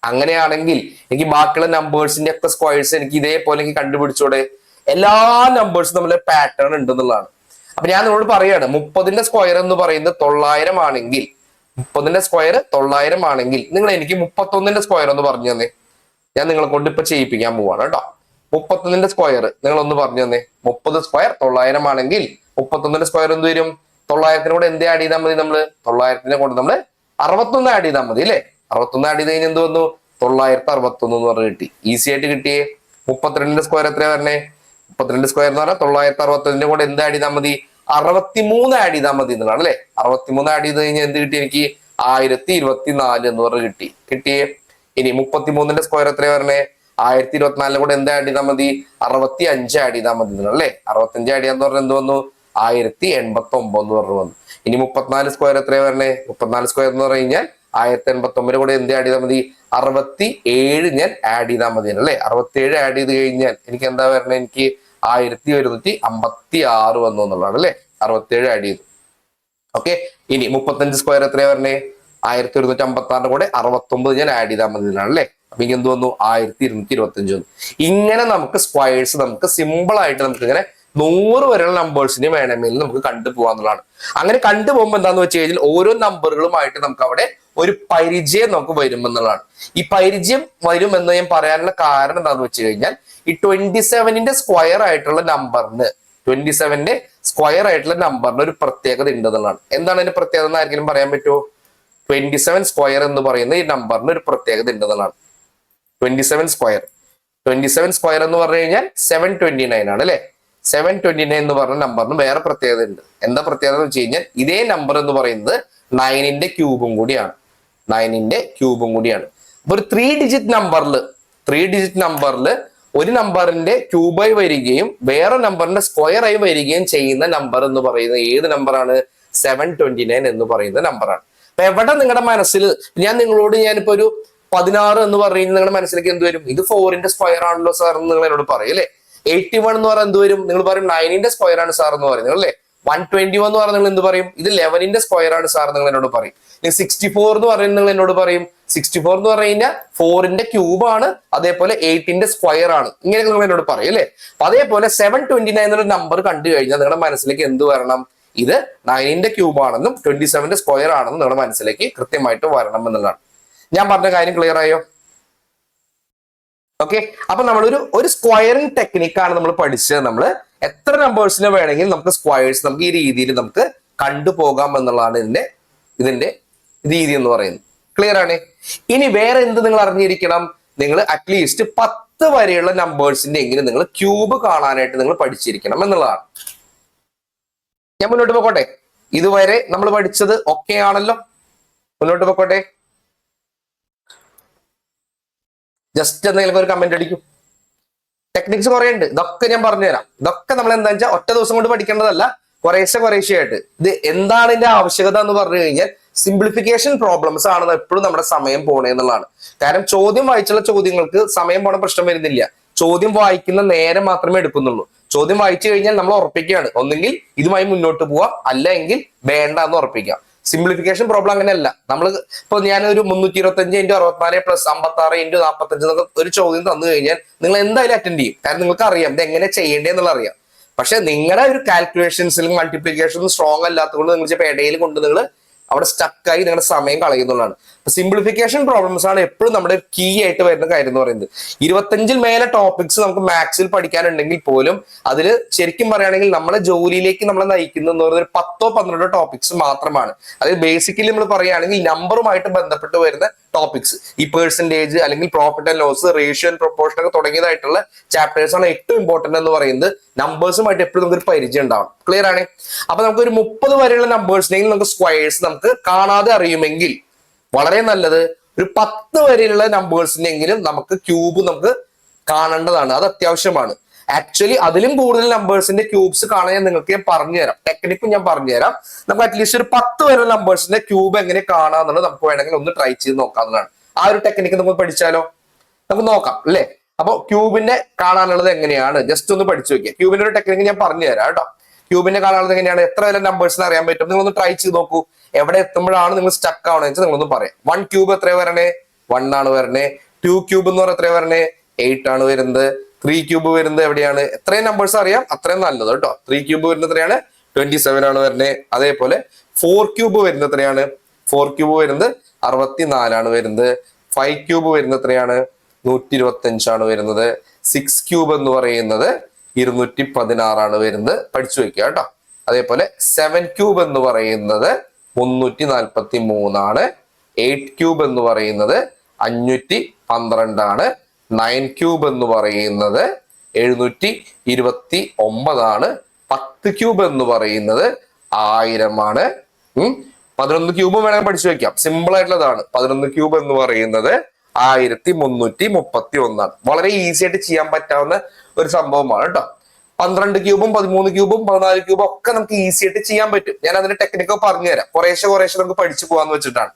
അങ്ങനെയാണെങ്കിൽ എനിക്ക് ബാക്കിയുള്ള നമ്പേഴ്സിന്റെ ഒക്കെ സ്ക്വയേഴ്സ് എനിക്ക് ഇതേപോലെ എനിക്ക് കണ്ടുപിടിച്ചോടെ? എല്ലാ നമ്പേഴ്സും തമ്മിൽ പാറ്റേൺ ഉണ്ടെന്നുള്ളതാണ്. അപ്പൊ ഞാൻ നിങ്ങളോട് പറയാണ്, 30ന്റെ സ്ക്വയർ എന്ന് പറയുന്നത് 900 ആണെങ്കിൽ, 30ന്റെ സ്ക്വയർ 900 ആണെങ്കിൽ നിങ്ങൾ എനിക്ക് 31ന്റെ സ്ക്വയർ ഒന്ന് പറഞ്ഞു തന്നെ. ഞാൻ നിങ്ങളെ കൊണ്ട് ഇപ്പൊ ചെയ്യിപ്പിക്കാൻ പോവാണ് കേട്ടോ. 31ന്റെ സ്ക്വയർ നിങ്ങൾ ഒന്ന് പറഞ്ഞു തന്നെ. 30 സ്ക്വയർ 900 ആണെങ്കിൽ 31ന്റെ സ്ക്വയർ എന്ത് വരും? 900ത്തിന് കൂടെ എന്ത് ആഡ് ചെയ്താൽ മതി? നമ്മള് 900നെ കൊണ്ട് നമ്മള് 61 ആഡ് ചെയ്താൽ മതി അല്ലെ? 61 ആഡ് ചെയ്ത് കഴിഞ്ഞാൽ എന്ത് വന്നു? 961 എന്ന് പറഞ്ഞ് കിട്ടി. ഈസി ആയിട്ട് കിട്ടിയേ. 32ന്റെ സ്ക്വയർ എത്രയാ വരണേ? 32 സ്ക്വയർ എന്ന് പറഞ്ഞാൽ 961ന്റെ കൂടെ എന്ത് ആഡ് ചെയ്താൽ മതി? 63 ആഡ് ചെയ്താൽ മതി എന്നുള്ളതാണ് അല്ലെ? 63 ആഡ് ചെയ്ത് കഴിഞ്ഞാൽ എന്ത് കിട്ടി എനിക്ക്? 1024 എന്ന് പറഞ്ഞ് കിട്ടിയേ. ഇനി 33ന്റെ സ്ക്വയർ എത്രയാ വരണേ? 1024ന്റെ കൂടെ എന്ത് ആഡ് ചെയ്താൽ മതി? 65 ആഡ് ചെയ്താൽ മതി എന്നാണ് അല്ലെ? 65 ആഡ് ചെയ്യാന്ന് പറഞ്ഞാൽ എന്ത് വന്നു? 1089 എന്ന് പറഞ്ഞു വന്നു. ഇനി 34 സ്ക്വയർ എത്രയാ വരണേ? 34 സ്ക്വയർ എന്ന് പറഞ്ഞു കഴിഞ്ഞാൽ 1089 കൂടെ എന്ത് ആഡ് ചെയ്താൽ മതി? 67 ഞാൻ ആഡ് ചെയ്താൽ മതി അല്ലെ? 67 ആഡ് ചെയ്ത് കഴിഞ്ഞാൽ എനിക്ക് എന്താ വരണേ? എനിക്ക് 1156 വന്നു എന്നുള്ളതാണ് അല്ലെ? 67 ആഡ് ചെയ്തു. ഓക്കെ. ഇനി 35 സ്ക്വയർ എത്രയാ വരണേ? 1156ന്റെ കൂടെ 69 ഞാൻ ആഡ് ചെയ്താൽ മതി എന്നാണ് അല്ലെ? അപ്പൊ എനിക്ക് എന്ത് വന്നു? 1225 വന്നു. ഇങ്ങനെ നമുക്ക് സ്ക്വയേഴ്സ് നമുക്ക് സിമ്പിൾ ആയിട്ട് നമുക്ക് ഇങ്ങനെ 100 വരെയുള്ള നമ്പേഴ്സിനെ വേണമെങ്കിൽ നമുക്ക് കണ്ടുപോകാന്നുള്ളതാണ്. അങ്ങനെ കണ്ടുപോകുമ്പോൾ എന്താന്ന് വെച്ച് കഴിഞ്ഞാൽ ഓരോ നമ്പറുകളുമായിട്ട് നമുക്ക് അവിടെ ഒരു പരിചയം നമുക്ക് വരുമെന്നുള്ളതാണ്. ഈ പരിചയം വരുമെന്ന് ഞാൻ പറയാനുള്ള കാരണം എന്താന്ന് വെച്ച് കഴിഞ്ഞാൽ ഈ 27ന്റെ സ്ക്വയർ ആയിട്ടുള്ള നമ്പറിന് 27ന്റെ സ്ക്വയർ ആയിട്ടുള്ള നമ്പറിന് ഒരു പ്രത്യേകത ഉണ്ടെന്നുള്ളതാണ്. എന്താണ് അതിന്റെ പ്രത്യേകത എന്ന് ആർക്കെങ്കിലും പറയാൻ പറ്റുമോ? 27 സ്ക്വയർ എന്ന് പറയുന്ന ഈ നമ്പറിന് ഒരു പ്രത്യേകത ഉണ്ടെന്നുള്ളതാണ്. 27 സ്ക്വയർ എന്ന് പറഞ്ഞു കഴിഞ്ഞാൽ 729 ആണ് അല്ലെ? 729 എന്ന് പറഞ്ഞ നമ്പറിന് വേറെ പ്രത്യേകത ഉണ്ട്. എന്താ പ്രത്യേകത എന്ന് വെച്ച് കഴിഞ്ഞാൽ ഇതേ നമ്പർ എന്ന് പറയുന്നത് 9ന്റെ ക്യൂബും കൂടിയാണ്. 9ന്റെ ക്യൂബും കൂടിയാണ്. അപ്പൊ ഒരു 3 ഡിജിറ്റ് നമ്പറിൽ ഒരു നമ്പറിന്റെ ക്യൂബായി വരികയും വേറെ നമ്പറിന്റെ സ്ക്വയർ ആയി വരികയും ചെയ്യുന്ന നമ്പർ എന്ന് പറയുന്നത് ഏത് നമ്പറാണ്? 729 എന്ന് പറയുന്ന നമ്പറാണ്. അപ്പൊ എവിടെ നിങ്ങളുടെ മനസ്സിൽ ഞാനിപ്പോ ഒരു 16 എന്ന് പറയുന്നത് നിങ്ങളുടെ മനസ്സിലേക്ക് എന്ത് വരും? ഇത് 4ന്റെ സ്ക്വയർ ആണല്ലോ സാർ എന്ന് നിങ്ങൾ എന്നോട് പറയും അല്ലെ? 81 എന്ന് പറഞ്ഞാൽ എന്ത് വരും? നിങ്ങൾ പറയും 9ന്റെ സ്ക്വയർ ആണ് സാർ എന്ന് പറയുന്നത് അല്ലെ? 121 എന്ന് പറഞ്ഞാൽ നിങ്ങൾ എന്ത് പറയും? ഇത് 11ന്റെ സ്ക്വയർ ആണ് സാർ നിങ്ങൾ എന്നോട് പറയും. 64 എന്ന് പറയുന്നത് നിങ്ങൾ എന്നോട് പറയും 64 എന്ന് പറഞ്ഞു കഴിഞ്ഞാൽ 4ന്റെ ക്യൂബ് ആണ്, അതേപോലെ 8ന്റെ സ്ക്വയർ ആണ്. ഇങ്ങനെ നിങ്ങൾ എന്നോട് പറയും അല്ലെ? അപ്പൊ അതേപോലെ 729 എന്നൊരു നമ്പർ കണ്ടു കഴിഞ്ഞാൽ നിങ്ങളുടെ മനസ്സിലേക്ക് എന്ത് വരണം? ഇത് 9ന്റെ ക്യൂബ് ആണെന്നും 27ന്റെ സ്ക്വയർ ആണെന്നും നിങ്ങളുടെ മനസ്സിലേക്ക് കൃത്യമായിട്ട് വരണം എന്നുള്ളതാണ്. ഞാൻ പറഞ്ഞ കാര്യം ക്ലിയർ ആയോ? ഓക്കെ. അപ്പൊ നമ്മളൊരു സ്ക്വയറിംഗ് ടെക്നിക്കാണ് നമ്മൾ പഠിച്ചത്. നമ്മൾ എത്ര നമ്പേഴ്സിനെ വേണമെങ്കിൽ നമുക്ക് സ്ക്വയേഴ്സ് നമുക്ക് ഈ രീതിയിൽ നമുക്ക് കണ്ടുപോകാം എന്നുള്ളതാണ് ഇതിന്റെ രീതി എന്ന് പറയുന്നത്. ക്ലിയർ ആണ്? ഇനി വേറെ എന്ത് നിങ്ങൾ അറിഞ്ഞിരിക്കണം? നിങ്ങൾ അറ്റ്ലീസ്റ്റ് 10 വരെയുള്ള നമ്പേഴ്സിന്റെ എങ്കിലും നിങ്ങൾ ക്യൂബ് കാണാനായിട്ട് നിങ്ങൾ പഠിച്ചിരിക്കണം എന്നുള്ളതാണ്. ഞാൻ മുന്നോട്ട് പോയിക്കോട്ടെ? ഇതുവരെ നമ്മൾ പഠിച്ചത് ഓക്കെ ആണല്ലോ? മുന്നോട്ട് പോയിക്കോട്ടെ? ജസ്റ്റ് എന്തെങ്കിലും ഒരു കമന്റ് അടിക്കും. ടെക്നിക്സ് കുറെ ഉണ്ട്, ഇതൊക്കെ ഞാൻ പറഞ്ഞുതരാം. ഇതൊക്കെ നമ്മൾ എന്താ വെച്ചാൽ ഒറ്റ ദിവസം കൊണ്ട് പഠിക്കേണ്ടതല്ല, കുറേശ്ശെയായിട്ട്. ഇത് എന്താണ് ഇതിന്റെ ആവശ്യകത എന്ന് പറഞ്ഞു കഴിഞ്ഞാൽ സിംപ്ലിഫിക്കേഷൻ പ്രോബ്ലംസ് ആണ് എപ്പോഴും നമ്മുടെ സമയം പോണേ എന്നുള്ളതാണ്. കാരണം ചോദ്യം വായിച്ചുള്ള ചോദ്യങ്ങൾക്ക് സമയം പോണ പ്രശ്നം വരുന്നില്ല. ചോദ്യം വായിക്കുന്ന നേരം മാത്രമേ എടുക്കുന്നുള്ളൂ. ചോദ്യം വായിച്ചു കഴിഞ്ഞാൽ നമ്മൾ ഉറപ്പിക്കുകയാണ്, ഒന്നെങ്കിൽ ഇതുമായി മുന്നോട്ട് പോവാം, അല്ലെങ്കിൽ വേണ്ട എന്ന് ഉറപ്പിക്കാം. സിംപ്ലിഫിക്കേഷൻ പ്രോബ്ലം അങ്ങനെയല്ല. നമ്മൾ ഇപ്പൊ ഞാനൊരു 325 × 64 + 56 × 45 എന്നൊക്കെ ഒരു ചോദ്യം തന്നു കഴിഞ്ഞാൽ നിങ്ങൾ എന്തായാലും അറ്റൻഡ് ചെയ്യും. കാരണം നിങ്ങൾക്ക് അറിയാം ഇത് എങ്ങനെ ചെയ്യേണ്ടതെന്നുള്ള അറിയാം. പക്ഷെ നിങ്ങളുടെ ഒരു കാൽക്കുലേഷൻസിലും മൾട്ടിപ്ലിക്കേഷനും സ്ട്രോങ് അല്ലാത്തതുകൊണ്ട് നിങ്ങൾ ചിലപ്പോൾ ഇടയിൽ കൊണ്ട് നിങ്ങൾ അവിടെ സ്റ്റക്കായി നിങ്ങളുടെ സമയം കളയുന്നുള്ളതാണ്. സിംപ്ലിഫിക്കേഷൻ പ്രോബ്ലംസ് ആണ് എപ്പോഴും നമ്മുടെ കീ ആയിട്ട് വരുന്ന കാര്യം എന്ന് പറയുന്നത്. 25ൽ മേലെ ടോപ്പിക്സ് നമുക്ക് മാത്സിൽ പഠിക്കാനുണ്ടെങ്കിൽ പോലും അതിൽ ശരിക്കും പറയുകയാണെങ്കിൽ നമ്മുടെ ജോലിയിലേക്ക് നമ്മളെ നയിക്കുന്ന ഒരു 10 - 12 ടോപ്പിക്സ് മാത്രമാണ്. അതായത് ബേസിക്കലി നമ്മൾ പറയുകയാണെങ്കിൽ നമ്പറുമായിട്ട് ബന്ധപ്പെട്ട് വരുന്ന ടോപ്പിക്സ്, ഈ പെർസെന്റേജ് അല്ലെങ്കിൽ profit and loss, ratio and proportion ഒക്കെ തുടങ്ങിയതായിട്ടുള്ള ചാപ്റ്റേഴ്സ് ആണ് ഏറ്റവും ഇമ്പോർട്ടന്റ് എന്ന് പറയുന്നത്. നമ്പേഴ്സുമായിട്ട് എപ്പോഴും നമുക്കൊരു പരിചയം ഉണ്ടാവും. ക്ലിയർ ആണ്? അപ്പൊ നമുക്ക് ഒരു 30 വരെയുള്ള നമ്പേഴ്സിനെങ്കിൽ നമുക്ക് സ്ക്വയേഴ്സ് നമുക്ക് കാണാതെ അറിയുമെങ്കിൽ വളരെ നല്ലത്. ഒരു 10 വരെയുള്ള നമ്പേഴ്സിനെങ്കിലും നമുക്ക് ക്യൂബ് നമുക്ക് കാണേണ്ടതാണ്, അത് അത്യാവശ്യമാണ്. ആക്ച്വലി അതിലും കൂടുതൽ നമ്പേഴ്സിന്റെ ക്യൂബ്സ് കാണാൻ നിങ്ങൾക്ക് ഞാൻ പറഞ്ഞുതരാം, ടെക്നിക്കും ഞാൻ പറഞ്ഞുതരാം. നമുക്ക് അറ്റ്ലീസ്റ്റ് ഒരു 10 വരെയുള്ള നമ്പേഴ്സിന്റെ ക്യൂബ് എങ്ങനെ കാണാന്നുള്ളത് നമുക്ക് വേണമെങ്കിൽ ഒന്ന് ട്രൈ ചെയ്ത് നോക്കാവുന്നതാണ്. ആ ഒരു ടെക്നിക്ക് നമുക്ക് പഠിച്ചാലോ? നമുക്ക് നോക്കാം അല്ലേ? അപ്പൊ ക്യൂബിന്റെ കാണാനുള്ളത് എങ്ങനെയാണ് ജസ്റ്റ് ഒന്ന് പഠിച്ചു നോക്കിയാൽ. ക്യൂബിന്റെ ഒരു ടെക്നിക്ക് ഞാൻ പറഞ്ഞുതരാം കേട്ടോ. ക്യൂബിന്റെ കാണാനുള്ളത് എങ്ങനെയാണ്, എത്ര വരെ നമ്പേഴ്സിന് അറിയാൻ പറ്റും, നിങ്ങളൊന്ന് ട്രൈ ചെയ്ത് നോക്കൂ. എവിടെ എത്തുമ്പോഴാണ് നിങ്ങൾ സ്റ്റക്ക് ആവണമെന്ന് വെച്ചാൽ നിങ്ങളൊന്ന് പറയാം. 1 ക്യൂബ് എത്രയാണ് വരണേ? 1 ആണ് വരണേ. 2 ക്യൂബ് എന്ന് പറഞ്ഞാൽ എത്രയാണ് വരണേ? 8 ആണ് വരുന്നത്. 3 ക്യൂബ് വരുന്നത് എവിടെയാണ്? എത്രയും നമ്പേഴ്സ് അറിയാം അത്രയും നല്ലത് കേട്ടോ. 3 ക്യൂബ് വരുന്നത് എത്രയാണ്? 27 ആണ് വരുന്നത്. അതേപോലെ 4 ക്യൂബ് വരുന്നത് എത്രയാണ്? 4 ക്യൂബ് വരുന്നത് 64 ആണ് വരുന്നത്. 5 ക്യൂബ് വരുന്നത് എത്രയാണ്? 125 ആണ് വരുന്നത്. 6 ക്യൂബ് എന്ന് പറയുന്നത് 216 ആണ് വരുന്നത്. പഠിച്ചു വെക്കുക കേട്ടോ. അതേപോലെ 7 ക്യൂബ് എന്ന് പറയുന്നത് 343 ആണ്. 8 ക്യൂബ് എന്ന് പറയുന്നത് 512 ആണ്. 9 ക്യൂബ് എന്ന് പറയുന്നത് 729 ആണ്. 10 ക്യൂബ് എന്ന് പറയുന്നത് 1000 ആണ്. 11 ക്യൂബ് വേണമെങ്കിൽ പഠിച്ചു വെക്കാം, സിമ്പിൾ ആയിട്ടുള്ളതാണ്. 11 ക്യൂബ് എന്ന് പറയുന്നത് 1331 ആണ്. വളരെ ഈസി ആയിട്ട് ചെയ്യാൻ പറ്റാവുന്ന ഒരു സംഭവമാണ് കേട്ടോ. 12 ക്യൂബും 13 ക്യൂബും 14 ക്യൂബും ഒക്കെ നമുക്ക് ഈസി ആയിട്ട് ചെയ്യാൻ പറ്റും. ഞാൻ അതിന്റെ ടെക്നിക്ക് പറഞ്ഞുതരാം. കുറേശ്ശെ നമുക്ക് പഠിച്ചു പോകാന്ന് വെച്ചിട്ടാണ്.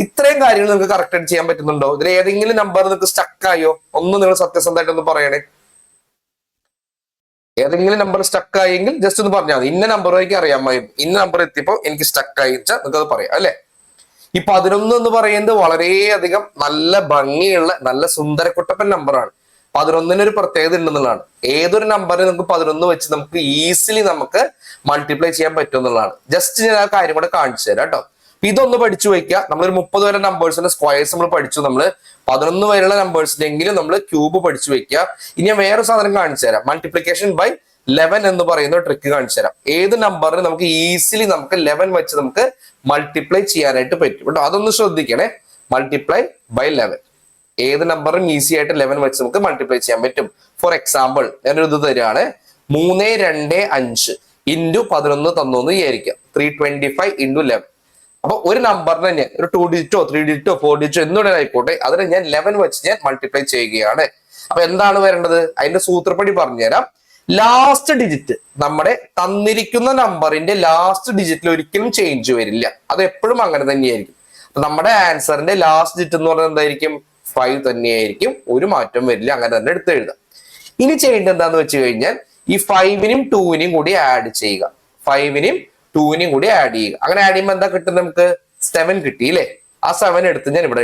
ഇത്രയും കാര്യങ്ങൾ നിങ്ങൾക്ക് കറക്റ്റ് ആയിട്ട് ചെയ്യാൻ പറ്റുന്നുണ്ടോ? ഇതിൽ ഏതെങ്കിലും നമ്പർ നിങ്ങൾക്ക് സ്റ്റക്കായോ? ഒന്ന് നിങ്ങൾ സത്യസന്ധമായിട്ടൊന്ന് പറയണേ. ഏതെങ്കിലും നമ്പർ സ്റ്റക്കായെങ്കിൽ ജസ്റ്റ് ഒന്ന് പറഞ്ഞാൽ മതി. ഇന്ന നമ്പർ എനിക്ക് അറിയാമായിരുന്നു, ഇന്ന നമ്പർ എത്തിയപ്പോൾ എനിക്ക് സ്റ്റക്കായി വെച്ചാൽ നിങ്ങൾക്ക് അത് പറയാം അല്ലെ? ഈ 11 എന്ന് പറയുന്നത് വളരെയധികം നല്ല ഭംഗിയുള്ള നല്ല സുന്ദരക്കുട്ടപ്പൻ നമ്പറാണ്. 11 ഒരു പ്രത്യേകത ഉണ്ടെന്നുള്ളതാണ്. ഏതൊരു നമ്പറിനെ നമുക്ക് 11 വെച്ച് നമുക്ക് ഈസിലി നമുക്ക് മൾട്ടിപ്ലൈ ചെയ്യാൻ പറ്റും എന്നുള്ളതാണ്. ജസ്റ്റ് ഞാൻ ആ കാര്യം കൂടെ കാണിച്ചു തരാം കേട്ടോ. ഇതൊന്ന് പഠിച്ചു വയ്ക്കുക. നമ്മളൊരു 30 വരെ നമ്പേഴ്സിന്റെ സ്ക്വയേഴ്സ് നമ്മൾ പഠിച്ചു. നമ്മൾ 11 വരെയുള്ള നമ്പേഴ്സിനെങ്കിലും നമ്മൾ ക്യൂബ് പഠിച്ചു വെക്കുക. ഇനി ഞാൻ വേറെ സാധനം കാണിച്ചു തരാം. മൾട്ടിപ്ലിക്കേഷൻ ബൈ 11 എന്ന് പറയുന്ന ട്രിക്ക് കാണിച്ചു തരാം. ഏത് നമ്പറിന് നമുക്ക് ഈസിലി നമുക്ക് 11 വെച്ച് നമുക്ക് മൾട്ടിപ്ലൈ ചെയ്യാനായിട്ട് പറ്റും കേട്ടോ. അതൊന്ന് ശ്രദ്ധിക്കണേ. മൾട്ടിപ്ലൈ ബൈ 11, ഏത് നമ്പറും ഈസി ആയിട്ട് 11 വെച്ച് നമുക്ക് മൾട്ടിപ്ലൈ ചെയ്യാൻ പറ്റും. ഫോർ എക്സാമ്പിൾ ഞാനൊരു ഇത് തരാണ്. 325 ഇൻറ്റു 11 തന്നു എന്ന് വിചാരിക്കാം. 325 ഇൻറ്റു 11. അപ്പൊ ഒരു നമ്പറിനെ ഞാൻ ഒരു 2 ഡിജിറ്റോ 3 ഡിജിറ്റോ 4 ഡിജിറ്റോ എന്തുകൊണ്ട് ആയിക്കോട്ടെ അതിനെ ഞാൻ 11 വെച്ച് ഞാൻ മൾട്ടിപ്ലൈ ചെയ്യുകയാണ്. അപ്പൊ എന്താണ് വരേണ്ടത്? അതിന്റെ സൂത്രപ്പടി പറഞ്ഞുതരാം. ലാസ്റ്റ് ഡിജിറ്റ്, നമ്മുടെ തന്നിരിക്കുന്ന നമ്പറിന്റെ ലാസ്റ്റ് ഡിജിറ്റിൽ ഒരിക്കലും ചേഞ്ച് വരില്ല. അത് എപ്പോഴും അങ്ങനെ തന്നെയായിരിക്കും. അപ്പൊ നമ്മുടെ ആൻസറിന്റെ ലാസ്റ്റ് ഡിജിറ്റ് എന്ന് പറയുന്നത് എന്തായിരിക്കും? 5 തന്നെയായിരിക്കും. ഒരു മാറ്റം വരില്ല. അങ്ങനെ തന്നെ എടുത്ത് എഴുതാം. ഇനി ചെയ്യേണ്ടത് എന്താന്ന് വെച്ച് കഴിഞ്ഞാൽ ഈ 5നും 2നും കൂടി ആഡ് ചെയ്യുക. 5നും 2നും കൂടി ആഡ് ചെയ്യുക. അങ്ങനെ ആഡ് ചെയ്യുമ്പോൾ എന്താ കിട്ടും? നമുക്ക് 7 കിട്ടി അല്ലേ? ആ 7 എടുത്ത് ഞാൻ ഇവിടെ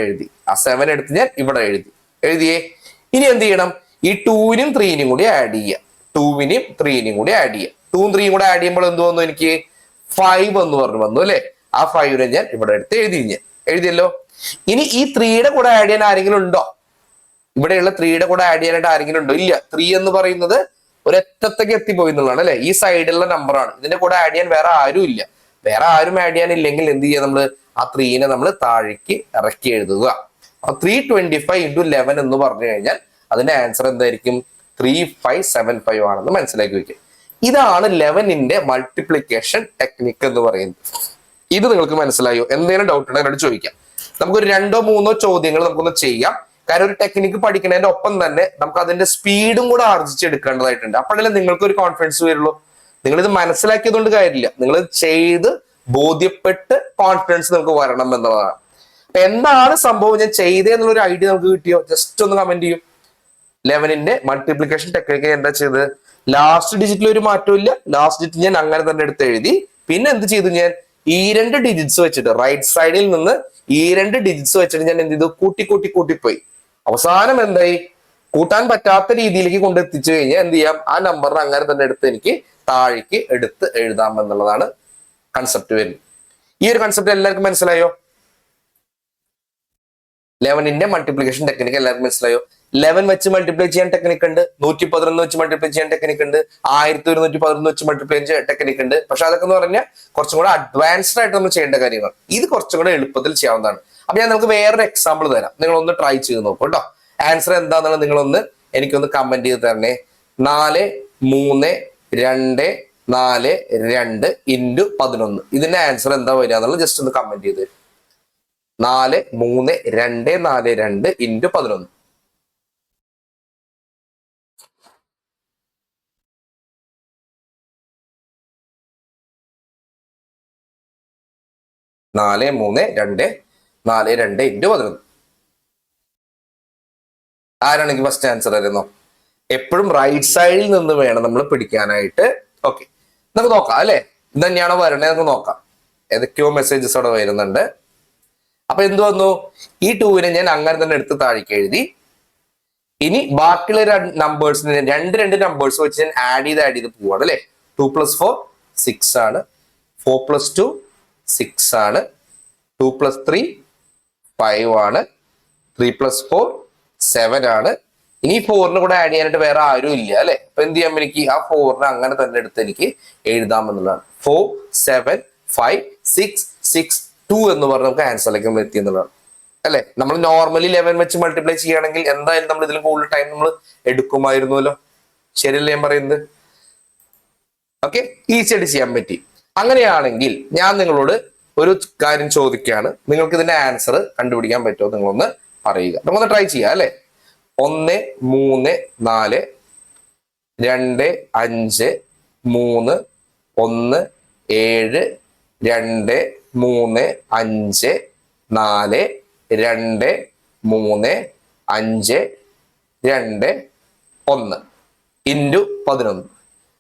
എഴുതി. എഴുതിയേ. ഇനി എന്ത് ചെയ്യണം? ഈ 2നും 3നും കൂടി ആഡ് ചെയ്യുക. 2നും 3നും കൂടി ആഡ് ചെയ്യുക. 2ഉം 3യും കൂടെ ആഡ് ചെയ്യുമ്പോൾ എന്ത് വന്നു? എനിക്ക് 5 എന്ന് പറഞ്ഞു വന്നു അല്ലെ. ആ 5 ഞാൻ ഇവിടെ എടുത്ത് എഴുതിയല്ലോ. ഇനി ഈ 3യുടെ കൂടെ ആഡ് ചെയ്യാൻ ആരെങ്കിലും ഉണ്ടോ? ഇവിടെയുള്ള 3യുടെ കൂടെ ആഡ് ചെയ്യാനായിട്ട് ആരെങ്കിലും ഉണ്ടോ? ഇല്ല. 3 എന്ന് പറയുന്നത് ഒരൊറ്റത്തേക്ക് എത്തിപ്പോയി എന്നുള്ളതാണ് അല്ലെ. ഈ സൈഡിലുള്ള നമ്പറാണ്. ഇതിന്റെ കൂടെ ആഡ് ചെയ്യാൻ വേറെ ആരും ഇല്ല. വേറെ ആരും ആഡ് ചെയ്യാനില്ലെങ്കിൽ എന്ത് ചെയ്യുക? നമ്മള് ആ 3നെ നമ്മൾ താഴേക്ക് ഇറക്കി എഴുതുക. 325 into 11 എന്ന് പറഞ്ഞു കഴിഞ്ഞാൽ അതിന്റെ ആൻസർ എന്തായിരിക്കും? 3575 ആണെന്ന് മനസ്സിലാക്കി വെക്കുക. ഇതാണ് 11ന്റെ മൾട്ടിപ്ലിക്കേഷൻ ടെക്നിക്ക് എന്ന് പറയുന്നത്. ഇത് നിങ്ങൾക്ക് മനസ്സിലായോ? എന്തെങ്കിലും ഡൗട്ട് ഉണ്ടെങ്കിൽ എന്നോട് ചോദിക്കാം. നമുക്കൊരു 2-3 ചോദ്യങ്ങൾ നമുക്കൊന്ന് ചെയ്യാം. കാരണം ഒരു ടെക്നിക്ക് പഠിക്കുന്നതിന്റെ ഒപ്പം തന്നെ നമുക്ക് അതിന്റെ സ്പീഡും കൂടെ ആർജിച്ചെടുക്കേണ്ടതായിട്ടുണ്ട്. അപ്പോഴല്ലേ നിങ്ങൾക്ക് ഒരു കോൺഫിഡൻസ് വരുള്ളൂ. നിങ്ങൾ ഇത് മനസ്സിലാക്കിയതുകൊണ്ട് കാര്യമില്ല, നിങ്ങൾ ചെയ്ത് ബോധ്യപ്പെട്ട് കോൺഫിഡൻസ് നമുക്ക് വരണം എന്നുള്ളതാണ്. അപ്പൊ എന്താണ് സംഭവം ഞാൻ ചെയ്തേ എന്നുള്ളൊരു ഐഡിയ നമുക്ക് കിട്ടിയോ? ജസ്റ്റ് ഒന്ന് കമന്റ് ചെയ്യും. 11ന്റെ മൾട്ടിപ്ലിക്കേഷൻ ടെക്നിക്ക് എന്താ ചെയ്തത്? ലാസ്റ്റ് ഡിജിറ്റിൽ ഒരു മാറ്റവും ഇല്ല. ലാസ്റ്റ് ഡിജിറ്റ് ഞാൻ അങ്ങനെ തന്നെ എടുത്ത് എഴുതി. പിന്നെ എന്ത് ചെയ്തു? ഞാൻ ഈ 2 ഡിജിറ്റ്സ് വെച്ചിട്ട് റൈറ്റ് സൈഡിൽ നിന്ന് ഈ 2 ഡിജിറ്റ്സ് വെച്ചിട്ട് ഞാൻ എന്ത് ചെയ്തു? കൂട്ടിപ്പോയി. അവസാനം എന്തായി? കൂട്ടാൻ പറ്റാത്ത രീതിയിലേക്ക് കൊണ്ടെത്തിച്ചു കഴിഞ്ഞാൽ എന്ത് ചെയ്യാം? ആ നമ്പറിനെ അങ്ങനെ തന്നെ എടുത്ത് എനിക്ക് താഴേക്ക് എടുത്ത് എഴുതാം എന്നുള്ളതാണ് കൺസെപ്റ്റ് വരുന്നത്. ഈ ഒരു കൺസെപ്റ്റ് എല്ലാവർക്കും മനസ്സിലായോ? 11ന്റെ മൾട്ടിപ്ലിക്കേഷൻ ടെക്നിക്ക് എല്ലാവർക്കും മനസ്സിലായോ? 11 വെച്ച് മൾട്ടിപ്ലൈ ചെയ്യാൻ ടെക്നിക്ക് ഉണ്ട്, 111 വെച്ച് മൾട്ടിപ്ലൈ ചെയ്യാൻ ടെക്നിക്ക് ഉണ്ട്, 1111 വെച്ച് മൾട്ടിപ്ലൈ ചെയ്യാൻ ടെക്നിക്ക് ഉണ്ട്. പക്ഷെ അതൊക്കെ എന്ന് പറഞ്ഞാൽ കുറച്ചും കൂടെ അഡ്വാൻസ്ഡ് ആയിട്ട് നമ്മൾ ചെയ്യേണ്ട കാര്യങ്ങൾ. ഇത് കുറച്ചും കൂടെ എളുപ്പത്തിൽ ചെയ്യാവുന്നതാണ്. അപ്പൊ ഞാൻ നമുക്ക് വേറൊരു എക്സാമ്പിൾ തരാം. നിങ്ങളൊന്ന് ട്രൈ ചെയ്ത് നോക്കൂ കേട്ടോ. ആൻസർ എന്താണെന്നുള്ളത് നിങ്ങളൊന്ന് എനിക്കൊന്ന് കമന്റ് ചെയ്ത് തരണേ. 4 3 2 4 2 into 11. ഇതിന്റെ ആൻസർ എന്താ വരിക എന്നുള്ളത് ജസ്റ്റ് ഒന്ന് കമന്റ് ചെയ്ത് തരും. 4 3 2 4 2 into 11. 4 3 2 4 2 into 11. ആരാണെങ്കിൽ ഫസ്റ്റ് ആൻസർ ആയിരുന്നോ? എപ്പോഴും റൈറ്റ് സൈഡിൽ നിന്ന് വേണം നമ്മൾ പിടിക്കാനായിട്ട്. ഓക്കെ, നമുക്ക് നോക്കാം അല്ലെ, ഇത് തന്നെയാണോ വരണേ നമുക്ക് നോക്കാം. ഏതൊക്കെയോ മെസ്സേജസ് അവിടെ വരുന്നുണ്ട്. അപ്പൊ എന്ത് വന്നു? ഈ 2നെ ഞാൻ അങ്ങനെ തന്നെ എടുത്ത് താഴേക്ക് എഴുതി. ഇനി ബാക്കിയുള്ള നമ്പേഴ്സിന് രണ്ട് നമ്പേഴ്സ് വെച്ച് ഞാൻ ആഡ് ചെയ്ത് പോവാണ് അല്ലെ. 2 + 4 6 ആണ്, 4 + 2 6 ആണ്, 2 + 3 5 ആണ്, 3 + 4 7 ആണ്. ഇനി 4ന് കൂടെ ആഡ് ചെയ്യാനായിട്ട് വേറെ ആരും ഇല്ല അല്ലെ. അപ്പൊ എന്ത് ചെയ്യാൻ? എനിക്ക് ആ 4നെ അങ്ങനെ തന്നെ എടുത്ത് എനിക്ക് എഴുതാമെന്നുള്ളതാണ്. 4 7 5 6 6 2 എന്ന് പറഞ്ഞ് നമുക്ക് ആൻസറിലേക്ക് നമ്മൾ എത്തി എന്നുള്ളതാണ് അല്ലെ. നമ്മൾ നോർമലി 11 വെച്ച് മൾട്ടിപ്ലൈ ചെയ്യുകയാണെങ്കിൽ എന്തായാലും നമ്മൾ ഇതിൽ കൂടുതൽ ടൈം നമ്മൾ എടുക്കുമായിരുന്നല്ലോ. ശരിയല്ലേ ഞാൻ പറയുന്നത്? ഓക്കെ, ഈസി ആയിട്ട് ചെയ്യാൻ പറ്റി. അങ്ങനെയാണെങ്കിൽ ഞാൻ നിങ്ങളോട് ഒരു കാര്യം ചോദിക്കുകയാണ്. നിങ്ങൾക്ക് ഇതിന്റെ ആൻസർ കണ്ടുപിടിക്കാൻ പറ്റുമോ? നിങ്ങളൊന്ന് പറയുക. നമുക്കൊന്ന് ട്രൈ ചെയ്യാം അല്ലെ. 1 3 4 2 5 3 1 7 2 3 5 4 2 3 5 2 1 into 11.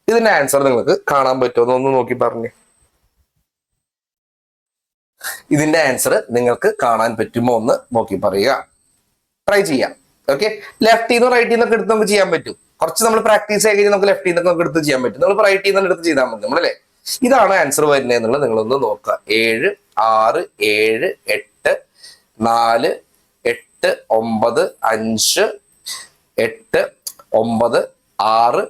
ഇതിന്റെ ആൻസർ നിങ്ങൾക്ക് കാണാൻ പറ്റുമോ? ഒന്ന് നോക്കി പറഞ്ഞേ. ഇതിന്റെ ആൻസർ നിങ്ങൾക്ക് കാണാൻ പറ്റുമോ എന്ന് നോക്കി പറയുക. ട്രൈ ചെയ്യാം. ഓക്കെ, ലെഫ്റ്റിൽ നിന്ന് റൈറ്റിൽ നിന്നൊക്കെ എടുത്ത് നമുക്ക് ചെയ്യാൻ പറ്റും. കുറച്ച് നമ്മൾ പ്രാക്ടീസ് ആയി കഴിഞ്ഞാൽ നമുക്ക് ലെഫ്റ്റിൽ നിന്നൊക്കെ എടുത്ത് ചെയ്യാൻ പറ്റും. നമ്മൾ റൈറ്റിൽ നിന്ന് എടുത്ത് ചെയ്താൽ മതി നമ്മളല്ലേ. ഇതാണ് ആൻസർ വരുന്നത് എന്നുള്ളത് നിങ്ങളൊന്ന് നോക്കുക. 7 6 7 8 4 8 9 5 8 9 6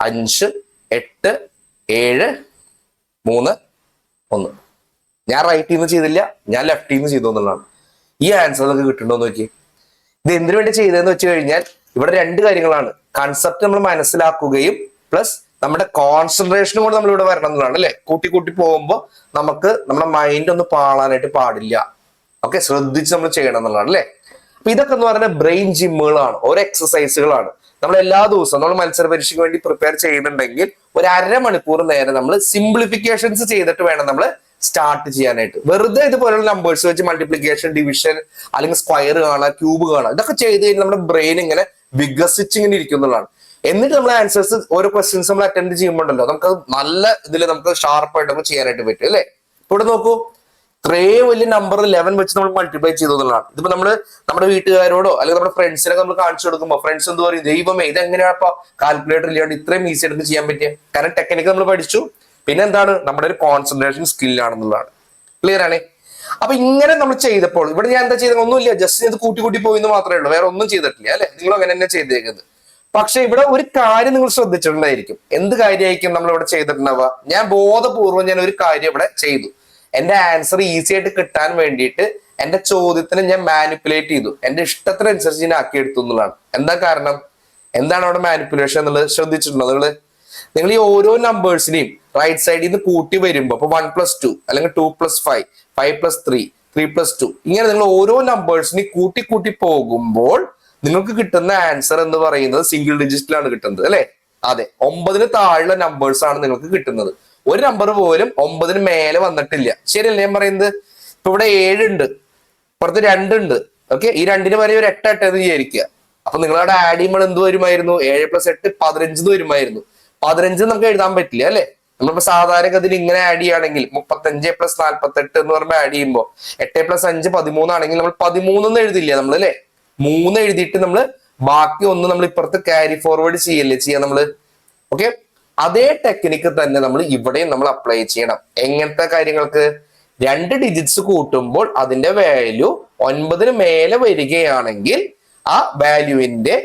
5 8 7 3 1. ഞാൻ റൈറ്റിൽ നിന്ന് ചെയ്തില്ല, ഞാൻ ലെഫ്റ്റിൽ നിന്ന് ചെയ്തു എന്നുള്ളതാണ്. ഈ ആൻസർ നമുക്ക് കിട്ടുന്നുണ്ടോ നോക്കി. ഇത് എന്തിനു വേണ്ടി ചെയ്തതെന്ന് വെച്ച് കഴിഞ്ഞാൽ ഇവിടെ 2 കാര്യങ്ങളാണ്. കൺസെപ്റ്റ് നമ്മൾ മനസ്സിലാക്കുകയും പ്ലസ് നമ്മുടെ കോൺസെൻട്രേഷനും കൂടെ നമ്മൾ ഇവിടെ വരണം എന്നുള്ളതാണ് അല്ലെ. കൂട്ടി പോകുമ്പോൾ നമുക്ക് നമ്മുടെ മൈൻഡ് ഒന്ന് പാളാനായിട്ട് പാടില്ല. ഓക്കെ, ശ്രദ്ധിച്ച് നമ്മൾ ചെയ്യണം എന്നുള്ളതാണ് അല്ലെ. അപ്പൊ ഇതൊക്കെ എന്ന് പറയുന്നത് ബ്രെയിൻ ജിമ്മുകളാണ്, ഓരോ എക്സസൈസുകളാണ്. നമ്മൾ എല്ലാ ദിവസവും നമ്മൾ മത്സര പരീക്ഷയ്ക്ക് വേണ്ടി പ്രിപ്പയർ ചെയ്യുന്നുണ്ടെങ്കിൽ ഒരു 1/2 മണിക്കൂർ നേരം നമ്മൾ സിംപ്ലിഫിക്കേഷൻസ് ചെയ്തിട്ട് വേണം നമ്മൾ സ്റ്റാർട്ട് ചെയ്യാനായിട്ട്. വെറുതെ ഇതുപോലുള്ള നമ്പേഴ്സ് വെച്ച് മൾട്ടിപ്ലിക്കേഷൻ, ഡിവിഷൻ അല്ലെങ്കിൽ സ്ക്വയർ കാണുക, ക്യൂബ് കാണുക, ഇതൊക്കെ ചെയ്ത് കഴിഞ്ഞാൽ നമ്മുടെ ബ്രെയിൻ ഇങ്ങനെ വികസിച്ചിങ്ങനെ ഇരിക്കുന്നതാണ്. എന്നിട്ട് നമ്മൾ ആൻസേഴ്സ് ഓരോ ക്വസ്റ്റ്യൻസ് നമ്മൾ അറ്റൻഡ് ചെയ്യുമ്പോണ്ടല്ലോ നമുക്ക് നല്ല ഇതിൽ നമുക്ക് ഷാർപ്പായിട്ട് നമുക്ക് ചെയ്യാനായിട്ട് പറ്റും അല്ലെ. ഇവിടെ നോക്കൂ, ഇത്രയും വലിയ നമ്പർ 11 വെച്ച് നമ്മൾ മൾട്ടിപ്ലൈ ചെയ്തു എന്നുള്ളതാണ്. ഇതിപ്പോ നമ്മള് നമ്മുടെ വീട്ടുകാരോടോ അല്ലെങ്കിൽ നമ്മുടെ ഫ്രണ്ട്സിനൊക്കെ നമ്മൾ കാണിച്ചു കൊടുക്കുമ്പോൾ ഫ്രണ്ട്സ് എന്ത് പറയും? ദൈവമേ, ഇതെങ്ങനെയാ കാൽക്കുലേറ്റർ ഇല്ലാണ്ട് ഇത്രയും ഈസി ആയിട്ട് ചെയ്യാൻ പറ്റിയ? കാരണം ടെക്നിക്ക് നമ്മൾ പഠിച്ചു, പിന്നെ എന്താണ് നമ്മുടെ ഒരു കോൺസെൻട്രേഷൻ സ്കില്ലാണെന്നുള്ളതാണ്. ക്ലിയർ ആണ്? അപ്പൊ ഇങ്ങനെ നമ്മൾ ചെയ്തപ്പോൾ ഇവിടെ ഞാൻ എന്താ ചെയ്തത്? ഒന്നുമില്ല, ജസ്റ്റ് ഇത് കൂട്ടി കൂട്ടി പോയി എന്ന് മാത്രമേ ഉള്ളൂ, വേറെ ഒന്നും ചെയ്തിട്ടില്ല അല്ലെ? നിങ്ങൾ അങ്ങനെ തന്നെ ചെയ്തേക്കുന്നത്. പക്ഷെ ഇവിടെ ഒരു കാര്യം നിങ്ങൾ ശ്രദ്ധിച്ചിട്ടുണ്ടായിരിക്കും. എന്ത് കാര്യമായിരിക്കും നമ്മൾ ഇവിടെ ചെയ്തിട്ടുണ്ടാവുക? ഞാൻ ബോധപൂർവ്വം ഞാൻ ഒരു കാര്യം ഇവിടെ ചെയ്തു. എന്റെ ആൻസർ ഈസി ആയിട്ട് കിട്ടാൻ വേണ്ടിയിട്ട് എന്റെ ചോദ്യത്തിന് ഞാൻ മാനിപ്പുലേറ്റ് ചെയ്തു, എന്റെ ഇഷ്ടത്തിനനുസരിച്ച് ഞാൻ ആക്കിയെടുത്തു എന്നുള്ളതാണ്. എന്താ കാരണം? എന്താണ് അവിടെ മാനിപ്പുലേഷൻ എന്നുള്ളത് ശ്രദ്ധിച്ചിട്ടുണ്ടോ നിങ്ങൾ ഈ ഓരോ നമ്പേഴ്സിനെയും റൈറ്റ് സൈഡിൽ നിന്ന് കൂട്ടി വരുമ്പോൾ ഇപ്പൊ 1+2 അല്ലെങ്കിൽ 2+5, 5+3, 3+2 ഇങ്ങനെ നിങ്ങൾ ഓരോ നമ്പേഴ്സിനെയും കൂട്ടി കൂട്ടി പോകുമ്പോൾ നിങ്ങൾക്ക് കിട്ടുന്ന ആൻസർ എന്ന് പറയുന്നത് സിംഗിൾ ഡിജിറ്റിലാണ് കിട്ടുന്നത് അല്ലെ? അതെ, 9 താഴെയുള്ള നമ്പേഴ്സ് ആണ് നിങ്ങൾക്ക് കിട്ടുന്നത്. ഒരു നമ്പർ പോലും 9 മേലെ വന്നിട്ടില്ല. ശരിയല്ലേ ഞാൻ പറയുന്നത്? ഇപ്പൊ ഇവിടെ 7 ഉണ്ട്, പുറത്ത് 2 ഉണ്ട്. ഓക്കെ, ഈ 2ന് വരെ ഒരു 8 എന്ന് വിചാരിക്കുക. അപ്പൊ നിങ്ങളവിടെ ആഡ് ചെയ്യുമ്പോൾ എന്ത് വരുമായിരുന്നു? 7+8 15 വരുമായിരുന്നു. 15 നമുക്ക് എഴുതാൻ പറ്റില്ല അല്ലെ? നമ്മളിപ്പോ സാധാരണഗതിയിൽ ഇങ്ങനെ ആഡ് ചെയ്യുകയാണെങ്കിൽ 35+48 എന്ന് പറയുമ്പോൾ ആഡ് ചെയ്യുമ്പോൾ 8+5 13 ആണെങ്കിൽ നമ്മൾ 13 എഴുതില്ല നമ്മൾ അല്ലെ? 3 എഴുതിയിട്ട് നമ്മൾ ബാക്കി ഒന്ന് നമ്മൾ ഇപ്പുറത്ത് ക്യാരി ഫോർവേഡ് ചെയ്യല്ലേ ചെയ്യാം നമ്മള്. ഓക്കെ, അതേ ടെക്നിക്ക് തന്നെ നമ്മൾ ഇവിടെയും നമ്മൾ അപ്ലൈ ചെയ്യണം. എങ്ങനത്തെ കാര്യങ്ങൾക്ക്? 2 ഡിജിറ്റ്സ് കൂട്ടുമ്പോൾ അതിന്റെ വാല്യൂ 9 മേലെ വരികയാണെങ്കിൽ ആ വാല്യൂവിന്റെ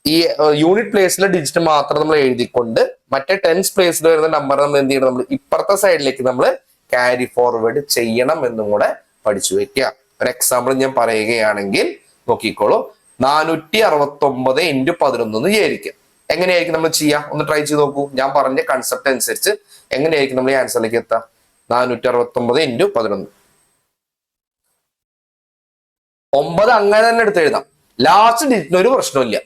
ഈ യൂണിറ്റ് പ്ലേസിലെ ഡിജിറ്റ് മാത്രം നമ്മൾ എഴുതിക്കൊണ്ട് മറ്റേ 10th പ്ലേസിൽ വരുന്ന നമ്പർ നമ്മൾ എന്ത് ചെയ്യണം? നമ്മൾ ഇപ്പുറത്തെ സൈഡിലേക്ക് നമ്മൾ ക്യാരി ഫോർവേഡ് ചെയ്യണം എന്നും കൂടെ പഠിച്ചു വെക്കുക. ഒരു എക്സാമ്പിൾ ഞാൻ പറയുകയാണെങ്കിൽ നോക്കിക്കോളൂ. 469 × 11 എന്ന് വിചാരിക്കുക. എങ്ങനെയായിരിക്കും നമ്മൾ ചെയ്യുക? ഒന്ന് ട്രൈ ചെയ്ത് നോക്കൂ. ഞാൻ പറഞ്ഞ കൺസെപ്റ്റ് അനുസരിച്ച് എങ്ങനെയായിരിക്കും നമ്മൾ ഈ ആൻസറിലേക്ക് എത്താം? 469 × 11. 9 അങ്ങനെ തന്നെ എടുത്ത് എഴുതാം. ലാസ്റ്റ് ഡിജിറ്റിന് ഒരു പ്രശ്നമില്ല,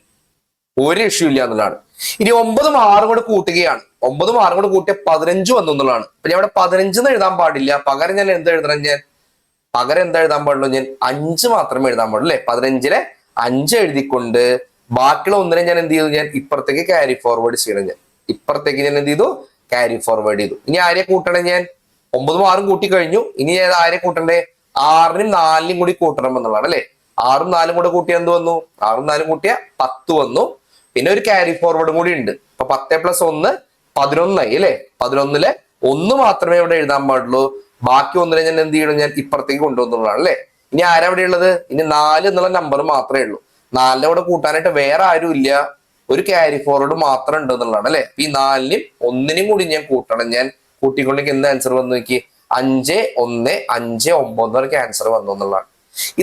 ഒരു ഇഷ്യൂ ഇല്ല എന്നുള്ളതാണ്. ഇനി 9ഉം 6ഉം കൂടെ കൂട്ടുകയാണ്. 9ഉം 6ഉം കൂടെ കൂട്ടിയ 15 വന്നു എന്നുള്ളതാണ്. അപ്പൊ ഞാൻ ഇവിടെ 15 എന്ന് എഴുതാൻ പാടില്ല. പകരം ഞാൻ എന്താ എഴുതണം? പകരം എന്താ എഴുതാൻ പാടുള്ളൂ? ഞാൻ 5 മാത്രമേ എഴുതാൻ പാടുള്ളൂ അല്ലെ? 15ലെ 5 എഴുതിക്കൊണ്ട് ബാക്കിയുള്ള ഒന്നിനെ ഞാൻ എന്ത് ചെയ്തു? ഞാൻ ഇപ്പുറത്തേക്ക് ക്യാരി ഫോർവേഡ് ചെയ്യണം. ഞാൻ ഇപ്പുറത്തേക്ക് ഞാൻ എന്ത് ചെയ്തു? ക്യാരി ഫോർവേഡ് ചെയ്തു. ഇനി ആരെ കൂട്ടണം? ഞാൻ 9ഉം 6ഉം കൂട്ടി കഴിഞ്ഞു. ഇനി ഞാൻ ആരെ കൂട്ടണ്ടേ? 6നും 4നും കൂടി കൂട്ടണം എന്നുള്ളതാണ് അല്ലെ? 6ഉം 4ഉം കൂടെ കൂട്ടിയ എന്ത് വന്നു? 6ഉം 4ഉം കൂട്ടിയ 10 വന്നു. പിന്നെ ഒരു ക്യാരി ഫോർവേഡും കൂടി ഉണ്ട്. അപ്പൊ 10+1 11 ആയി അല്ലെ? 11ലെ 1 മാത്രമേ ഇവിടെ എഴുതാൻ പാടുള്ളൂ. ബാക്കി ഒന്നിനെ ഞാൻ എന്ത് ചെയ്യണം? ഞാൻ ഇപ്പുറത്തേക്ക് കൊണ്ടുവന്നുള്ളതാണ് അല്ലെ? ഇനി ആരാ ഇവിടെ ഉള്ളത്? ഇനി 4 എന്നുള്ള നമ്പർ മാത്രമേ ഉള്ളൂ. 4ന്റെ കൂടെ കൂട്ടാനായിട്ട് വേറെ ആരും ഇല്ല, ഒരു ക്യാരി ഫോർവേഡ് മാത്രം ഉണ്ട് എന്നുള്ളതാണ് അല്ലെ? ഈ 4നും 1നും കൂടി ഞാൻ കൂട്ടണം. ഞാൻ കൂട്ടിക്കൊണ്ടെങ്കിൽ എന്ത് ആൻസർ വന്നു നോക്കി? 5 1 5 9 എന്നൊക്കെ ആൻസർ വന്നു എന്നുള്ളതാണ്.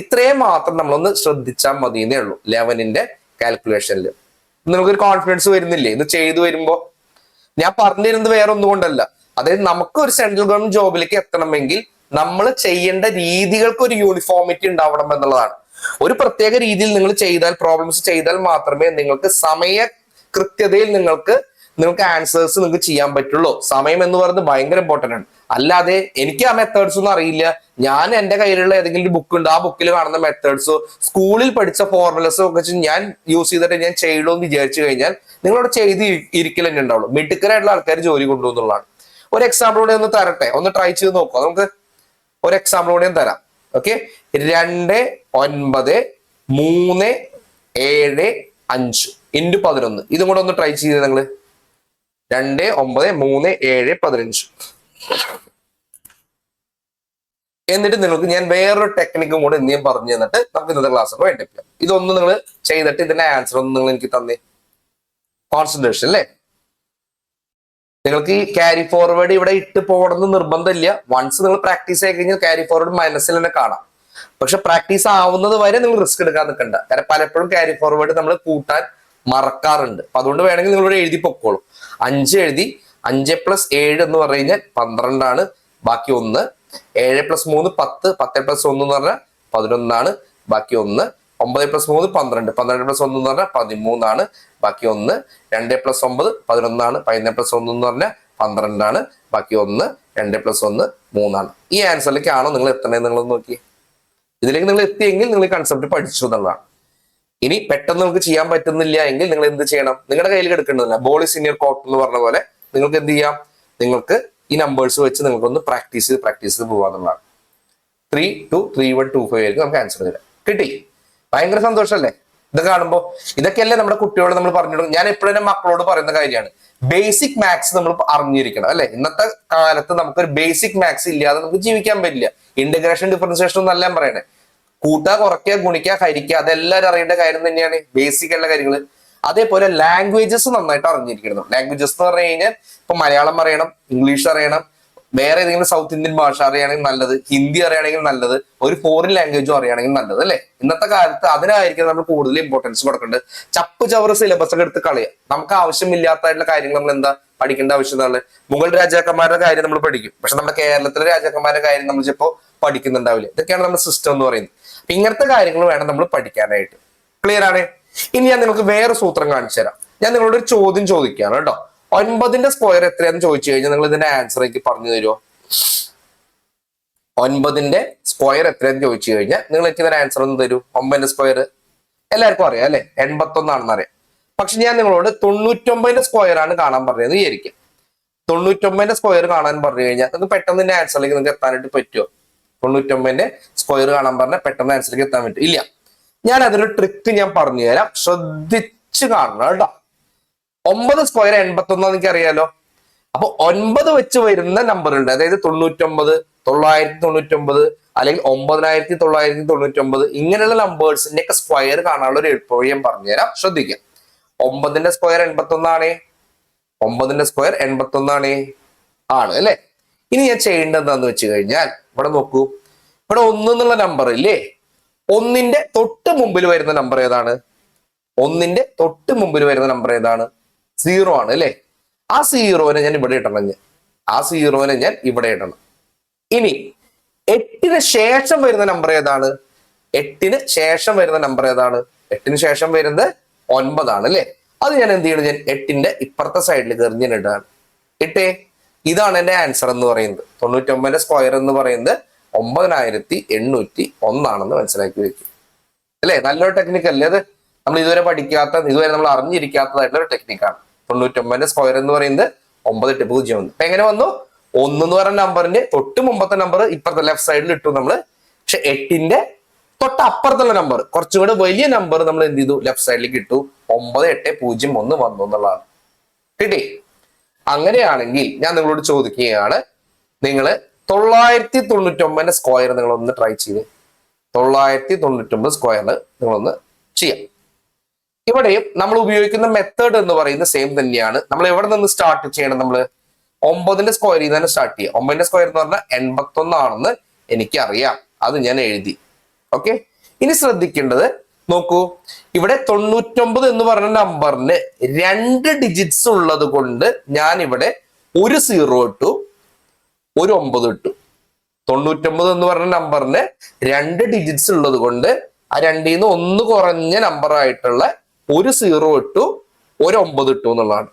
ഇത്രയും മാത്രം നമ്മളൊന്ന് ശ്രദ്ധിച്ചാൽ മതിയെന്നേ ഉള്ളൂ 11ന്റെ കാൽക്കുലേഷനിൽ. നമുക്കൊരു കോൺഫിഡൻസ് വരുന്നില്ലേ ഇത് ചെയ്തു വരുമ്പോ? ഞാൻ പറഞ്ഞിരുന്നത് വേറെ ഒന്നും കൊണ്ടല്ല. അതായത് നമുക്ക് ഒരു സെൻട്രൽ ഗവൺമെന്റ് ജോബിലേക്ക് എത്തണമെങ്കിൽ നമ്മൾ ചെയ്യേണ്ട രീതികൾക്ക് ഒരു യൂണിഫോമിറ്റി ഉണ്ടാവണം എന്നുള്ളതാണ്. ഒരു പ്രത്യേക രീതിയിൽ നിങ്ങൾ ചെയ്താൽ, പ്രോബ്ലംസ് ചെയ്താൽ മാത്രമേ നിങ്ങൾക്ക് സമയ കൃത്യതയിൽ നിങ്ങൾക്ക് ആൻസേഴ്സ് നിങ്ങൾക്ക് ചെയ്യാൻ പറ്റുള്ളൂ. സമയം എന്ന് പറയുന്നത് ഭയങ്കര ഇമ്പോർട്ടന്റ് ആണ്. അല്ലാതെ എനിക്ക് ആ മെത്തേഡ്സ് ഒന്നും അറിയില്ല, ഞാൻ എന്റെ കയ്യിലുള്ള ഏതെങ്കിലും ഒരു ബുക്ക് ഉണ്ട്, ആ ബുക്കിൽ കാണുന്ന മെത്തേഡ്സോ സ്കൂളിൽ പഠിച്ച ഫോർമുലസോ ഒക്കെ ഞാൻ യൂസ് ചെയ്തിട്ട് ഞാൻ ചെയ്യണോ എന്ന് വിചാരിച്ചു കഴിഞ്ഞാൽ നിങ്ങളവിടെ ചെയ്ത് ഇരിക്കൽ തന്നെ ഉണ്ടാവുള്ളൂ. മിടുക്കരായിട്ടുള്ള ആൾക്കാർ ജോലി കൊണ്ടുപോകുന്നുള്ളതാണ്. ഒരു എക്സാമ്പിൾ കൂടെ ഒന്ന് തരട്ടെ, ഒന്ന് ട്രൈ ചെയ്ത് നോക്കുക. നമുക്ക് ഒരു എക്സാമ്പിൾ കൂടെ തരാം. ഓക്കെ, 2 9 3 7 5 × 11 ഇതും കൂടെ ഒന്ന് ട്രൈ ചെയ്ത് നിങ്ങള്. 2 9 3 7 15. എന്നിട്ട് നിങ്ങൾക്ക് ഞാൻ വേറൊരു ടെക്നിക്കും കൂടെ എന്തെങ്കിലും പറഞ്ഞു തന്നിട്ട് നമുക്ക് ഇന്നത്തെ ക്ലാസ് വേണ്ടിപ്പിക്കാം. ഇതൊന്നും നിങ്ങൾ ചെയ്തിട്ട് ഇതിന്റെ ആൻസർ ഒന്ന് നിങ്ങൾ എനിക്ക് തന്നേ. കോൺസെൻട്രേഷൻ അല്ലേ? നിങ്ങൾക്ക് ഈ ക്യാരി ഫോർവേഡ് ഇവിടെ ഇട്ട് പോകണമെന്ന് നിർബന്ധമില്ല. വൺസ് നിങ്ങൾ പ്രാക്ടീസ് ആയി കഴിഞ്ഞാൽ ക്യാരി ഫോർവേഡ് മനസ്സിൽ തന്നെ കാണാം. പക്ഷെ പ്രാക്ടീസ് ആവുന്നത് വരെ നിങ്ങൾ റിസ്ക് എടുക്കാൻ നിൽക്കണ്ട. കാരണം പലപ്പോഴും ക്യാരി ഫോർവേഡ് നമ്മൾ കൂട്ടാൻ മറക്കാറുണ്ട്. അപ്പൊ അതുകൊണ്ട് വേണമെങ്കിൽ നിങ്ങളിവിടെ എഴുതി പൊക്കോളൂ. 5 എഴുതി. 5+7 എന്ന് പറഞ്ഞു കഴിഞ്ഞാൽ 12 ആണ്. ബാക്കി 1. 7+3 10. 10+1 എന്ന് പറഞ്ഞാൽ 11 ആണ്. ബാക്കി 1. 9+3 12. 12+1 എന്ന് പറഞ്ഞാൽ 13 ആണ്. ബാക്കി 1. 2+9 11 ആണ്. 11+1 എന്ന് പറഞ്ഞാൽ 12 ആണ്. ബാക്കി 1. 2+1 3 ആണ്. ഈ ആൻസറിലേക്കാണോ നിങ്ങൾ എത്തണേ? നിങ്ങൾ നോക്കി ഇതിലേക്ക് നിങ്ങൾ എത്തിയെങ്കിൽ നിങ്ങൾ കൺസെപ്റ്റ് പഠിച്ചു എന്നുള്ളതാണ്. ഇനി പെട്ടെന്ന് നിങ്ങൾക്ക് ചെയ്യാൻ പറ്റുന്നില്ല എങ്കിൽ നിങ്ങൾ എന്ത് ചെയ്യണം? നിങ്ങളുടെ കയ്യിൽ കിടക്കേണ്ടതില്ല. Ball is in your court എന്ന് പറഞ്ഞ പോലെ നിങ്ങൾക്ക് എന്ത് ചെയ്യാം? നിങ്ങൾക്ക് ഈ നമ്പേഴ്സ് വെച്ച് നിങ്ങൾക്കൊന്ന് പ്രാക്ടീസ് ചെയ്ത് പോകാന്നുള്ളതാണ്. 3 2 3 1 2 5 ആയിരിക്കും നമുക്ക് ആൻസർ തരാം. കിട്ടി? ഭയങ്കര സന്തോഷമല്ലേ? ഇത് കാണുമ്പോൾ ഇതൊക്കെയല്ലേ നമ്മുടെ കുട്ടികളോട് നമ്മൾ പറഞ്ഞു കൊടുക്കും. ഞാൻ എപ്പോഴും എന്റെ മക്കളോട് പറയുന്ന കാര്യമാണ്, ബേസിക് മാത്സ് നമ്മൾ അറിഞ്ഞിരിക്കണം അല്ലെ. ഇന്നത്തെ കാലത്ത് നമുക്കൊരു ബേസിക് മാത്സ് ഇല്ലാതെ നമുക്ക് ജീവിക്കാൻ പറ്റില്ല. ഇന്റഗ്രേഷൻ ഡിഫറൻസിയേഷൻ ഒന്നല്ല ഞാൻ പറയണേ, കൂട്ടുക, കുറയ്ക്കുക, ഗുണിക്കുക, ഹരിക്കുക, അതെല്ലാവരും അറിയേണ്ട കാര്യം തന്നെയാണ്, ബേസിക് ഉള്ള കാര്യങ്ങൾ. അതേപോലെ ലാംഗ്വേജസ് നന്നായിട്ട് അറിഞ്ഞിരിക്കണം. ലാംഗ്വേജസ് എന്ന് പറഞ്ഞു കഴിഞ്ഞാൽ ഇപ്പൊ മലയാളം അറിയണം, ഇംഗ്ലീഷ് അറിയണം, വേറെ ഏതെങ്കിലും സൗത്ത് ഇന്ത്യൻ ഭാഷ അറിയുകയാണെങ്കിൽ നല്ലത്, ഹിന്ദി അറിയുകയാണെങ്കിൽ നല്ലത്, ഒരു ഫോറിൻ ലാംഗ്വേജും അറിയുകയാണെങ്കിൽ നല്ലത് അല്ലെ. ഇന്നത്തെ കാലത്ത് അതിനായിരിക്കും നമ്മൾ കൂടുതൽ ഇമ്പോർട്ടൻസ് കൊടുക്കേണ്ടത്. ചപ്പ് ചവറ് സിലബസ് ഒക്കെ എടുത്ത് കളയുക. നമുക്ക് ആവശ്യമില്ലാത്തതായിട്ടുള്ള കാര്യങ്ങൾ നമ്മൾ എന്താ പഠിക്കേണ്ട ആവശ്യമുള്ള മുഗൾ രാജാക്കന്മാരുടെ കാര്യം നമ്മൾ പഠിക്കും, പക്ഷെ നമ്മുടെ കേരളത്തിലെ രാജാക്കന്മാരുടെ കാര്യം നമ്മൾ ചിലപ്പോൾ പഠിക്കുന്നുണ്ടാവില്ല. ഇതൊക്കെയാണ് നമ്മുടെ സിസ്റ്റം എന്ന് പറയുന്നത്. അപ്പൊ ഇങ്ങനത്തെ കാര്യങ്ങൾ വേണം നമ്മൾ പഠിക്കാനായിട്ട്. ക്ലിയർ ആണ്? ഇനി ഞാൻ നിങ്ങൾക്ക് വേറെ സൂത്രം കാണിച്ചു തരാം. ഞാൻ നിങ്ങളോട് ഒരു ചോദ്യം ചോദിക്കുകയാണ് കേട്ടോ. 9ന്റെ സ്ക്വയർ എത്രയാന്ന് ചോദിച്ചു കഴിഞ്ഞാൽ നിങ്ങൾ ഇതിന്റെ ആൻസർ എനിക്ക് പറഞ്ഞു തരുമോ? 9ന്റെ സ്ക്വയർ എത്രയാന്ന് ചോദിച്ചു കഴിഞ്ഞാൽ നിങ്ങൾ എനിക്ക് ഇതിന്റെ ആൻസർ ഒന്ന് തരൂ. 9ന്റെ സ്ക്വയർ എല്ലാവർക്കും അറിയാം അല്ലെ, 81 ആണെന്ന് അറിയാം. പക്ഷെ ഞാൻ നിങ്ങളോട് 99ന്റെ സ്ക്വയർ ആണ് കാണാൻ പറഞ്ഞത് വിചാരിക്കും. 99ന്റെ സ്ക്വയർ കാണാൻ പറഞ്ഞു കഴിഞ്ഞാൽ നിങ്ങൾക്ക് പെട്ടെന്ന് ഇതിന്റെ ആൻസറിലേക്ക് നിങ്ങൾക്ക് എത്താനായിട്ട് പറ്റുമോ? 99ന്റെ സ്ക്വയർ കാണാൻ പറഞ്ഞാൽ പെട്ടെന്ന് ആൻസറിലേക്ക് എത്താൻ പറ്റും? ഇല്ല. ഞാൻ അതിനൊരു ട്രിക്ക് ഞാൻ പറഞ്ഞു തരാം, ശ്രദ്ധിച്ച് കാണണം കേട്ടോ. 9 സ്ക്വയർ 81 എനിക്ക് അറിയാലോ. അപ്പൊ 9 വെച്ച് വരുന്ന നമ്പറുണ്ട്, അതായത് 99, 999 അല്ലെങ്കിൽ 9999, ഇങ്ങനെയുള്ള നമ്പേഴ്സിന്റെ ഒക്കെ സ്ക്വയർ കാണാനുള്ള ഒരു എളുപ്പവഴി ഞാൻ പറഞ്ഞുതരാം, ശ്രദ്ധിക്കാം. 9ന്റെ സ്ക്വയർ 81 ആണേ, 9ന്റെ സ്ക്വയർ 81 ആണേ, ആണ് അല്ലെ. ഇനി ഞാൻ ചെയ്യേണ്ടത് എന്താന്ന് വെച്ച് കഴിഞ്ഞാൽ ഇവിടെ നോക്കൂ, ഇവിടെ 1 എന്നുള്ള നമ്പർ ഇല്ലേ, 1ന്റെ തൊട്ട് മുമ്പിൽ വരുന്ന നമ്പർ ഏതാണ്? 1ന്റെ തൊട്ട് മുമ്പിൽ വരുന്ന നമ്പർ ഏതാണ്? 0 ആണ് അല്ലെ. ആ 0നെ ഞാൻ ഇവിടെ ഇടണം, ഞാൻ ഇവിടെ ഇടണം. ഇനി 8ന് ശേഷം വരുന്ന നമ്പർ ഏതാണ്? 8ന് ശേഷം വരുന്ന നമ്പർ ഏതാണ്? 8ന് ശേഷം വരുന്നത് 9 ആണ് അല്ലെ. അത് ഞാൻ എന്ത് ചെയ്യണം? ഞാൻ 8ന്റെ ഇപ്പുറത്തെ സൈഡിൽ കയറി ഞാൻ ഇടാണ്. ഇട്ടേ, ഇതാണ് എന്റെ ആൻസർ എന്ന് പറയുന്നത്. 99ന്റെ സ്ക്വയർ എന്ന് പറയുന്നത് 9801 ആണെന്ന് മനസ്സിലാക്കി വെക്കും അല്ലെ. നല്ലൊരു ടെക്നിക്ക് അല്ലേ അത്? നമ്മൾ ഇതുവരെ പഠിക്കാത്ത, ഇതുവരെ നമ്മൾ അറിഞ്ഞിരിക്കാത്തതായിട്ടുള്ള ഒരു ടെക്നിക്കാണ്. 99ന്റെ സ്ക്വയർ എന്ന് പറയുന്നത് 9801. അപ്പൊ എങ്ങനെ വന്നു? 1 എന്ന് പറയുന്ന നമ്പറിന്റെ തൊട്ട് മുമ്പത്തെ നമ്പർ ഇപ്പുറത്തെ ലെഫ്റ്റ് സൈഡിൽ ഇട്ടു നമ്മള്. പക്ഷെ 8ന്റെ തൊട്ട് അപ്പുറത്തുള്ള നമ്പർ, കുറച്ചും കൂടെ വലിയ നമ്പർ നമ്മൾ എന്ത് ചെയ്തു? ലെഫ്റ്റ് സൈഡിലേക്ക് ഇട്ടു. 9801 വന്നു എന്നുള്ളതാണ്. കിട്ടി? അങ്ങനെയാണെങ്കിൽ ഞാൻ നിങ്ങളോട് ചോദിക്കുകയാണ്, നിങ്ങള് 999ന്റെ സ്ക്വയർ നിങ്ങൾ ഒന്ന് ട്രൈ ചെയ്ത്, 999 സ്ക്വയർ നിങ്ങളൊന്ന് ചെയ്യാം. ഇവിടെയും നമ്മൾ ഉപയോഗിക്കുന്ന മെത്തേഡ് എന്ന് പറയുന്നത് സെയിം തന്നെയാണ്. നമ്മൾ എവിടെ നിന്ന് സ്റ്റാർട്ട് ചെയ്യണം? നമ്മൾ 9ന്റെ സ്ക്വയറിൽ നിന്ന് തന്നെ സ്റ്റാർട്ട് ചെയ്യാം. 9ന്റെ സ്ക്വയർ എന്ന് പറഞ്ഞാൽ 81 ആണെന്ന് എനിക്കറിയാം, അത് ഞാൻ എഴുതി. ഓക്കെ. ഇനി ശ്രദ്ധിക്കേണ്ടത് നോക്കൂ, ഇവിടെ 99 എന്ന് പറഞ്ഞ നമ്പറിന് 2 ഡിജിറ്റ്സ് ഉള്ളത് കൊണ്ട് ഞാൻ ഇവിടെ ഒരു 0 ഇട്ടു, ഒരു 9 ഇട്ടു. 99 എന്ന് പറഞ്ഞ നമ്പറിന് 2 ഡിജിറ്റ്സ് ഉള്ളത് കൊണ്ട് ആ 2ൽ നിന്ന് 1 കുറഞ്ഞ നമ്പർ ആയിട്ടുള്ള ഒരു 0 ഇട്ടു, ഒരു 9 ഇട്ടു എന്നുള്ളതാണ്.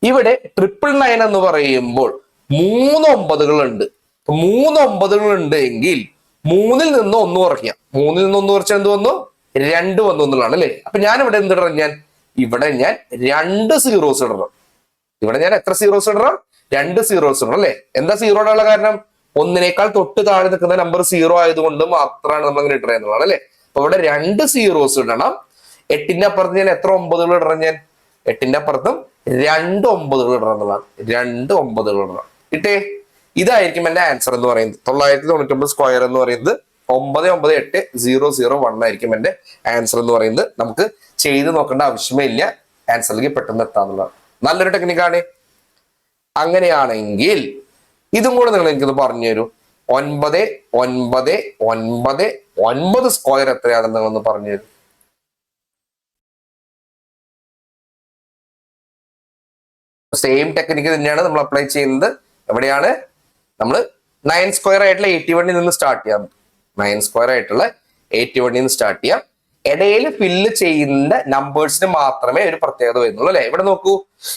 ഇവിടെ 999 എന്ന് പറയുമ്പോൾ 3 9കൾ ഉണ്ട്. 3 9കൾ ഉണ്ട് എങ്കിൽ 3ൽ നിന്ന് 1 കുറയ്ക്കാം. 3ൽ നിന്ന് 1 കുറച്ചാൽ എന്ത് വന്നു? 2 വന്നു എന്നുള്ളതാണ് അല്ലെ. അപ്പൊ ഞാൻ ഇവിടെ എന്തിടണം? ഇവിടെ ഞാൻ 2 സീറോസ് ഇടണം. ഇവിടെ ഞാൻ എത്ര സീറോസ് ഇടണം? 2 സീറോസ് ഇടണം അല്ലെ. എന്താ 0 ഇടാനുള്ള കാരണം? 1നേക്കാൾ തൊട്ട് താഴെ നിൽക്കുന്ന നമ്പർ 0 ആയതുകൊണ്ട് മാത്രമാണ് നമ്മൾ അങ്ങനെ ഇടുന്നത് എന്നുള്ളതാണ് അല്ലെ. അപ്പൊ ഇവിടെ 2 സീറോസ് ഇടണം. 8ന്റെ അപ്പുറത്ത് ഞാൻ എത്ര 9കൾ ഇടണം? 8ന്റെ അപ്പുറത്തും 2 9കൾ ഇടണം എന്നുള്ളതാണ്. 2 9കൾ ഇടണം. ഇട്ടേ, ഇതായിരിക്കും എന്റെ ആൻസർ എന്ന് പറയുന്നത്. 999 സ്ക്വയർ എന്ന് പറയുന്നത് 998001 ആയിരിക്കും എന്റെ ആൻസർ എന്ന് പറയുന്നത്. നമുക്ക് ചെയ്ത് നോക്കേണ്ട ആവശ്യമേ ഇല്ല, ആൻസറിലേക്ക് പെട്ടെന്ന് എത്താന്നുള്ളതാണ്. നല്ലൊരു ടെക്നിക്കാണ്. അങ്ങനെയാണെങ്കിൽ ഇതും കൂടെ നിങ്ങൾ എനിക്കൊന്ന് പറഞ്ഞു തരൂ. 9999 സ്ക്വയർ എത്രയാണെന്ന് നിങ്ങളൊന്ന് പറഞ്ഞു തരും. സെയിം ടെക്നിക്ക് തന്നെയാണ് നമ്മൾ അപ്ലൈ ചെയ്യുന്നത്. എവിടെയാണ്? നമ്മൾ 9 സ്ക്വയർ ആയിട്ടുള്ള 81ൽ നിന്ന് സ്റ്റാർട്ട് ചെയ്യാം. 9 സ്ക്വയർ ആയിട്ടുള്ള 81ൽ നിന്ന് സ്റ്റാർട്ട് ചെയ്യാം. ഇടയിൽ ഫില്ല് ചെയ്യുന്ന നമ്പേഴ്സിന് മാത്രമേ ഒരു പ്രത്യേകത വരുന്നുള്ളൂ അല്ലെ. ഇവിടെ നോക്കൂ,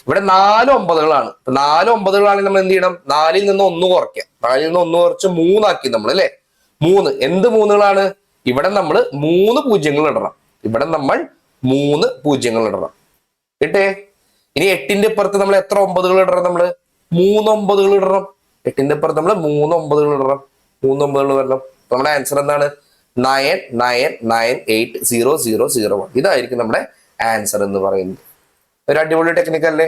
ഇവിടെ 4 9കളാണ്. 4 9കളാണെങ്കിൽ നമ്മൾ എന്ത് ചെയ്യണം? 4ൽ നിന്ന് 1 കുറയ്ക്കാം. 4ൽ നിന്ന് 1 കുറച്ച് 3 ആക്കി നമ്മൾ അല്ലെ. 3 എന്ത് 3കളാണ്? ഇവിടെ നമ്മൾ 3 പൂജ്യങ്ങൾ ഇടണം. ഇവിടെ നമ്മൾ 3 പൂജ്യങ്ങൾ ഇടണം. കിട്ടേ? ഇനി 8ന്റെ ഇപ്പുറത്ത് നമ്മൾ എത്ര 9കൾ ഇടണം? നമ്മള് 3 9കൾ ഇടണം. 8ന്റെ ഇപ്പുറത്ത് നമ്മൾ 3 9കൾ ഇടണം. 3 9കൾ വരണം. നമ്മുടെ ആൻസർ എന്താണ്? 99980001. ഇതായിരിക്കും നമ്മുടെ ആൻസർ എന്ന് പറയുന്നത്. ഒരു അടിപൊളി ടെക്നിക്ക് അല്ലേ?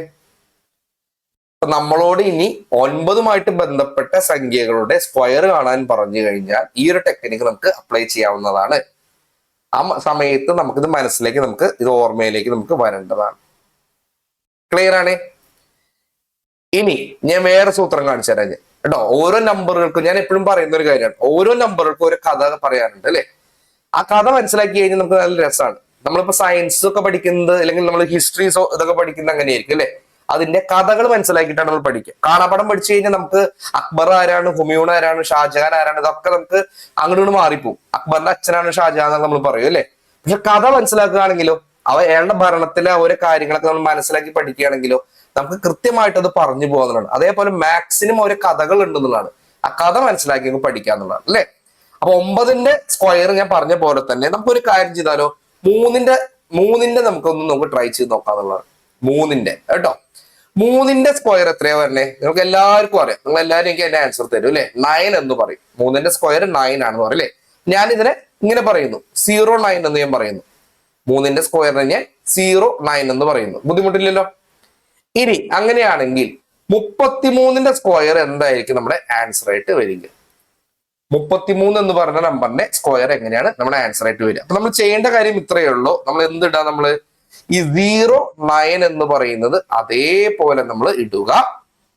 അപ്പൊ നമ്മളോട് ഇനി 9 ബന്ധപ്പെട്ട സംഖ്യകളുടെ സ്ക്വയർ കാണാൻ പറഞ്ഞു കഴിഞ്ഞാൽ ഈ ഒരു ടെക്നിക്ക് നമുക്ക് അപ്ലൈ ചെയ്യാവുന്നതാണ്. ആ സമയത്ത് നമുക്കിത് മനസ്സിലേക്ക് ഇത് ഓർമ്മയിലേക്ക് വരേണ്ടതാണ്. ക്ലിയർ ആണ്? ഇനി ഞാൻ വേറെ സൂത്രം കാണിച്ചു തരാം കേട്ടോ. ഓരോ നമ്പറുകൾക്കും ഞാൻ എപ്പോഴും പറയുന്ന ഒരു കാര്യമാണ്, ഓരോ നമ്പറുകൾക്കും ഒരു കഥ പറയാനുണ്ട് അല്ലെ. ആ കഥ മനസ്സിലാക്കി കഴിഞ്ഞാൽ നമുക്ക് നല്ല രസമാണ്. നമ്മളിപ്പോ സയൻസ് ഒക്കെ പഠിക്കുന്നത് അല്ലെങ്കിൽ നമ്മൾ ഹിസ്റ്ററീസോ ഇതൊക്കെ പഠിക്കുന്നത് അങ്ങനെയായിരിക്കും അല്ലെ. അതിന്റെ കഥകൾ മനസ്സിലാക്കിയിട്ടാണ് നമ്മൾ പഠിക്കുക. കാണാപ്പടം പഠിച്ചു കഴിഞ്ഞാൽ നമുക്ക് അക്ബർ ആരാണ്, ഹുമയൂൺ ആരാണ്, ഷാജഹാൻ ആരാണ്, ഇതൊക്കെ നമുക്ക് അങ്ങോട്ട് മാറിപ്പോവും. അക്ബറിന്റെ അച്ഛനാണ് ഷാജഹാൻ എന്ന് നമ്മൾ പറയും അല്ലെ. പക്ഷെ കഥ മനസ്സിലാക്കുകയാണെങ്കിലോ അയാളുടെ ഭരണത്തിലെ ഓരോ കാര്യങ്ങളൊക്കെ നമ്മൾ മനസ്സിലാക്കി പഠിക്കുകയാണെങ്കിലോ നമുക്ക് കൃത്യമായിട്ട് അത് പറഞ്ഞു പോകുന്നതാണ്. അതേപോലെ മാക്സിനും ഓരോ കഥകൾ ഉണ്ടെന്നുള്ളതാണ്. ആ കഥ മനസ്സിലാക്കി പഠിക്കാന്നുള്ളതാണ് അല്ലെ. അപ്പൊ 9ന്റെ സ്ക്വയർ ഞാൻ പറഞ്ഞ പോലെ തന്നെ നമുക്കൊരു കാര്യം ചെയ്താലോ, മൂന്നിന്റെ നമുക്ക് ട്രൈ ചെയ്ത് നോക്കാന്നുള്ളതാണ്. 3ന്റെ കേട്ടോ. 3ന്റെ സ്ക്വയർ എത്രയാ വരണേ? നമുക്ക് എല്ലാവർക്കും അറിയാം. നിങ്ങൾ എല്ലാവരും എനിക്ക് എന്റെ ആൻസർ തരും അല്ലെ. 9 എന്ന് പറയും. 3ന്റെ സ്ക്വയർ 9 ആണെന്ന് പറയും അല്ലെ. ഞാൻ ഇതിനെ ഇങ്ങനെ പറയുന്നു, 09 എന്ന് ഞാൻ പറയുന്നു. 3ന്റെ സ്ക്വയറിനെ ഞാൻ 09 എന്ന് പറയുന്നു. ബുദ്ധിമുട്ടില്ലല്ലോ. ഇനി അങ്ങനെയാണെങ്കിൽ 33ന്റെ സ്ക്വയർ എന്തായിരിക്കും നമ്മുടെ ആൻസർ ആയിട്ട് വരിക? 33 എന്ന് പറഞ്ഞ നമ്പറിന്റെ സ്ക്വയർ എങ്ങനെയാണ് നമ്മുടെ ആൻസർ ആയിട്ട് വരിക? അപ്പൊ നമ്മൾ ചെയ്യേണ്ട കാര്യം ഇത്രയേ ഉള്ളൂ. നമ്മൾ എന്തിടാ? നമ്മള് ഈ 09 എന്ന് പറയുന്നത് അതേപോലെ നമ്മൾ ഇടുക.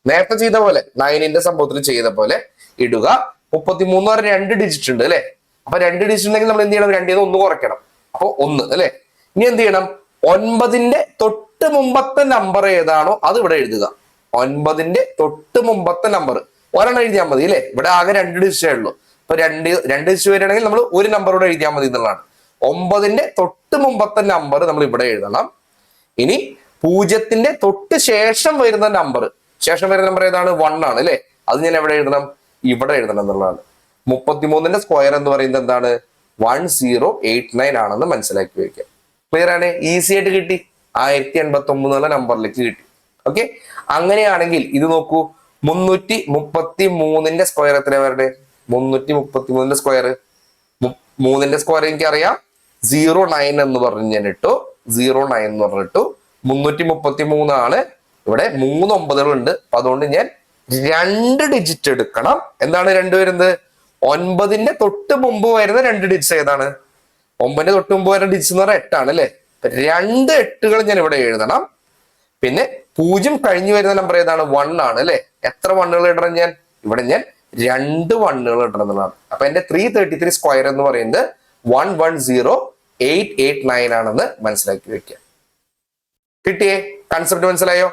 നേരത്തെ ചെയ്ത പോലെ 9ന്റെ സംഭവത്തിൽ ചെയ്ത പോലെ ഇടുക. 33 പറഞ്ഞ 2 ഡിജിറ്റ് ഉണ്ട് അല്ലെ. അപ്പൊ 2 ഡിജിറ്റ് ഉണ്ടെങ്കിൽ നമ്മൾ എന്ത് ചെയ്യണം? 2ൽ 1 കുറയ്ക്കണം. അപ്പൊ 1 അല്ലെ. ഇനി എന്ത് ചെയ്യണം? 9ന്റെ തൊട്ട് മുമ്പത്തെ നമ്പർ ഏതാണോ അത് ഇവിടെ എഴുതുക. 9ന്റെ തൊട്ട് മുമ്പത്തെ നമ്പർ ഒരെണ്ണം എഴുതിയാൽ മതി അല്ലെ. ഇവിടെ ആകെ 2 ഡിജിറ്റേ ഉള്ളൂ. അപ്പൊ രണ്ട് ഡിജിറ്റ് വരികയാണെങ്കിൽ നമ്മൾ ഒരു നമ്പർ കൂടെ എഴുതിയാൽ മതി എന്നുള്ളതാണ്. 9ന്റെ തൊട്ട് മുമ്പത്തെ നമ്പർ നമ്മൾ ഇവിടെ എഴുതണം. ഇനി 0ന്റെ തൊട്ട് ശേഷം വരുന്ന നമ്പർ ഏതാണ്? 1 ആണ് അല്ലെ. അത് ഞാൻ എവിടെ എഴുതണം? ഇവിടെ എഴുതണം എന്നുള്ളതാണ്. 33ന്റെ സ്ക്വയർ എന്ന് പറയുന്നത് എന്താണ്? 1089 ആണെന്ന് മനസ്സിലാക്കി വെക്കുക. ക്ലിയർ ആണ്? ഈസി ആയിട്ട് കിട്ടി. 1089 എന്നുള്ള നമ്പറിലേക്ക് കിട്ടി. ഓക്കെ. അങ്ങനെയാണെങ്കിൽ ഇത് നോക്കൂ, 333ന്റെ സ്ക്വയർ എത്രയാ വരട്ടെ? 333ന്റെ സ്ക്വയർ 3ന്റെ സ്ക്വയർ എനിക്കറിയാം. 09 എന്ന് പറഞ്ഞ് ഞാൻ ഇട്ടു. 09 എന്ന് പറഞ്ഞിട്ടു. 333 ആണ്. ഇവിടെ 3 9കളുണ്ട്. അപ്പൊ അതുകൊണ്ട് ഞാൻ 2 ഡിജിറ്റ് എടുക്കണം. എന്താണ് 2 വരുന്നത്? 9ന്റെ തൊട്ട് മുമ്പ് വരുന്ന 2 ഡിജിറ്റ്സ് ഏതാണ്? 9ന്റെ തൊട്ട് മുമ്പ് വരുന്ന ഡിജിറ്റ്സ് എന്ന് പറഞ്ഞാൽ 8 ആണ് അല്ലെ. 2 8കൾ ഞാൻ ഇവിടെ എഴുതണം. പിന്നെ 0 കഴിഞ്ഞു വരുന്ന നമ്പർ ഏതാണ്? 1 ആണ് അല്ലെ. എത്ര 1കൾ ഇടണം ഞാൻ? ഇവിടെ ഞാൻ 2 1കൾ ഇടണം എന്നുള്ളതാണ്. അപ്പൊ എന്റെ 333 സ്ക്വയർ എന്ന് പറയുന്നത് 110889 ആണെന്ന് മനസ്സിലാക്കി വെക്കുക. കിട്ടിയേ? കൺസെപ്റ്റ് മനസ്സിലായോ?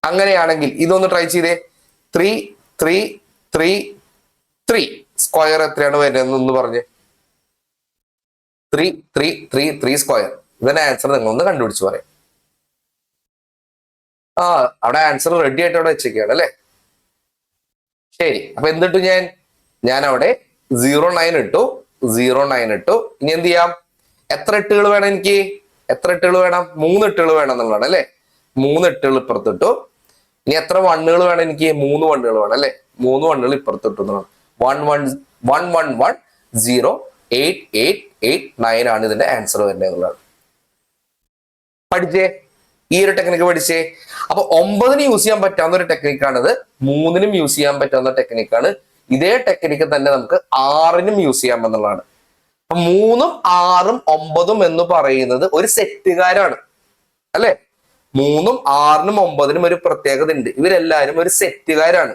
അങ്ങനെയാണെങ്കിൽ ഇതൊന്ന് ട്രൈ ചെയ്തേ. 3 സ്ക്വയർ എത്രയാണ് വരുന്നതെന്ന് പറഞ്ഞ് 3 സ്ക്വയർ. ഇതിന്റെ ആൻസർ നിങ്ങളൊന്ന് കണ്ടുപിടിച്ച് പറയാം. അവിടെ ആൻസർ റെഡി ആയിട്ട് അവിടെ വെച്ചേക്കാണ് അല്ലെ. ശരി. അപ്പൊ എന്തിട്ടു ഞാൻ അവിടെ 09 ഇട്ടു. 09 ഇട്ടു. ഇനി എന്ത് ചെയ്യാം? എത്ര 8കൾ വേണം എനിക്ക്? എത്ര 8കൾ വേണം? 3 8കൾ വേണം എന്നുള്ളതാണ് അല്ലെ. 3 8കൾ ഇപ്പുറത്തിട്ടു. ഇനി എത്ര 1കൾ വേണം എനിക്ക്? 3 1കൾ വേണം അല്ലെ. 3 1കൾ ഇപ്പുറത്തിട്ടു എന്നുള്ളതാണ്. 11108889 ആണ് ഇതിന്റെ ആൻസർ വരുന്നത് എന്നുള്ളതാണ്. പഠിച്ചേ? ഈ ഒരു ടെക്നിക്ക് പഠിച്ചേ. അപ്പൊ 9ന് യൂസ് ചെയ്യാൻ പറ്റാവുന്ന ഒരു ടെക്നിക്കാണിത്. 3നും യൂസ് ചെയ്യാൻ പറ്റാവുന്ന ടെക്നിക്കാണ്. ഇതേ ടെക്നിക്ക് തന്നെ നമുക്ക് 6നും യൂസ് ചെയ്യാം എന്നുള്ളതാണ്. അപ്പൊ 3ഉം 6ഉം 9ഉം എന്ന് പറയുന്നത് ഒരു സെറ്റുകാരാണ് അല്ലെ. 3ഉം 6നും 9നും ഒരു പ്രത്യേകത ഉണ്ട്. ഇവരെല്ലാരും ഒരു സെറ്റുകാരാണ്.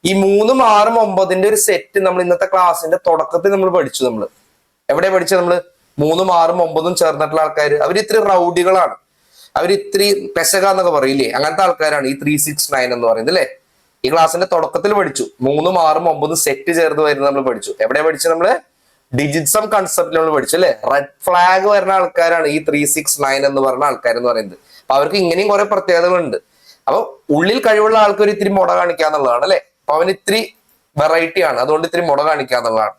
ഈ 3ഉം 6ഉം 9ന്റെ ഒരു സെറ്റ് നമ്മൾ ഇന്നത്തെ ക്ലാസ്സിന്റെ തുടക്കത്തിൽ നമ്മൾ പഠിച്ചു. നമ്മൾ എവിടെ പഠിച്ചത്? നമ്മള് 3ഉം 6ഉം 9ഉം ചേർന്നിട്ടുള്ള ആൾക്കാർ. അവർ ഇത്തിരി റൗഡികളാണ്. അവർ ഇത്തിരി പെശക എന്നൊക്കെ പറയില്ലേ, അങ്ങനത്തെ ആൾക്കാരാണ് ഈ 369 എന്ന് പറയുന്നത് അല്ലെ. ഈ ക്ലാസ്സിന്റെ തുടക്കത്തിൽ പഠിച്ചു. 3ഉം 6ഉം 9ഉം സെറ്റ് ചേർന്ന് വരുന്നത് നമ്മൾ പഠിച്ചു. എവിടെ പഠിച്ചു? നമ്മള് ഡിജിറ്റ്സം കൺസെപ്റ്റിൽ നമ്മൾ പഠിച്ചു അല്ലെ. റെഡ് ഫ്ലാഗ് വരുന്ന ആൾക്കാരാണ് ഈ 369 എന്ന് പറയുന്ന ആൾക്കാർ എന്ന് പറയുന്നത്. അപ്പൊ അവർക്ക് ഇങ്ങനെയും കുറെ പ്രത്യേകതകളുണ്ട്. അപ്പൊ ഉള്ളിൽ കഴിവുള്ള ആൾക്കാർ ഇത്തിരി മുട കാണിക്കാന്നുള്ളതാണ് അല്ലെ. അപ്പൊ അവന് ഇത്തിരി വെറൈറ്റി ആണ്, അതുകൊണ്ട് ഇത്തിരി മുട കാണിക്കാന്നുള്ളതാണ്.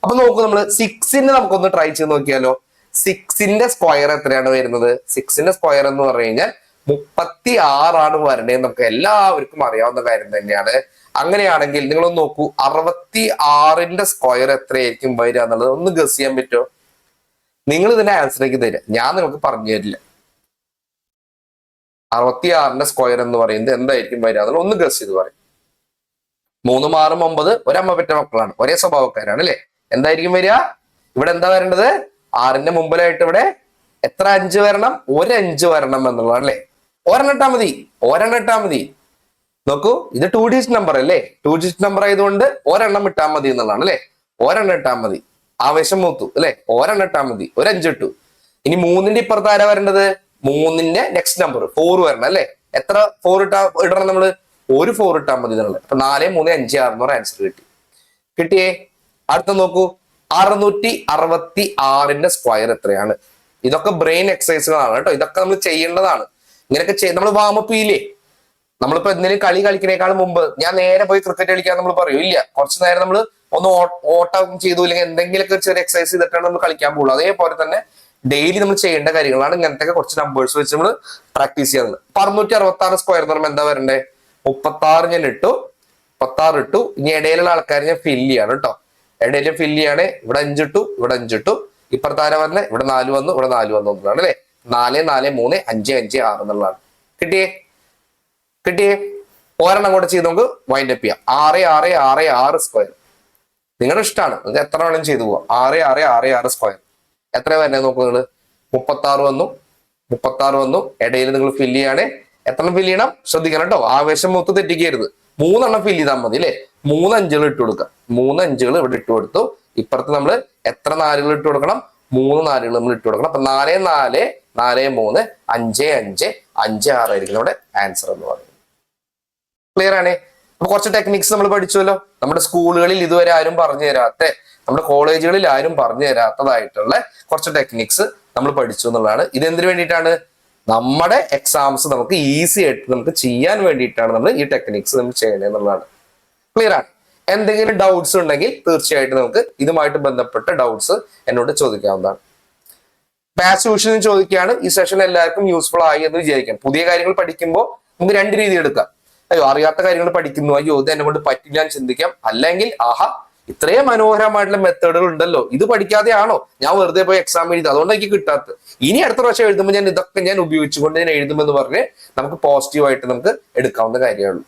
അപ്പൊ നോക്കൂ, നമ്മള് 6ന് നമുക്കൊന്ന് ട്രൈ ചെയ്ത് നോക്കിയാലോ. 6ന്റെ സ്ക്വയർ എത്രയാണ് വരുന്നത്? 6ന്റെ സ്ക്വയർ എന്ന് പറഞ്ഞു കഴിഞ്ഞാൽ 36 ആണ് വരണേ. നമുക്ക് എല്ലാവർക്കും അറിയാവുന്ന കാര്യം തന്നെയാണ്. അങ്ങനെയാണെങ്കിൽ നിങ്ങളൊന്ന് നോക്കൂ, 66ന്റെ സ്ക്വയർ എത്രയായിരിക്കും വരിക എന്നുള്ളത് ഒന്ന് ഗസ് ചെയ്യാൻ പറ്റുമോ? നിങ്ങൾ ഇതിന്റെ ആൻസറേക്ക് തരിക, ഞാൻ നിങ്ങൾക്ക് പറഞ്ഞു തരില്ല. 66ന്റെ സ്ക്വയർ എന്ന് പറയുന്നത് എന്തായിരിക്കും വരിക എന്നുള്ളത് ഒന്ന് ഗസ് ചെയ്ത് പറയും. 3 6 9 ഒരമ്മ പെറ്റ മക്കളാണ്, ഒരേ സ്വഭാവക്കാരാണ് അല്ലെ. എന്തായിരിക്കും വരിക? ഇവിടെ എന്താ വരേണ്ടത്? 6ന്റെ മുമ്പിലായിട്ട് ഇവിടെ എത്ര 5 വരണം? ഒരു 5 വരണം എന്നുള്ളതാണ് അല്ലെ. ഒരെണ്ണം ഇട്ടാ മതി. നോക്കൂ, ഇത് 2 ഡിജിറ്റ് നമ്പർ അല്ലേ. 2 ഡിജിറ്റ് നമ്പർ ആയതുകൊണ്ട് ഒരെണ്ണം ഇട്ടാൽ മതി എന്നുള്ളതാണ് അല്ലെ. ഒരെണ്ണം ഇട്ടാൽ മതി. ആവേശം മൂത്തു അല്ലെ. ഒരെണ്ണം ഇട്ടാൽ മതി, ഒരു 5 ഇട്ടു. ഇനി 3ന്റെ ഇപ്പുറത്ത് ആരാ വരേണ്ടത്? 3ന്റെ നെക്സ്റ്റ് നമ്പർ 4 വരണം അല്ലെ. എത്ര 4 ഇടണം നമ്മള്? ഒരു 4 ഇട്ടാൽ മതി എന്നുള്ളത്. അപ്പൊ 4 3 5 6 എന്ന് പറഞ്ഞ ആൻസർ കിട്ടിയേ. അടുത്ത നോക്കൂ, 666ന്റെ സ്ക്വയർ എത്രയാണ്? ഇതൊക്കെ ബ്രെയിൻ എക്സസൈസുകളാണ് കേട്ടോ. ഇതൊക്കെ നമ്മൾ ചെയ്യേണ്ടതാണ്. ഇങ്ങനെയൊക്കെ നമ്മൾ വാമപ്പ് ചെയ്യില്ലേ? നമ്മളിപ്പോ എന്തെങ്കിലും കളി കളിക്കുന്നേക്കാളും മുമ്പ് ഞാൻ നേരെ പോയി ക്രിക്കറ്റ് കളിക്കാൻ നമ്മൾ പറയും ഇല്ല, കുറച്ച് നേരം നമ്മൾ ഒന്ന് ഓട്ടം ചെയ്തു, അല്ലെങ്കിൽ എന്തെങ്കിലുമൊക്കെ ചെറിയ എക്സസൈസ് ചെയ്തിട്ടാണ് നമ്മൾ കളിക്കാൻ പോകുള്ളൂ. അതേപോലെ തന്നെ ഡെയിലി നമ്മൾ ചെയ്യേണ്ട കാര്യങ്ങളാണ് ഇങ്ങനത്തെ കുറച്ച് നമ്പേഴ്സ് വെച്ച് നമ്മൾ പ്രാക്ടീസ് ചെയ്യുന്നത്. 666 സ്ക്വയർ എന്ന് പറയുമ്പോൾ എന്താ വരണ്ടേ? 36 ഞാൻ ഇട്ടു, 36 ഇട്ടു. ഇനി ഇടയിലുള്ള ആൾക്കാർ ഞാൻ ഫില്ല് ചെയ്യാണ് കേട്ടോ. ഇടയിൽ ഫില്ല് ചെയ്യാണ്. ഇവിടെ 5 ഇട്ടു, ഇവിടെ 5 ഇട്ടു. ഇപ്പുറത്താര വന്നെ? ഇവിടെ 4 വന്നു, ഇവിടെ 4 വന്നു എന്നുള്ളതാണ് അല്ലെ. 4 4 3 5 5 6 എന്നുള്ളതാണ്. കിട്ടിയേ. ഒരെണ്ണം കൂടെ ചെയ്ത് നമുക്ക് വൈൻഡ് അപ്പ് ചെയ്യാം. 6 6 6 6 സ്ക്വയർ നിങ്ങളുടെ ഇഷ്ടമാണ്, നിങ്ങൾക്ക് എത്ര വേണം ചെയ്തു പോവാം. 6 6 6 6 സ്ക്വയർ എത്ര വരുന്നത് നോക്കൂ നിങ്ങൾ. 36 വന്നു. ഇടയിൽ നിങ്ങൾ ഫില്ല് ചെയ്യാണ്. എത്ര ഫില്ല് ചെയ്യണം ശ്രദ്ധിക്കണം കേട്ടോ. ആവേശം മൂത്ത് തെറ്റിക്കരുത്. 3 എണ്ണം ഫില്ല് ചെയ്താൽ മതി അല്ലെ. 3 5 ഇട്ട് കൊടുക്കുക. 3 5 ഇവിടെ ഇട്ട് കൊടുത്തു. ഇപ്പുറത്ത് നമ്മൾ എത്ര 4 ഇട്ട് കൊടുക്കണം? 3 4 നമ്മൾ ഇട്ട് കൊടുക്കണം. അപ്പൊ 4 4 4 3 5 5 5 6 ആയിരിക്കും നമ്മുടെ ആൻസർ എന്ന് പറയുന്നത്. ക്ലിയർ ആണ്. അപ്പൊ കുറച്ച് ടെക്നിക്സ് നമ്മൾ പഠിച്ചുവല്ലോ. നമ്മുടെ സ്കൂളുകളിൽ ഇതുവരെ ആരും പറഞ്ഞു തരാത്ത, നമ്മുടെ കോളേജുകളിൽ ആരും പറഞ്ഞു തരാത്തതായിട്ടുള്ള കുറച്ച് ടെക്നിക്സ് നമ്മൾ പഠിച്ചു എന്നുള്ളതാണ്. ഇതെന്തിനു വേണ്ടിയിട്ടാണ്? നമ്മുടെ എക്സാംസ് നമുക്ക് ഈസി ആയിട്ട് നമുക്ക് ചെയ്യാൻ വേണ്ടിയിട്ടാണ് നമ്മൾ ഈ ടെക്നിക്സ് നമ്മൾ ചെയ്യണത് എന്നുള്ളതാണ്. ക്ലിയർ ആണ്. എന്തെങ്കിലും ഡൗട്ട്സ് ഉണ്ടെങ്കിൽ തീർച്ചയായിട്ടും നമുക്ക് ഇതുമായിട്ട് ബന്ധപ്പെട്ട ഡൗട്ട്സ് എന്നോട് ചോദിക്കാവുന്നതാണ്. മാത്സ് ട്യൂഷനും ചോദിക്കുകയാണ്. ഈ സെഷൻ എല്ലാവർക്കും യൂസ്ഫുൾ ആയി എന്ന് വിചാരിക്കാം. പുതിയ കാര്യങ്ങൾ പഠിക്കുമ്പോൾ നമുക്ക് 2 രീതി എടുക്കാം. അയ്യോ അറിയാത്ത കാര്യങ്ങൾ പഠിക്കുന്നു, അയ്യോ ഇത് എന്നെ കൊണ്ട് പറ്റില്ല എന്ന് ചിന്തിക്കാം. അല്ലെങ്കിൽ ആഹാ ഇത്രയും മനോഹരമായിട്ടുള്ള മെത്തേഡുകൾ ഉണ്ടല്ലോ, ഇത് പഠിക്കാതെയാണോ ഞാൻ വെറുതെ പോയി എക്സാം എഴുതി, അതുകൊണ്ട് എനിക്ക് കിട്ടാത്തത്. ഇനി അടുത്ത പ്രാവശ്യം എഴുതുമ്പോൾ ഞാൻ ഇതൊക്കെ ഞാൻ ഉപയോഗിച്ചുകൊണ്ട് ഞാൻ എഴുതുമെന്ന് പറഞ്ഞ് നമുക്ക് പോസിറ്റീവായിട്ട് നമുക്ക് എടുക്കാവുന്ന കാര്യമുള്ളൂ.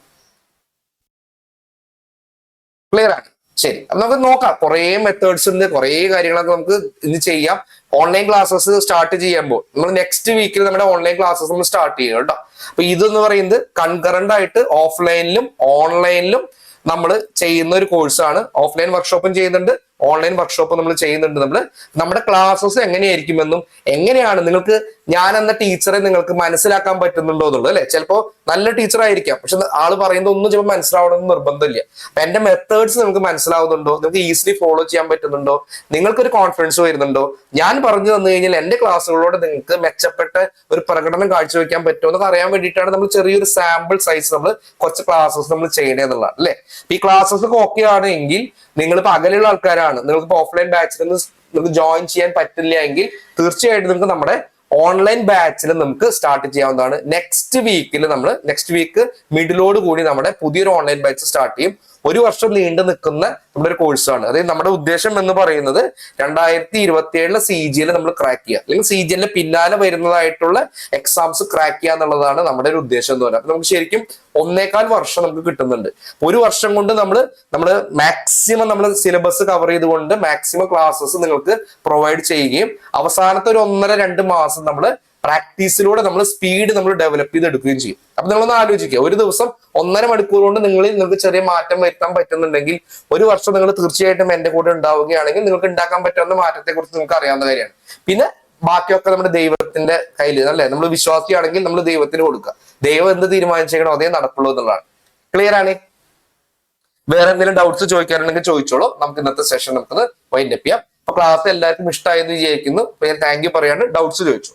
ക്ലിയർ ആണ്. ശരി, അപ്പൊ നമുക്ക് നോക്കാം. കുറെ മെത്തേഡ്സ് ഉണ്ട്, കുറെ കാര്യങ്ങളൊക്കെ നമുക്ക് ഇത് ചെയ്യാം. ഓൺലൈൻ ക്ലാസ്സസ് സ്റ്റാർട്ട് ചെയ്യുമ്പോൾ നമ്മൾ നെക്സ്റ്റ് വീക്കിൽ നമ്മുടെ ഓൺലൈൻ ക്ലാസ്സസ് നമ്മൾ സ്റ്റാർട്ട് ചെയ്യും കേട്ടോ. അപ്പൊ ഇതെന്ന് പറയുന്നത് കൺകറന്റ് ആയിട്ട് ഓഫ്ലൈനിലും ഓൺലൈനിലും നമ്മൾ ചെയ്യുന്ന ഒരു കോഴ്സാണ്. ഓഫ്ലൈൻ വർക്ക്ഷോപ്പും ചെയ്യുന്നുണ്ട്, ഓൺലൈൻ വർക്ക്ഷോപ്പ് നമ്മൾ ചെയ്യുന്നുണ്ട്. നമ്മുടെ ക്ലാസ്സസ് എങ്ങനെയായിരിക്കുമെന്നും എങ്ങനെയാണ് നിങ്ങൾക്ക് ഞാൻ എന്ന ടീച്ചറെ നിങ്ങൾക്ക് മനസ്സിലാക്കാൻ പറ്റുന്നുണ്ടോ എന്നുള്ളത് അല്ലെ. ചിലപ്പോൾ നല്ല ടീച്ചർ ആയിരിക്കാം, പക്ഷെ ആള് പറയുന്നത് ഒന്നും ചിലപ്പോൾ മനസ്സിലാവണമെന്ന് നിർബന്ധമില്ല. അപ്പൊ എന്റെ മെത്തേഡ്സ് നിങ്ങൾക്ക് മനസ്സിലാവുന്നുണ്ടോ, നിങ്ങൾക്ക് ഈസിലി ഫോളോ ചെയ്യാൻ പറ്റുന്നുണ്ടോ, നിങ്ങൾക്കൊരു കോൺഫിഡൻസ് വരുന്നുണ്ടോ, ഞാൻ പറഞ്ഞു തന്നു കഴിഞ്ഞാൽ എന്റെ ക്ലാസ്സുകളോട് നിങ്ങൾക്ക് മെച്ചപ്പെട്ട ഒരു പ്രകടനം കാഴ്ചവെക്കാൻ പറ്റുമോ എന്നൊക്കെ അറിയാൻ വേണ്ടിയിട്ടാണ് നമ്മൾ ചെറിയൊരു സാമ്പിൾ സൈസ് നമ്മൾ കുറച്ച് ക്ലാസ്സസ് നമ്മൾ ചെയ്യണേ എന്നുള്ളതാണ് അല്ലെ. ഈ ക്ലാസ്സസ് ഒക്കെ ഓക്കെ ആണെങ്കിൽ നിങ്ങളിപ്പോ അകലെയുള്ള ആൾക്കാരാണ്, നിങ്ങൾക്ക് ഓഫ്ലൈൻ ബാച്ചിൽ നിങ്ങൾക്ക് ജോയിൻ ചെയ്യാൻ പറ്റില്ല എങ്കിൽ തീർച്ചയായിട്ടും നിങ്ങൾക്ക് നമ്മുടെ ഓൺലൈൻ ബാച്ചിൽ നമുക്ക് സ്റ്റാർട്ട് ചെയ്യാവുന്നതാണ്. നെക്സ്റ്റ് വീക്ക് മിഡിലോട് കൂടി നമ്മുടെ പുതിയൊരു ഓൺലൈൻ ബാച്ച് സ്റ്റാർട്ട് ചെയ്യും. 1 വർഷം നീണ്ടു നിൽക്കുന്ന നമ്മുടെ ഒരു കോഴ്സാണ്. അതായത് നമ്മുടെ ഉദ്ദേശം എന്ന് പറയുന്നത് 2027 CGL നമ്മൾ ക്രാക്ക് ചെയ്യുക, അല്ലെങ്കിൽ CGL പിന്നാലെ വരുന്നതായിട്ടുള്ള എക്സാംസ് ക്രാക്ക് ചെയ്യുക എന്നുള്ളതാണ് നമ്മുടെ ഒരു ഉദ്ദേശം എന്ന് പറയുന്നത്. അപ്പൊ നമുക്ക് ശരിക്കും 1.25 വർഷം നമുക്ക് കിട്ടുന്നുണ്ട്. 1 വർഷം കൊണ്ട് നമ്മൾ മാക്സിമം നമ്മൾ സിലബസ് കവർ ചെയ്തുകൊണ്ട് മാക്സിമം ക്ലാസ്സസ് നിങ്ങൾക്ക് പ്രൊവൈഡ് ചെയ്യുകയും അവസാനത്തെ ഒരു 1.5-2 മാസം നമ്മൾ പ്രാക്ടീസിലൂടെ നമ്മൾ സ്പീഡ് നമ്മൾ ഡെവലപ്പ് ചെയ്തെടുക്കുകയും ചെയ്യും. അപ്പൊ നിങ്ങളൊന്ന് ആലോചിക്കുക, ഒരു ദിവസം 1.5 മണിക്കൂർ കൊണ്ട് നിങ്ങൾക്ക് ചെറിയ മാറ്റം വരുത്താൻ പറ്റുന്നുണ്ടെങ്കിൽ 1 വർഷം നിങ്ങൾ തീർച്ചയായിട്ടും എന്റെ കൂടെ ഉണ്ടാവുകയാണെങ്കിൽ നിങ്ങൾക്ക് ഉണ്ടാക്കാൻ പറ്റുന്ന മാറ്റത്തെ കുറിച്ച് നിങ്ങൾക്ക് അറിയാവുന്ന കാര്യമാണ്. പിന്നെ ബാക്കിയൊക്കെ നമ്മുടെ ദൈവത്തിന്റെ കയ്യിൽ അല്ലെ. നമ്മൾ വിശ്വാസിയാണെങ്കിൽ നമ്മൾ ദൈവത്തിന് കൊടുക്കുക. ദൈവം എന്ത് തീരുമാനിച്ചേക്കണോ അതേ നടക്കുള്ളൂ എന്നുള്ളതാണ്. ക്ലിയർ ആണ്. വേറെ എന്തെങ്കിലും ഡൗട്ട്സ് ചോദിക്കാനുണ്ടെങ്കിൽ ചോദിച്ചോളൂ. നമുക്ക് ഇന്നത്തെ സെഷൻ നമുക്ക് വൈൻഡ് അപ്പ് ചെയ്യാം. അപ്പൊ ക്ലാസ് എല്ലാവർക്കും ഇഷ്ടമായെന്ന് വിചാരിക്കുന്നു. അപ്പൊ ഞാൻ താങ്ക് യു പറയാണ്. ഡൗട്ട്സ് ചോദിച്ചു.